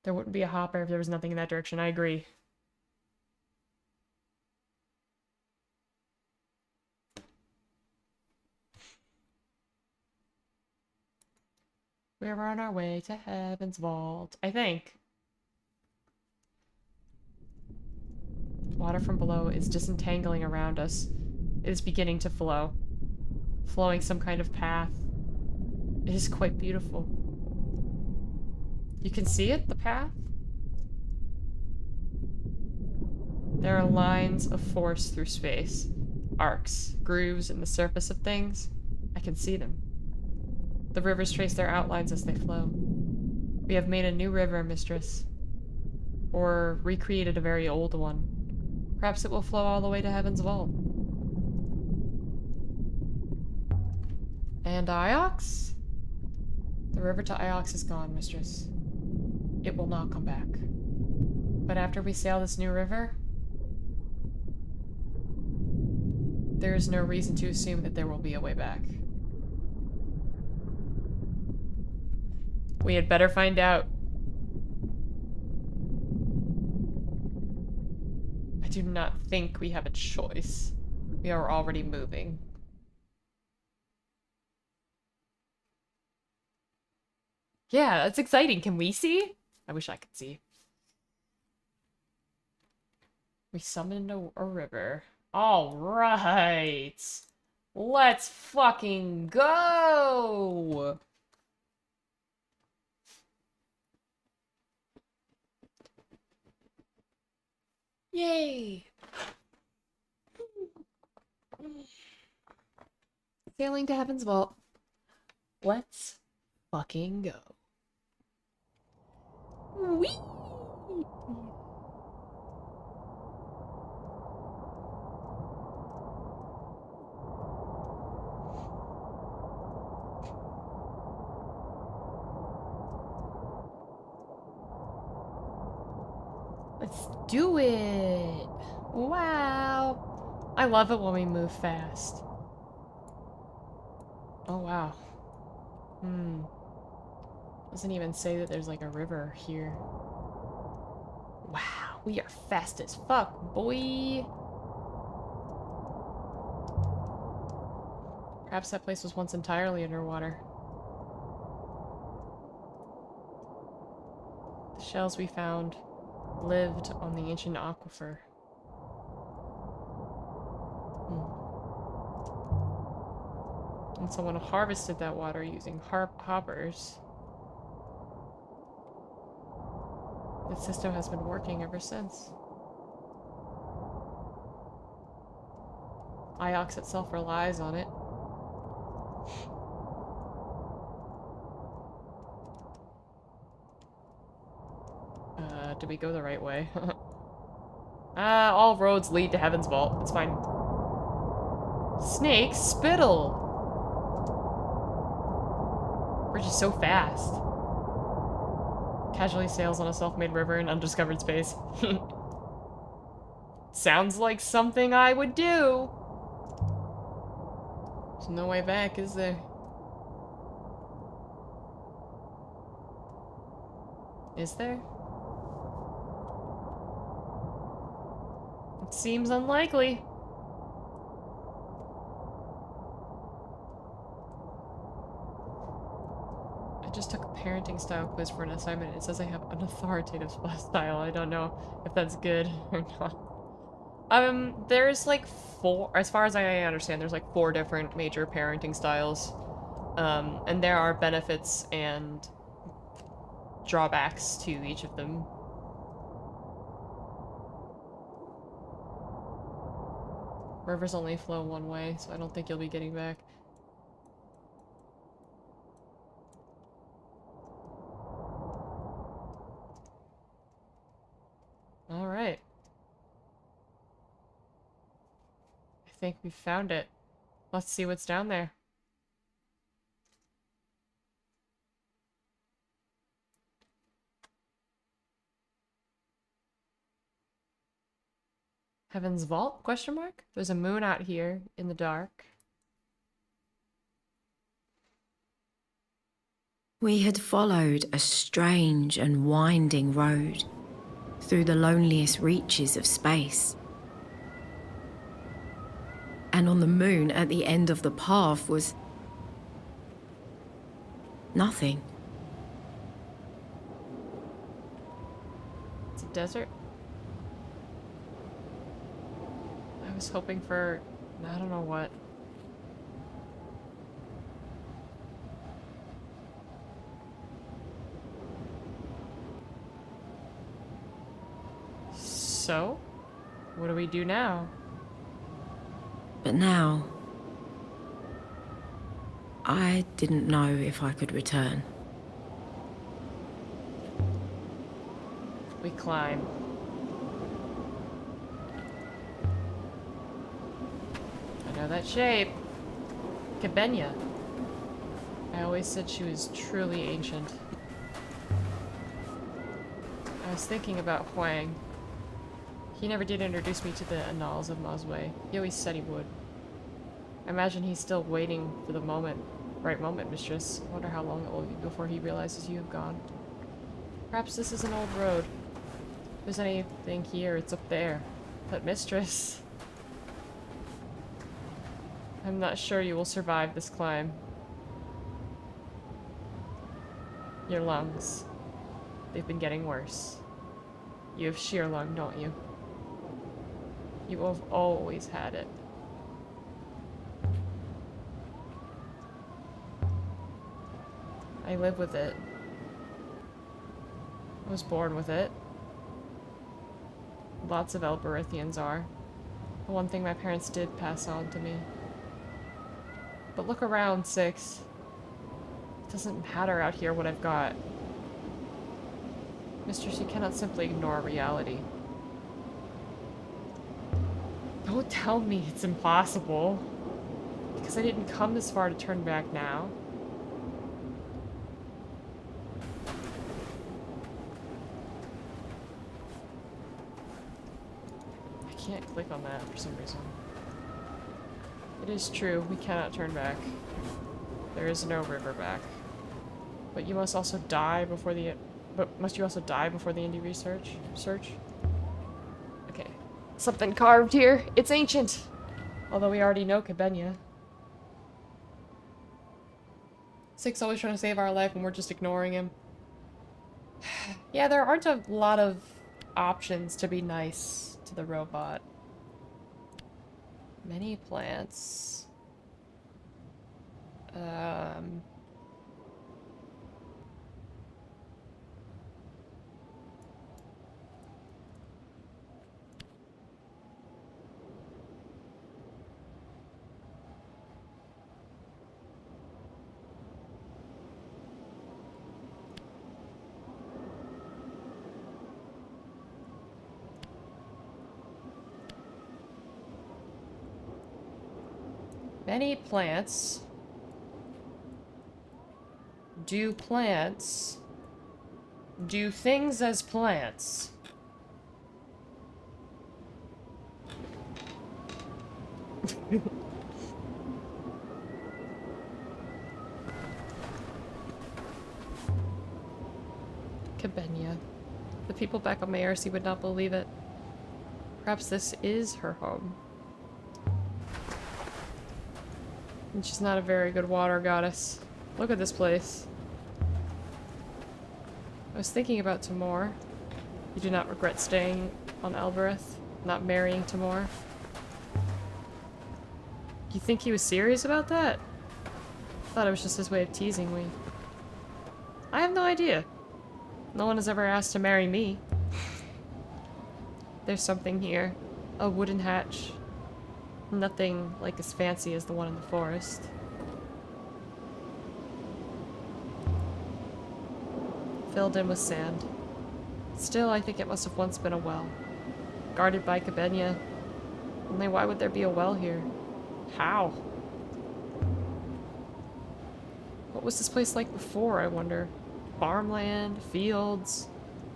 There wouldn't be a hopper if there was nothing in that direction. I agree. We're on our way to Heaven's Vault, I think. Water from below is disentangling around us. It is beginning to flow. Flowing some kind of path. It is quite beautiful. You can see it, the path? There are lines of force through space. Arcs, grooves in the surface of things. I can see them. The rivers trace their outlines as they flow. We have made a new river, mistress. Or recreated a very old one. Perhaps it will flow all the way to Heaven's Vault. And Iox? The river to Iox is gone, mistress. It will not come back. But after we sail this new river, there is no reason to assume that there will be a way back. We had better find out. I do not think we have a choice. We are already moving. Yeah, that's exciting. Can we see? I wish I could see. We summoned a river. All right. Let's fucking go. Yay. Sailing to Heaven's Vault. Let's fucking go. Whee! Let's do it! Wow! I love it when we move fast. Oh, wow. Doesn't even say that there's like a river here. Wow, we are fast as fuck, boy! Perhaps that place was once entirely underwater. The shells we found lived on the ancient aquifer. And someone harvested that water using hoppers. The system has been working ever since. IOX itself relies on it. Did we go the right way? All roads lead to Heaven's Vault. It's fine. Snake spittle! Bridge is so fast. Casually sails on a self-made river in undiscovered space. Sounds like something I would do! There's no way back, is there? Is there? It seems unlikely. I just took a parenting style quiz for an assignment. It says I have an authoritative style. I don't know if that's good or not. There's like 4, as far as I understand, there's like 4 different major parenting styles. And there are benefits and drawbacks to each of them. Rivers only flow one way, so I don't think you'll be getting back. Alright. I think we found it. Let's see what's down there. Heaven's Vault? Question mark? There's a moon out here in the dark. We had followed a strange and winding road through the loneliest reaches of space. And on the moon at the end of the path was nothing. It's a desert. I was hoping for, I don't know what. So, what do we do now? But now, I didn't know if I could return. We climb. I know that shape. Cabenia. I always said she was truly ancient. I was thinking about Huang. He never did introduce me to the annals of Mosway. He always said he would. I imagine he's still waiting for the right moment, mistress. I wonder how long it will be before he realizes you have gone. Perhaps this is an old road. If there's anything here, it's up there. But mistress... I'm not sure you will survive this climb. Your lungs. They've been getting worse. You have sheer lung, don't you? You have always had it. I live with it. I was born with it. Lots of Elberithians are. The one thing my parents did pass on to me. But look around, Six. It doesn't matter out here what I've got. Mistress, you cannot simply ignore reality. Don't tell me it's impossible. Because I didn't come this far to turn back now. I can't click on that for some reason. It is true, we cannot turn back. There is no river back. But you must also die before the... must you also die before the indie research? Okay. Something carved here. It's ancient. Although we already know Cabenia. Six always trying to save our life and we're just ignoring him. Yeah, there aren't a lot of options to be nice to the robot. Many plants. Many plants. Do plants do things as plants? Cabenia. The people back on Mayercy would not believe it. Perhaps this is her home. And she's not a very good water goddess. Look at this place. I was thinking about Timor. You do not regret staying on Elbereth, not marrying Timor. You think he was serious about that? I thought it was just his way of teasing me. I have no idea. No one has ever asked to marry me. There's something here. A wooden hatch. Nothing like as fancy as the one in the forest. Filled in with sand. Still, I think it must have once been a well. Guarded by Cabenia. Only why would there be a well here? How? What was this place like before, I wonder? Farmland, fields,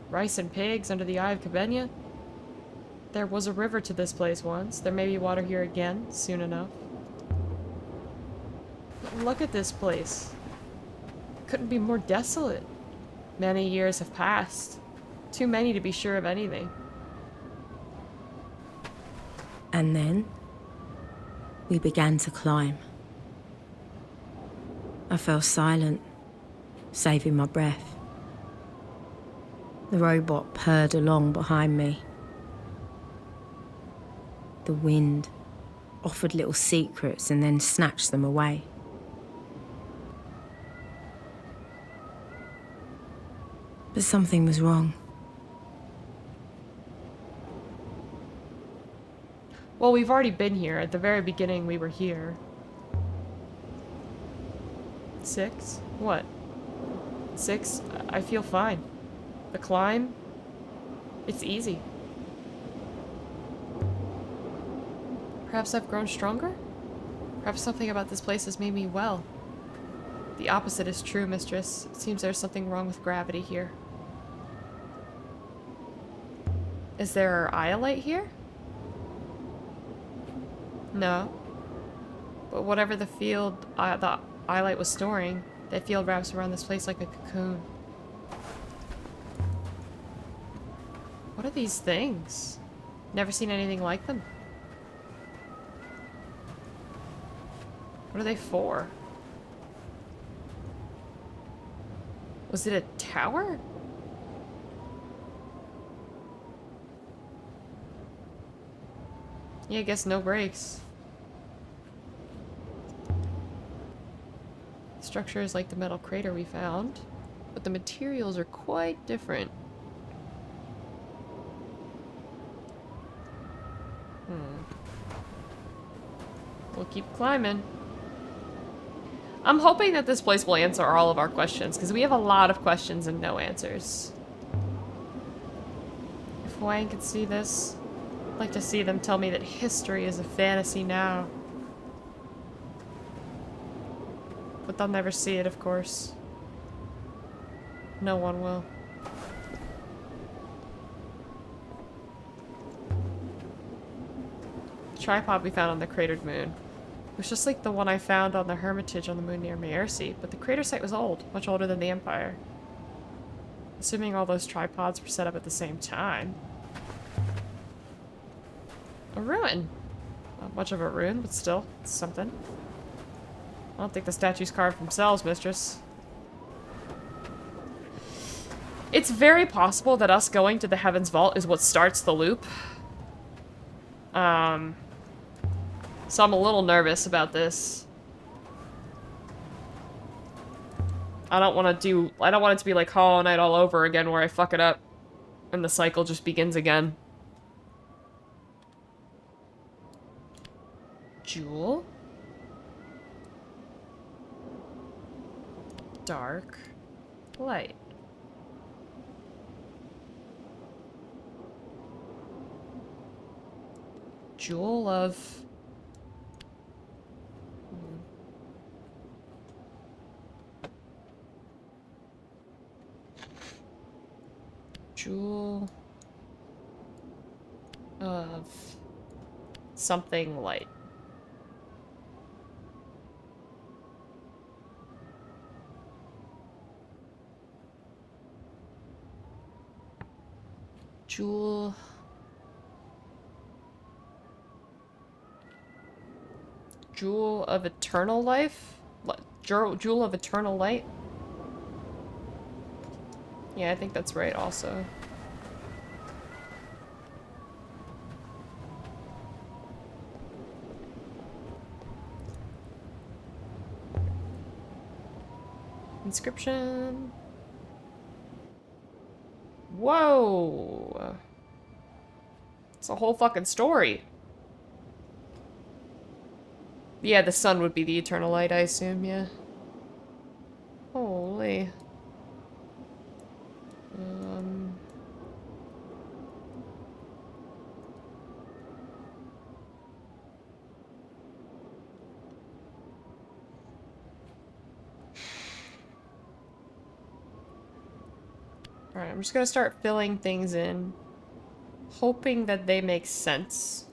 rice and pigs under the eye of Cabenia? There was a river to this place once. There may be water here again, soon enough. But look at this place. It couldn't be more desolate. Many years have passed. Too many to be sure of anything. And then we began to climb. I fell silent, saving my breath. The robot purred along behind me. The wind offered little secrets and then snatched them away. But something was wrong. Well, we've already been here. At the very beginning, we were here. 6? What? 6? I feel fine. The climb? It's easy. Perhaps I've grown stronger? Perhaps something about this place has made me well. The opposite is true, mistress. It seems there's something wrong with gravity here. Is there iolite here? No. But whatever the field the iolite was storing, that field wraps around this place like a cocoon. What are these things? Never seen anything like them. What are they for? Was it a tower? Yeah, I guess no brakes. The structure is like the metal crater we found, but the materials are quite different. We'll keep climbing. I'm hoping that this place will answer all of our questions, because we have a lot of questions and no answers. If Wayne could see this, I'd like to see them tell me that history is a fantasy now. But they'll never see it, of course. No one will. The tripod we found on the cratered moon. It was just like the one I found on the Hermitage on the moon near Mayercy, but the crater site was old, much older than the Empire. Assuming all those tripods were set up at the same time. A ruin. Not much of a ruin, but still, it's something. I don't think the statues carved themselves, mistress. It's very possible that us going to the Heaven's Vault is what starts the loop. So I'm a little nervous about this. I don't want it to be like Hollow Knight all over again where I fuck it up and the cycle just begins again. Jewel? Dark. Light. Jewel of Jewel of something light. Jewel. Jewel of eternal life? Jewel of eternal light? Yeah, I think that's right also. Inscription. Whoa! It's a whole fucking story. Yeah, the sun would be the eternal light, I assume, yeah. Holy. Alright, I'm just gonna start filling things in, hoping that they make sense.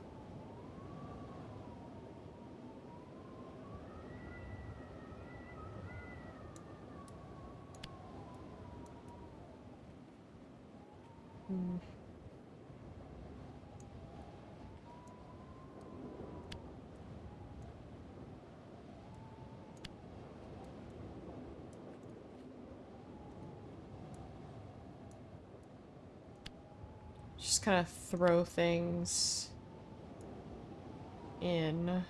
Just kind of throw things in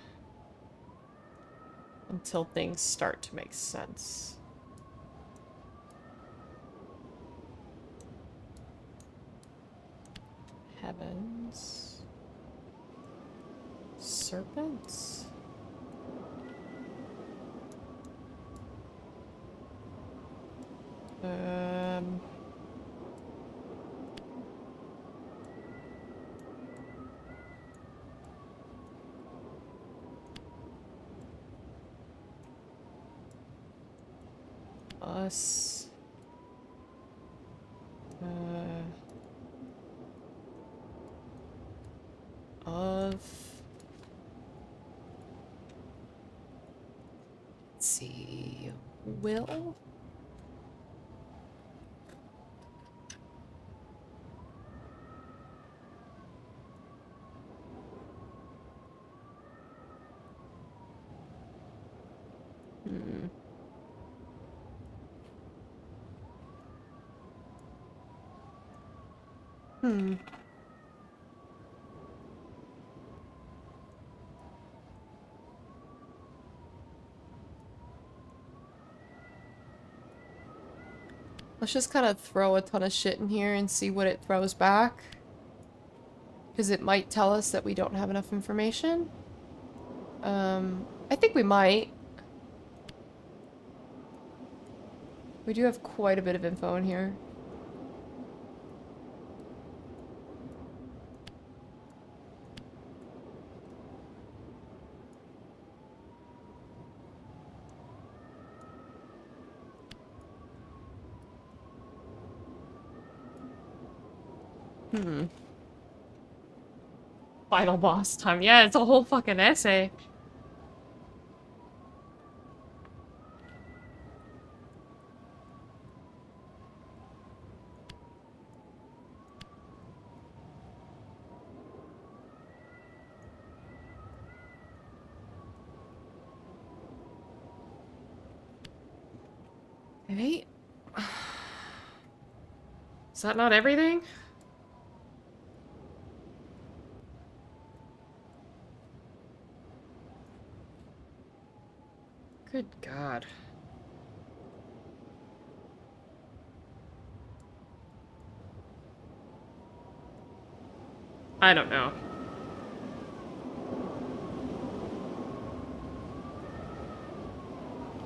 until things start to make sense. Heavens. Serpents? Us. Of. Let's see. Will? Let's just kind of throw a ton of shit in here and see what it throws back. Because it might tell us that we don't have enough information. I think we might. We do have quite a bit of info in here. Final boss time. Yeah, it's a whole fucking essay. Okay. Is that not everything? Good God. I don't know.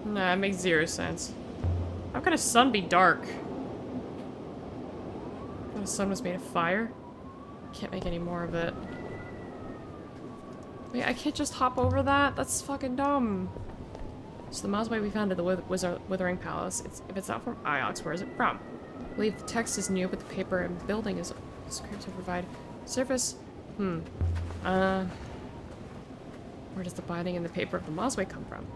Nah, it makes zero sense. How can a sun be dark? The sun was made of fire? Can't make any more of it. Wait, I can't just hop over that? That's fucking dumb. So the mouse might be found at the Withering Palace. If it's not from Iox, where is it from? I believe the text is new, but the paper and building is script to provide surface. Where does the binding and the paper of the Mosway come from?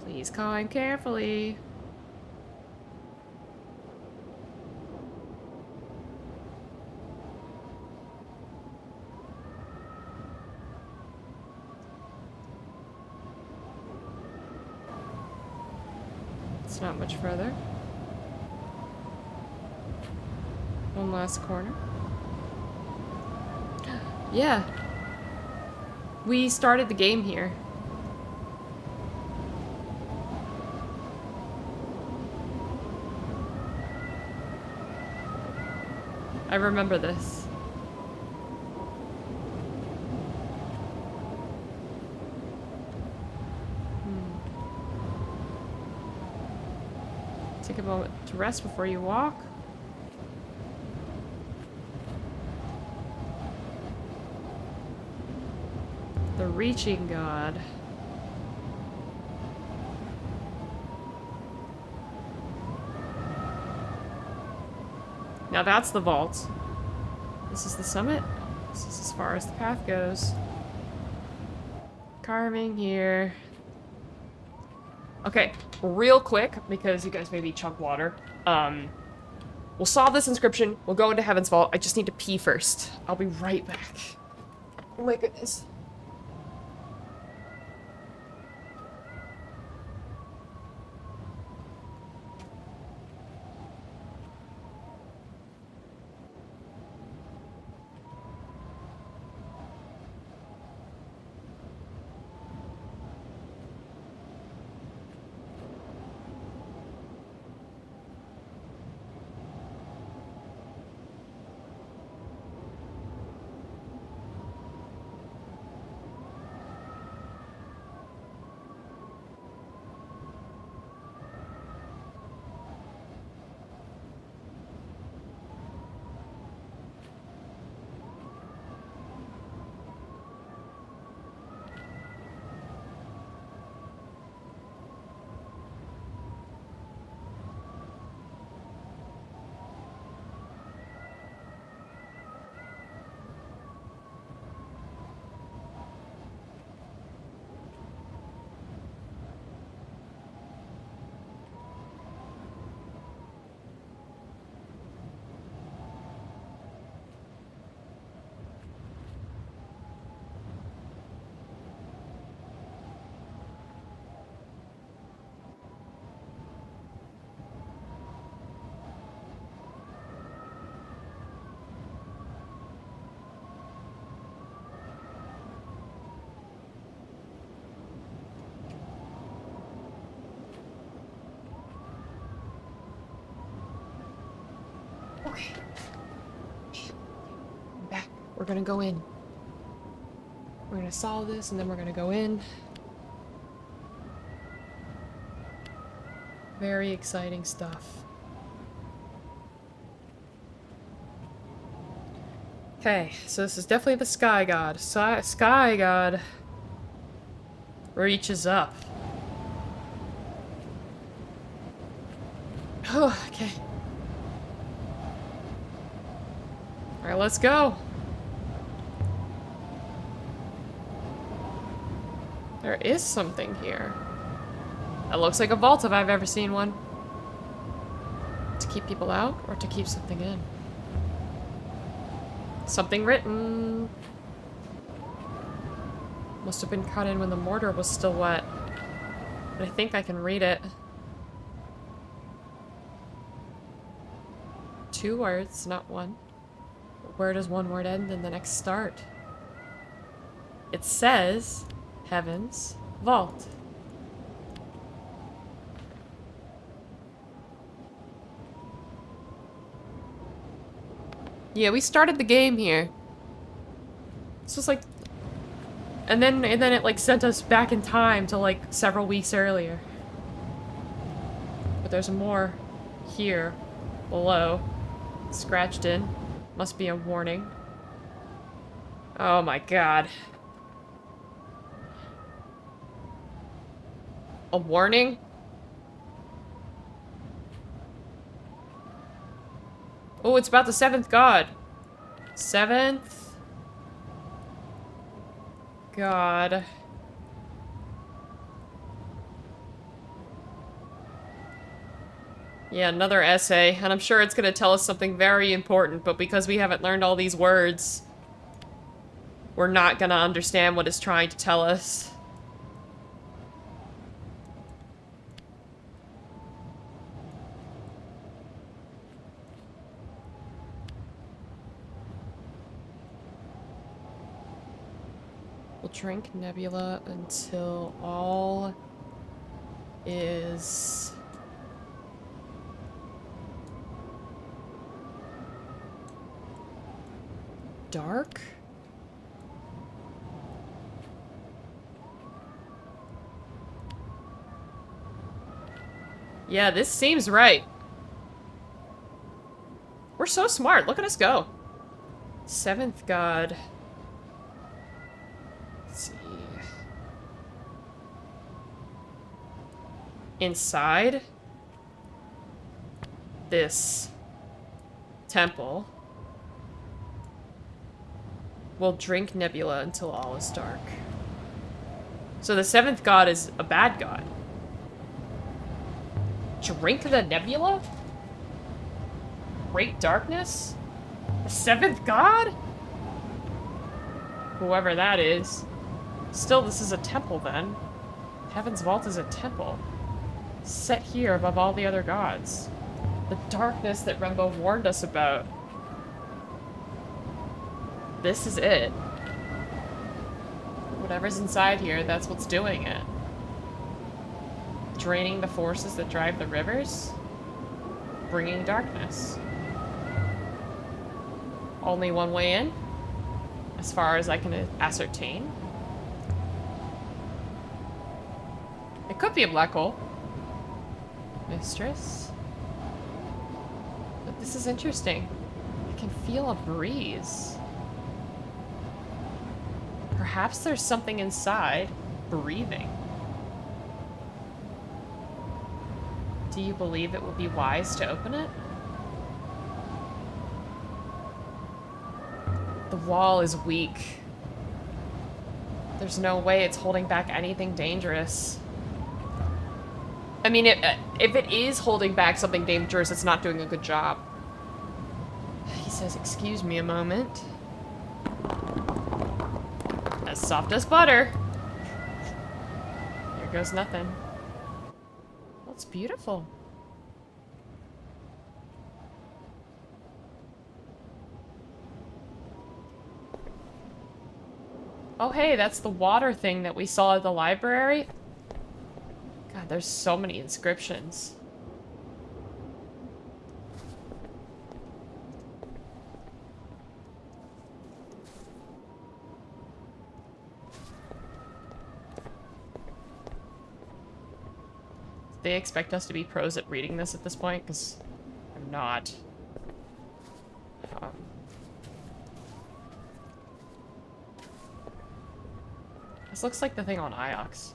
Please climb carefully. It's not much further. One last corner. Yeah. We started the game here. I remember this. Take a moment to rest before you walk. The reaching god. Now that's the vault. This is the summit. This is as far as the path goes. Carving here. Okay, real quick, because you guys maybe chug water. We'll solve this inscription. We'll go into Heaven's Vault. I just need to pee first. I'll be right back. Oh my goodness. Okay. I'm back. We're gonna go in. We're gonna solve this and then we're gonna go in. Very exciting stuff. Okay, so this is definitely the Sky God. Sky God reaches up. Oh, okay. Alright, let's go. There is something here. That looks like a vault if I've ever seen one. To keep people out or to keep something in? Something written. Must have been cut in when the mortar was still wet. But I think I can read it. 2 words, not one. Where does one word end and the next start? It says, Heaven's Vault. Yeah, we started the game here. This was like... And then it like sent us back in time to like several weeks earlier. But there's more here, below. Scratched in. Must be a warning. Oh my god. A warning? Oh, it's about the 7th god. 7th god. Yeah, another essay, and I'm sure it's gonna tell us something very important, but because we haven't learned all these words, we're not gonna understand what it's trying to tell us. We'll drink Nebula until all is dark? Yeah, this seems right. We're so smart. Look at us go. 7th god. Let's see. Inside this temple, we'll drink Nebula until all is dark. So the 7th god is a bad god. Drink the Nebula? Great darkness? The 7th god? Whoever that is. Still, this is a temple then. Heaven's Vault is a temple. Set here above all the other gods. The darkness that Rembo warned us about. This is it. Whatever's inside here, that's what's doing it. Draining the forces that drive the rivers. Bringing darkness. Only one way in, as far as I can ascertain. It could be a black hole. Mistress. But this is interesting. I can feel a breeze. Perhaps there's something inside breathing. Do you believe it would be wise to open it? The wall is weak. There's no way it's holding back anything dangerous. I mean, if it is holding back something dangerous, it's not doing a good job. He says, excuse me a moment. As soft as butter. Here goes nothing. That's beautiful. Oh, hey, that's the water thing that we saw at the library. God, there's so many inscriptions. They expect us to be pros at reading this at this point, because I'm not. This looks like the thing on Iox.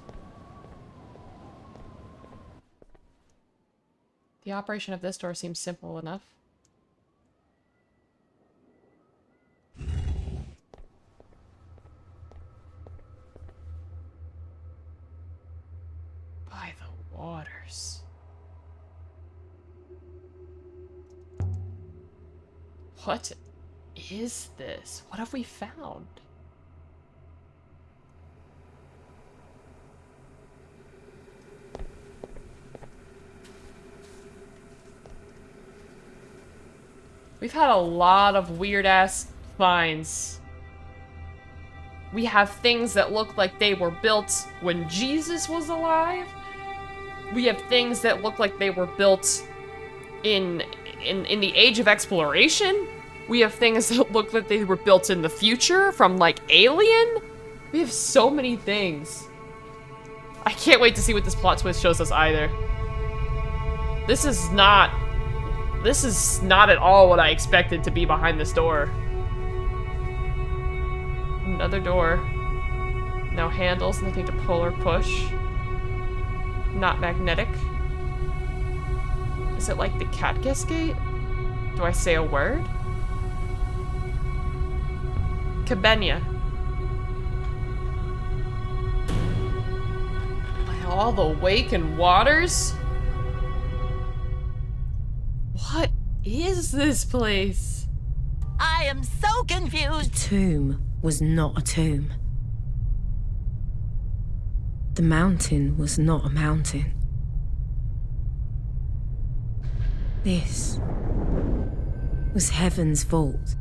The operation of this door seems simple enough. By the waters. What is this? What have we found? We've had a lot of weird-ass finds. We have things that look like they were built when Jesus was alive. We have things that look like they were built in the age of exploration. We have things that look like they were built in the future from, like, Alien. We have so many things. I can't wait to see what this plot twist shows us either. This is not at all what I expected to be behind this door. Another door. No handles, nothing to pull or push. Not magnetic. Is it like the cat cascade? Do I say a word? Cabenia. By all the wakened waters? What is this place? I am so confused. The tomb was not a tomb. The mountain was not a mountain. This was heaven's vault.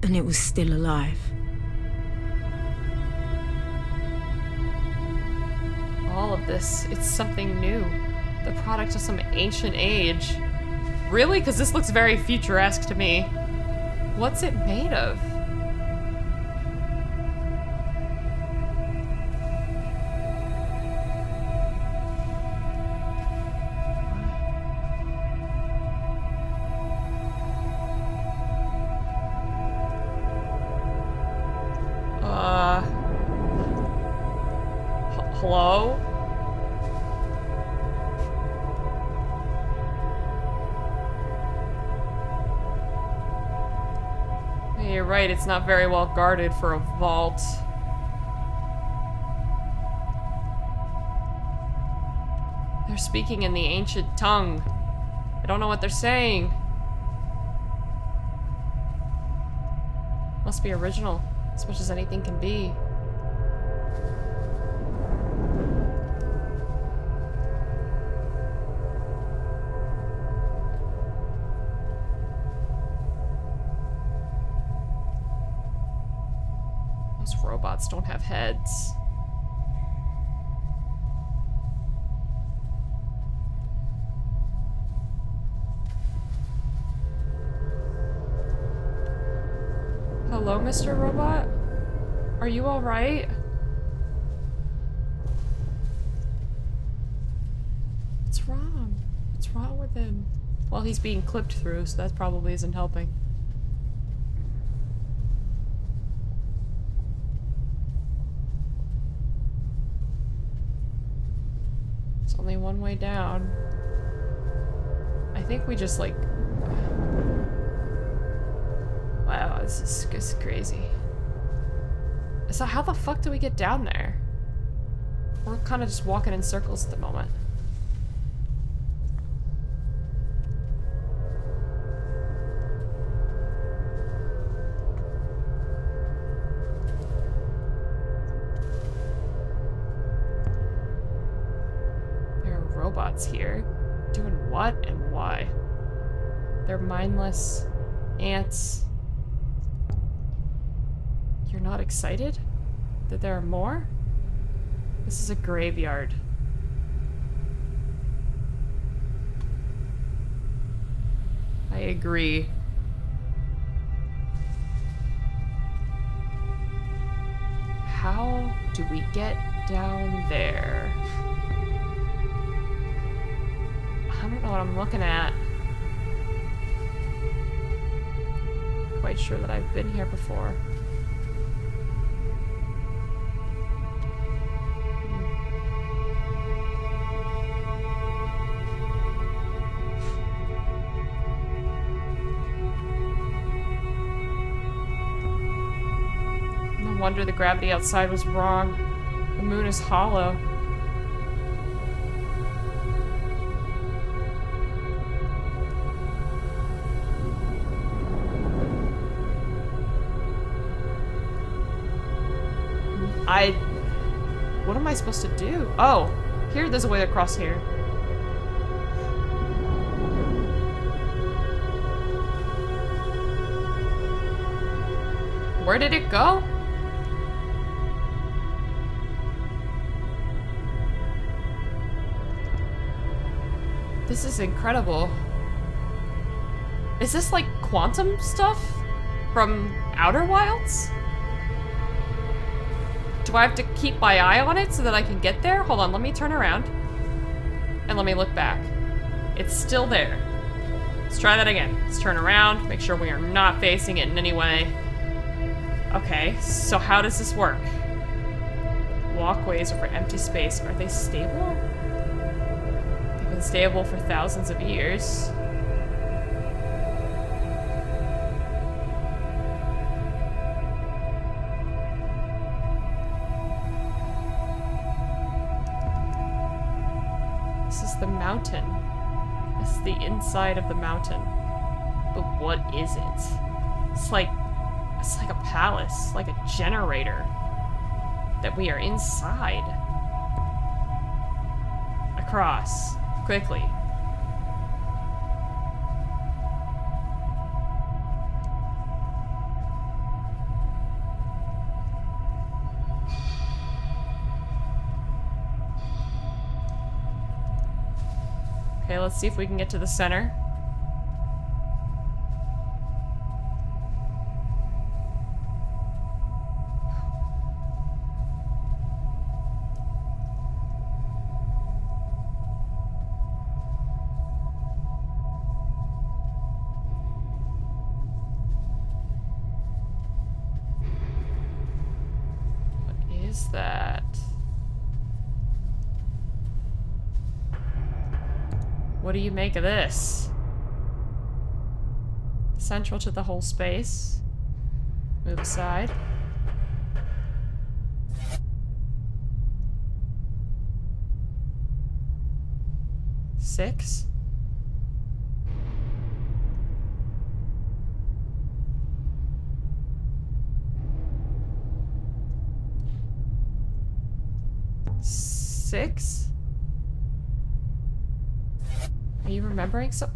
And it was still alive. All of this, it's something new. The product of some ancient age. Really? Because this looks very futuresque to me. What's it made of? Hello? Hey, you're right, it's not very well guarded for a vault. They're speaking in the ancient tongue. I don't know what they're saying. Must be original, as much as anything can be. Those robots don't have heads. Hello, Mr. Robot? Are you alright? What's wrong? What's wrong with him? Well, he's being clipped through, so that probably isn't helping. There's only one way down. I think we just, like... Wow, this is crazy. So how the fuck do we get down there? We're kind of just walking in circles at the moment. There are robots here. Doing what and why? They're mindless ants. You're not excited that there are more? This is a graveyard. I agree. How do we get down there? I don't know what I'm looking at. Quite sure that I've been here before. No wonder the gravity outside was wrong. The moon is hollow. What am I supposed to do? Oh, here, there's a way across here. Where did it go? This is incredible. Is this like quantum stuff from Outer Wilds? Do I have to keep my eye on it so that I can get there? Hold on, let me turn around. And let me look back. It's still there. Let's try that again. Let's turn around, make sure we are not facing it in any way. Okay, so how does this work? Walkways over empty space. Are they stable? They've been stable for thousands of years. This is the mountain. This is the inside of the mountain. But what is it? It's like a palace, like a generator that we are inside. Across. Quickly. Okay, let's see if we can get to the center. What is that? What do you make of this? Central to the whole space. Move aside. Six. Six. Are you remembering some?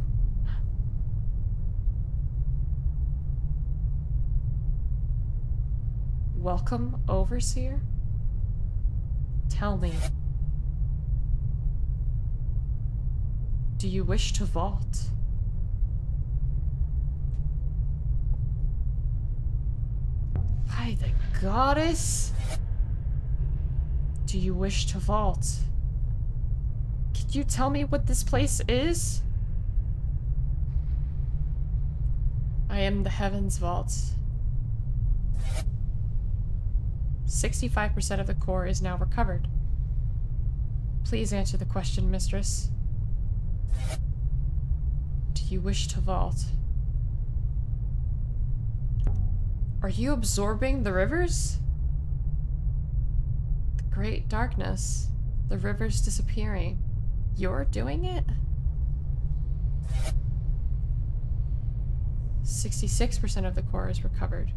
Welcome, Overseer? Tell me. Do you wish to vault? By the goddess? Do you wish to vault? Could you tell me what this place is? I am the Heavens Vault. 65% of the core is now recovered. Please answer the question, Mistress. Do you wish to vault? Are you absorbing the rivers? The great darkness. The rivers disappearing. You're doing it? 66% of the core is recovered.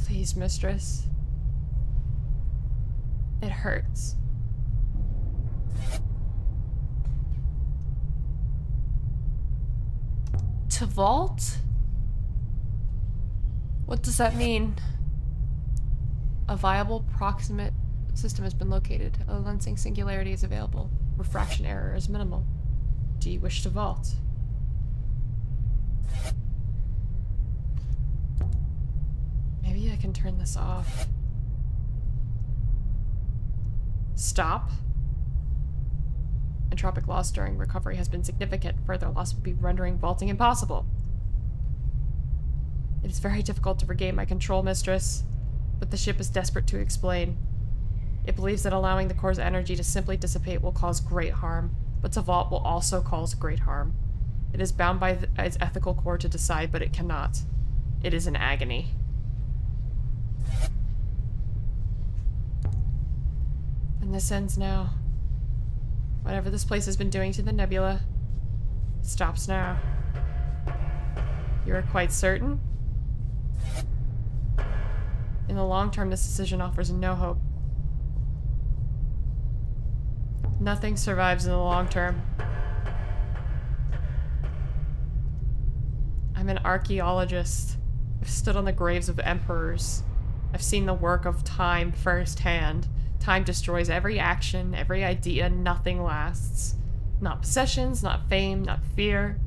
Please, Mistress. It hurts. To vault? What does that mean? A viable proximate system has been located. A lensing singularity is available. Refraction error is minimal. Do you wish to vault? Maybe I can turn this off. Stop. Entropic loss during recovery has been significant. Further loss would be rendering vaulting impossible. It is very difficult to regain my control, Mistress, but the ship is desperate to explain. It believes that allowing the core's energy to simply dissipate will cause great harm, but to vault will also cause great harm. It is bound by its ethical core to decide, but it cannot. It is in agony. And this ends now. Whatever this place has been doing to the nebula, it stops now. You are quite certain? In the long term, this decision offers no hope. Nothing survives in the long term. I'm an archaeologist. I've stood on the graves of emperors. I've seen the work of time firsthand. Time destroys every action, every idea, nothing lasts. Not possessions, not fame, not fear.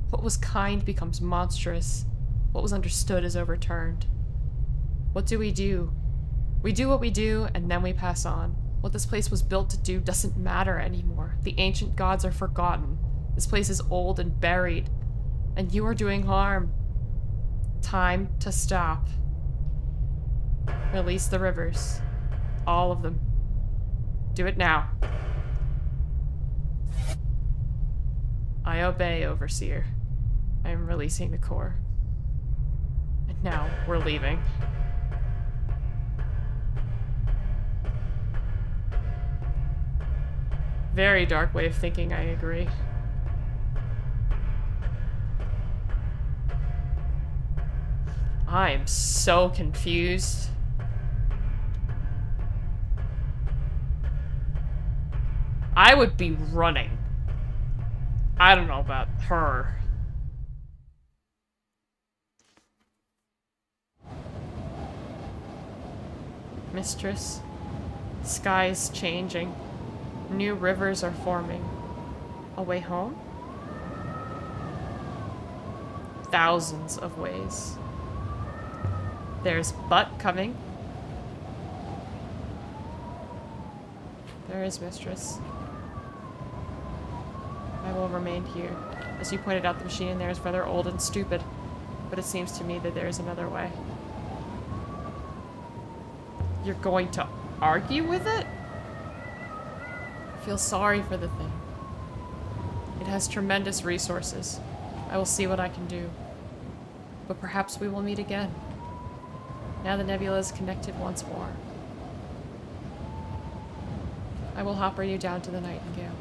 What was kind becomes monstrous. What was understood is overturned. What do? We do what we do, and then we pass on. What this place was built to do doesn't matter anymore. The ancient gods are forgotten. This place is old and buried. And you are doing harm. Time to stop. Release the rivers. All of them. Do it now. I obey, Overseer. I am releasing the core. And now, we're leaving. Very dark way of thinking, I agree. I am so confused. I would be running. I don't know about her. Mistress, the sky is changing. New rivers are forming. A way home? Thousands of ways. There's butt coming. There is, Mistress. I will remain here. As you pointed out, the machine in there is rather old and stupid, but it seems to me that there is another way. You're going to argue with it? I feel sorry for the thing. It has tremendous resources. I will see what I can do. But perhaps we will meet again. Now the nebula is connected once more. I will hopper you down to the Nightingale.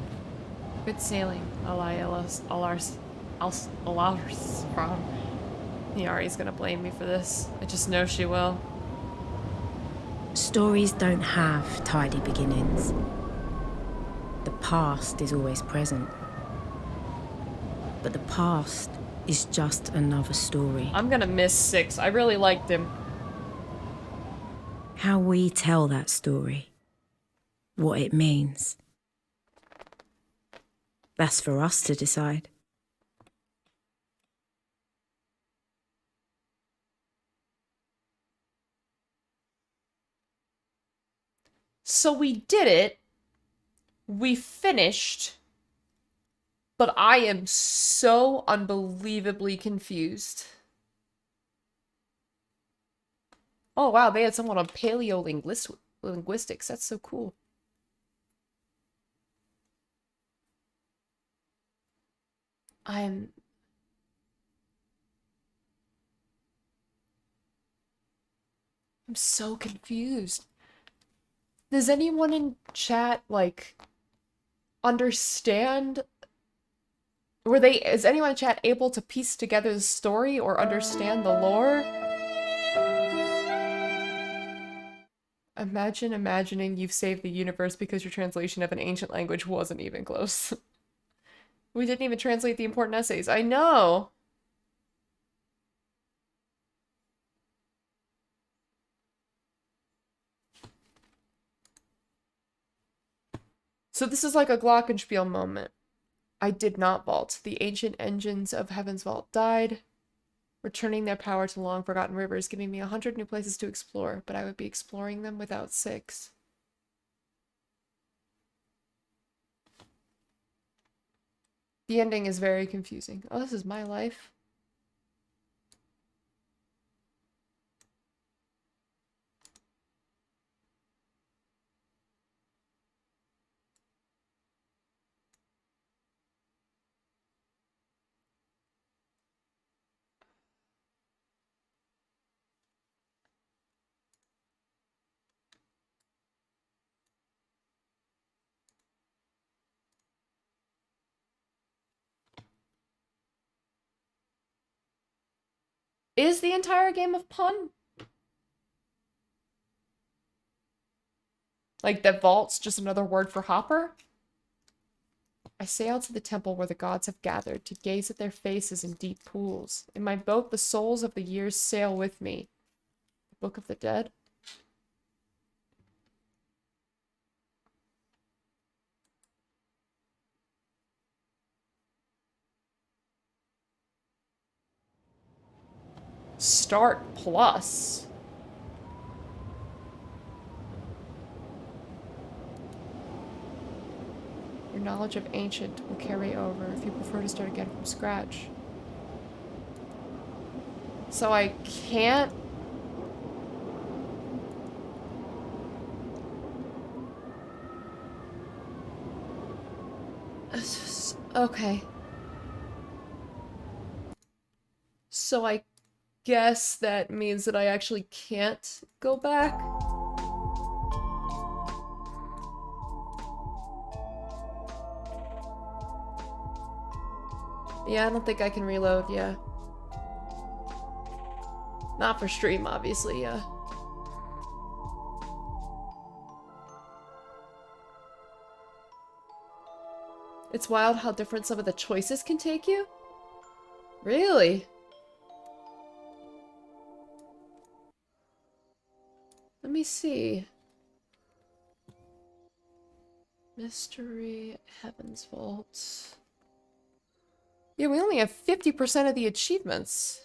Good sailing, Alars. Yari's gonna blame me for this. I just know she will. Stories don't have tidy beginnings. The past is always present. But the past is just another story. I'm gonna miss 6. I really liked him. How we tell that story, what it means, that's for us to decide. So we did it. We finished. But I am so unbelievably confused. Oh wow, they had someone on paleolinguistics. That's so cool. I'm so confused. Does anyone in chat, like, understand? Is anyone in chat able to piece together the story or understand the lore? Imagine imagining you've saved the universe because your translation of an ancient language wasn't even close. We didn't even translate the important essays. I know! So this is like a glockenspiel moment. I did not vault. The ancient engines of Heaven's Vault died, returning their power to long-forgotten rivers, giving me 100 new places to explore, but I would be exploring them without 6. The ending is very confusing. Oh, this is my life. Is the entire game of pun? Like that vault's just another word for hopper? I sail to the temple where the gods have gathered to gaze at their faces in deep pools. In my boat, the souls of the years sail with me. The Book of the Dead? Start plus. Your knowledge of ancient will carry over if you prefer to start again from scratch. So I can't... Okay. So I guess that means that I actually can't go back? Yeah, I don't think I can reload, yeah. Not for stream, obviously, yeah. It's wild how different some of the choices can take you? Really? Let me see. Mystery, Heaven's Vault. Yeah, we only have 50% of the achievements.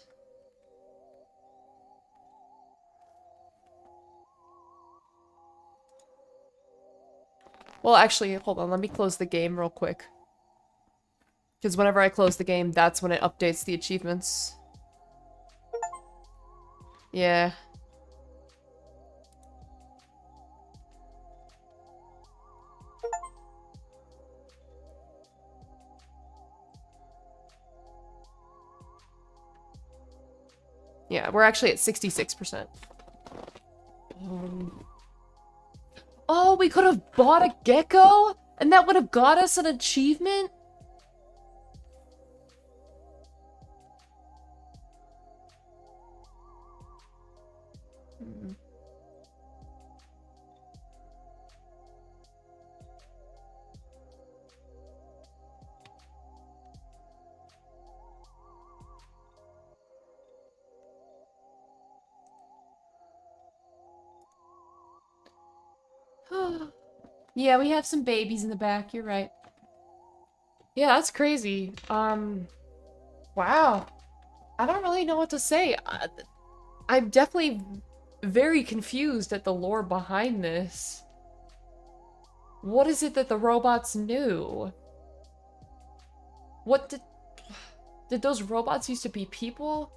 Well, actually, hold on. Let me close the game real quick. Because whenever I close the game, that's when it updates the achievements. Yeah. Yeah, we're actually at 66%. Oh, we could have bought a gecko? And that would have got us an achievement? Yeah, we have some babies in the back, you're right. Yeah, that's crazy. Wow. I don't really know what to say. I'm definitely very confused at the lore behind this. What is it that the robots knew? What did those robots used to be people?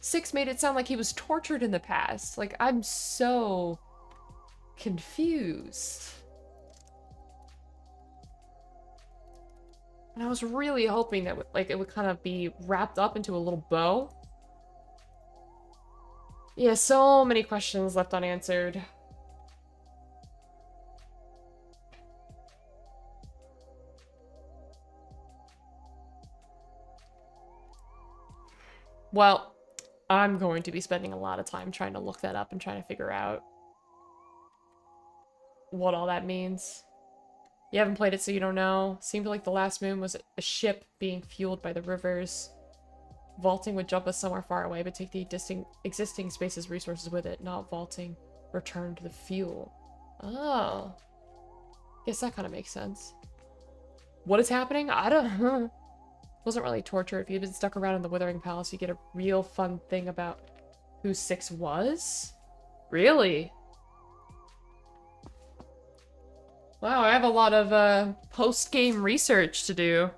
6 made it sound like he was tortured in the past. Like, I'm so confused. And I was really hoping that it would kind of be wrapped up into a little bow. Yeah, so many questions left unanswered. Well, I'm going to be spending a lot of time trying to look that up and trying to figure out what all that means. You haven't played it, so you don't know. Seemed like the last moon was a ship being fueled by the rivers. Vaulting would jump us somewhere far away, but take the existing space's resources with it. Not vaulting. Return to the fuel. Oh. Guess that kind of makes sense. What is happening? I don't know. Wasn't really torture. If you'd been stuck around in the Withering Palace, you get a real fun thing about who 6 was? Really? Wow, I have a lot of post-game research to do.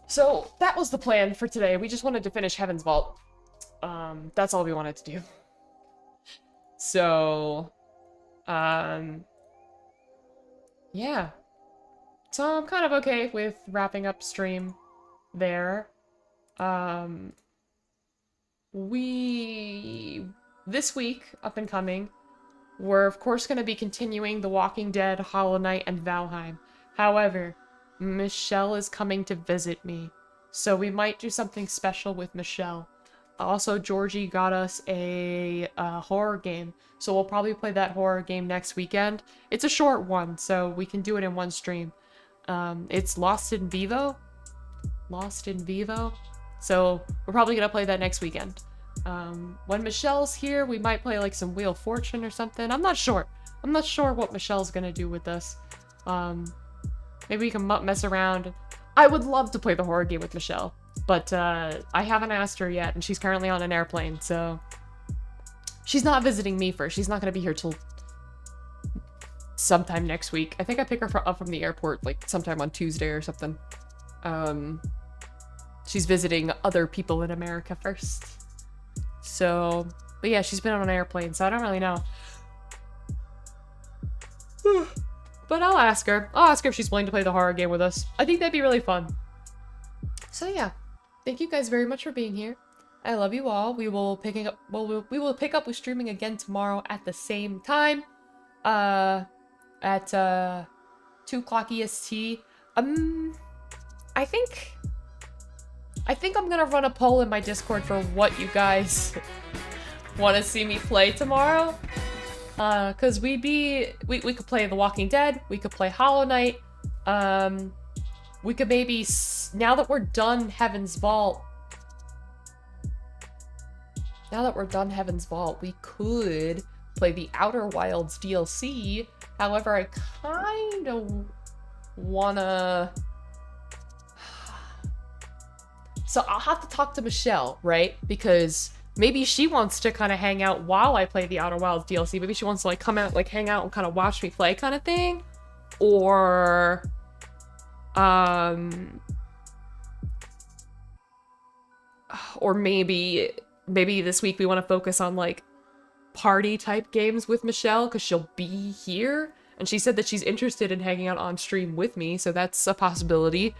So, that was the plan for today. We just wanted to finish Heaven's Vault. That's all we wanted to do. So, yeah. So I'm kind of okay with wrapping up stream there. This week, up and coming, we're of course going to be continuing The Walking Dead, Hollow Knight, and Valheim. However, Michelle is coming to visit me, so we might do something special with Michelle. Also, Georgie got us a horror game, so we'll probably play that horror game next weekend. It's a short one, so we can do it in one stream. It's Lost in Vivo. So we're probably gonna play that next weekend. When Michelle's here, we might play like some Wheel of Fortune or something. I'm not sure. I'm not sure what Michelle's gonna do with us. Maybe we can mess around. I would love to play the horror game with Michelle, but I haven't asked her yet, and she's currently on an airplane, so she's not visiting me first. She's not gonna be here till sometime next week. I think I pick her up from the airport like sometime on Tuesday or something. she's visiting other people in America first. So, but yeah, she's been on an airplane, so I don't really know. But I'll ask her. I'll ask her if she's willing to play the horror game with us. I think that'd be really fun. So yeah, thank you guys very much for being here. I love you all. We will pick up with streaming again tomorrow at the same time. At 2 o'clock EST. I think I'm gonna run a poll in my Discord for what you guys want to see me play tomorrow. Cause we could play The Walking Dead, we could play Hollow Knight, we could maybe, now that we're done Heaven's Vault, we could play the Outer Wilds DLC. However, I kind of wanna... So I'll have to talk to Michelle, right? Because maybe she wants to kind of hang out while I play the Outer Wilds DLC. Maybe she wants to like come out, like hang out and kind of watch me play kind of thing. Or maybe this week we want to focus on like party type games with Michelle because she'll be here. And she said that she's interested in hanging out on stream with me, so that's a possibility.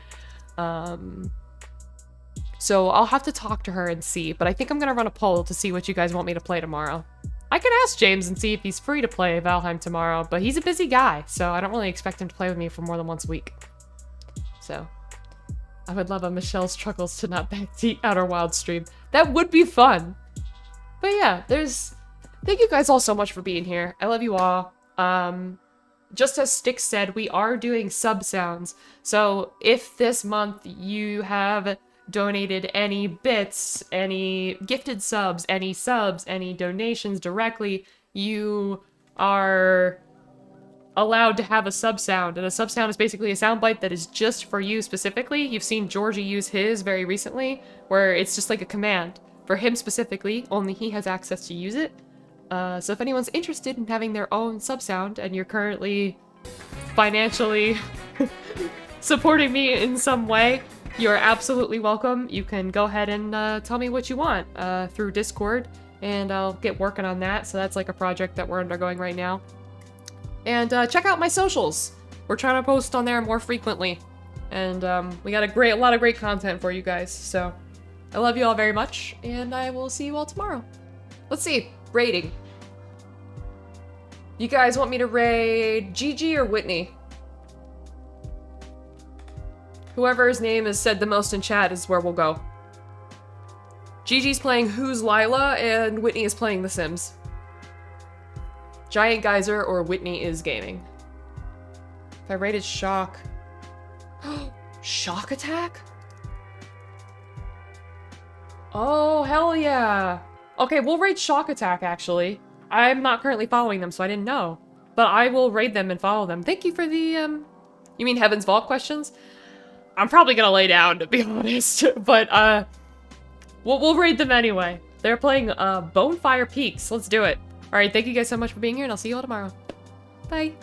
So I'll have to talk to her and see, but I think I'm gonna run a poll to see what you guys want me to play tomorrow. I can ask James and see if he's free to play Valheim tomorrow, but he's a busy guy, so I don't really expect him to play with me for more than once a week. So, I would love a Michelle struggles to not back the Outer Wilds stream. That would be fun. But yeah, thank you guys all so much for being here. I love you all. Just as Styx said, we are doing sub sounds. So if this month you have donated any bits, any gifted subs, any donations directly, you are allowed to have a sub sound. And a sub sound is basically a soundbite that is just for you specifically. You've seen Georgie use his very recently, where it's just like a command. For him specifically, only he has access to use it. So if anyone's interested in having their own sub sound and you're currently financially supporting me in some way, you're absolutely welcome. You can go ahead and tell me what you want through Discord, and I'll get working on that. So that's like a project that we're undergoing right now. And check out my socials. We're trying to post on there more frequently, and we got a lot of great content for you guys. So I love you all very much, and I will see you all tomorrow. Let's see, rating. You guys want me to raid Gigi or Whitney? Whoever's name is said the most in chat is where we'll go. Gigi's playing Who's Lila, and Whitney is playing The Sims. Giant Geyser or Whitney is gaming. If I rated Shock... Shock Attack? Oh, hell yeah! Okay, we'll raid Shock Attack, actually. I'm not currently following them, so I didn't know. But I will raid them and follow them. Thank you for the, You mean Heaven's Vault questions? I'm probably gonna lay down, to be honest. But, we'll raid them anyway. They're playing, Bonefire Peaks. Let's do it. Alright, thank you guys so much for being here, and I'll see you all tomorrow. Bye.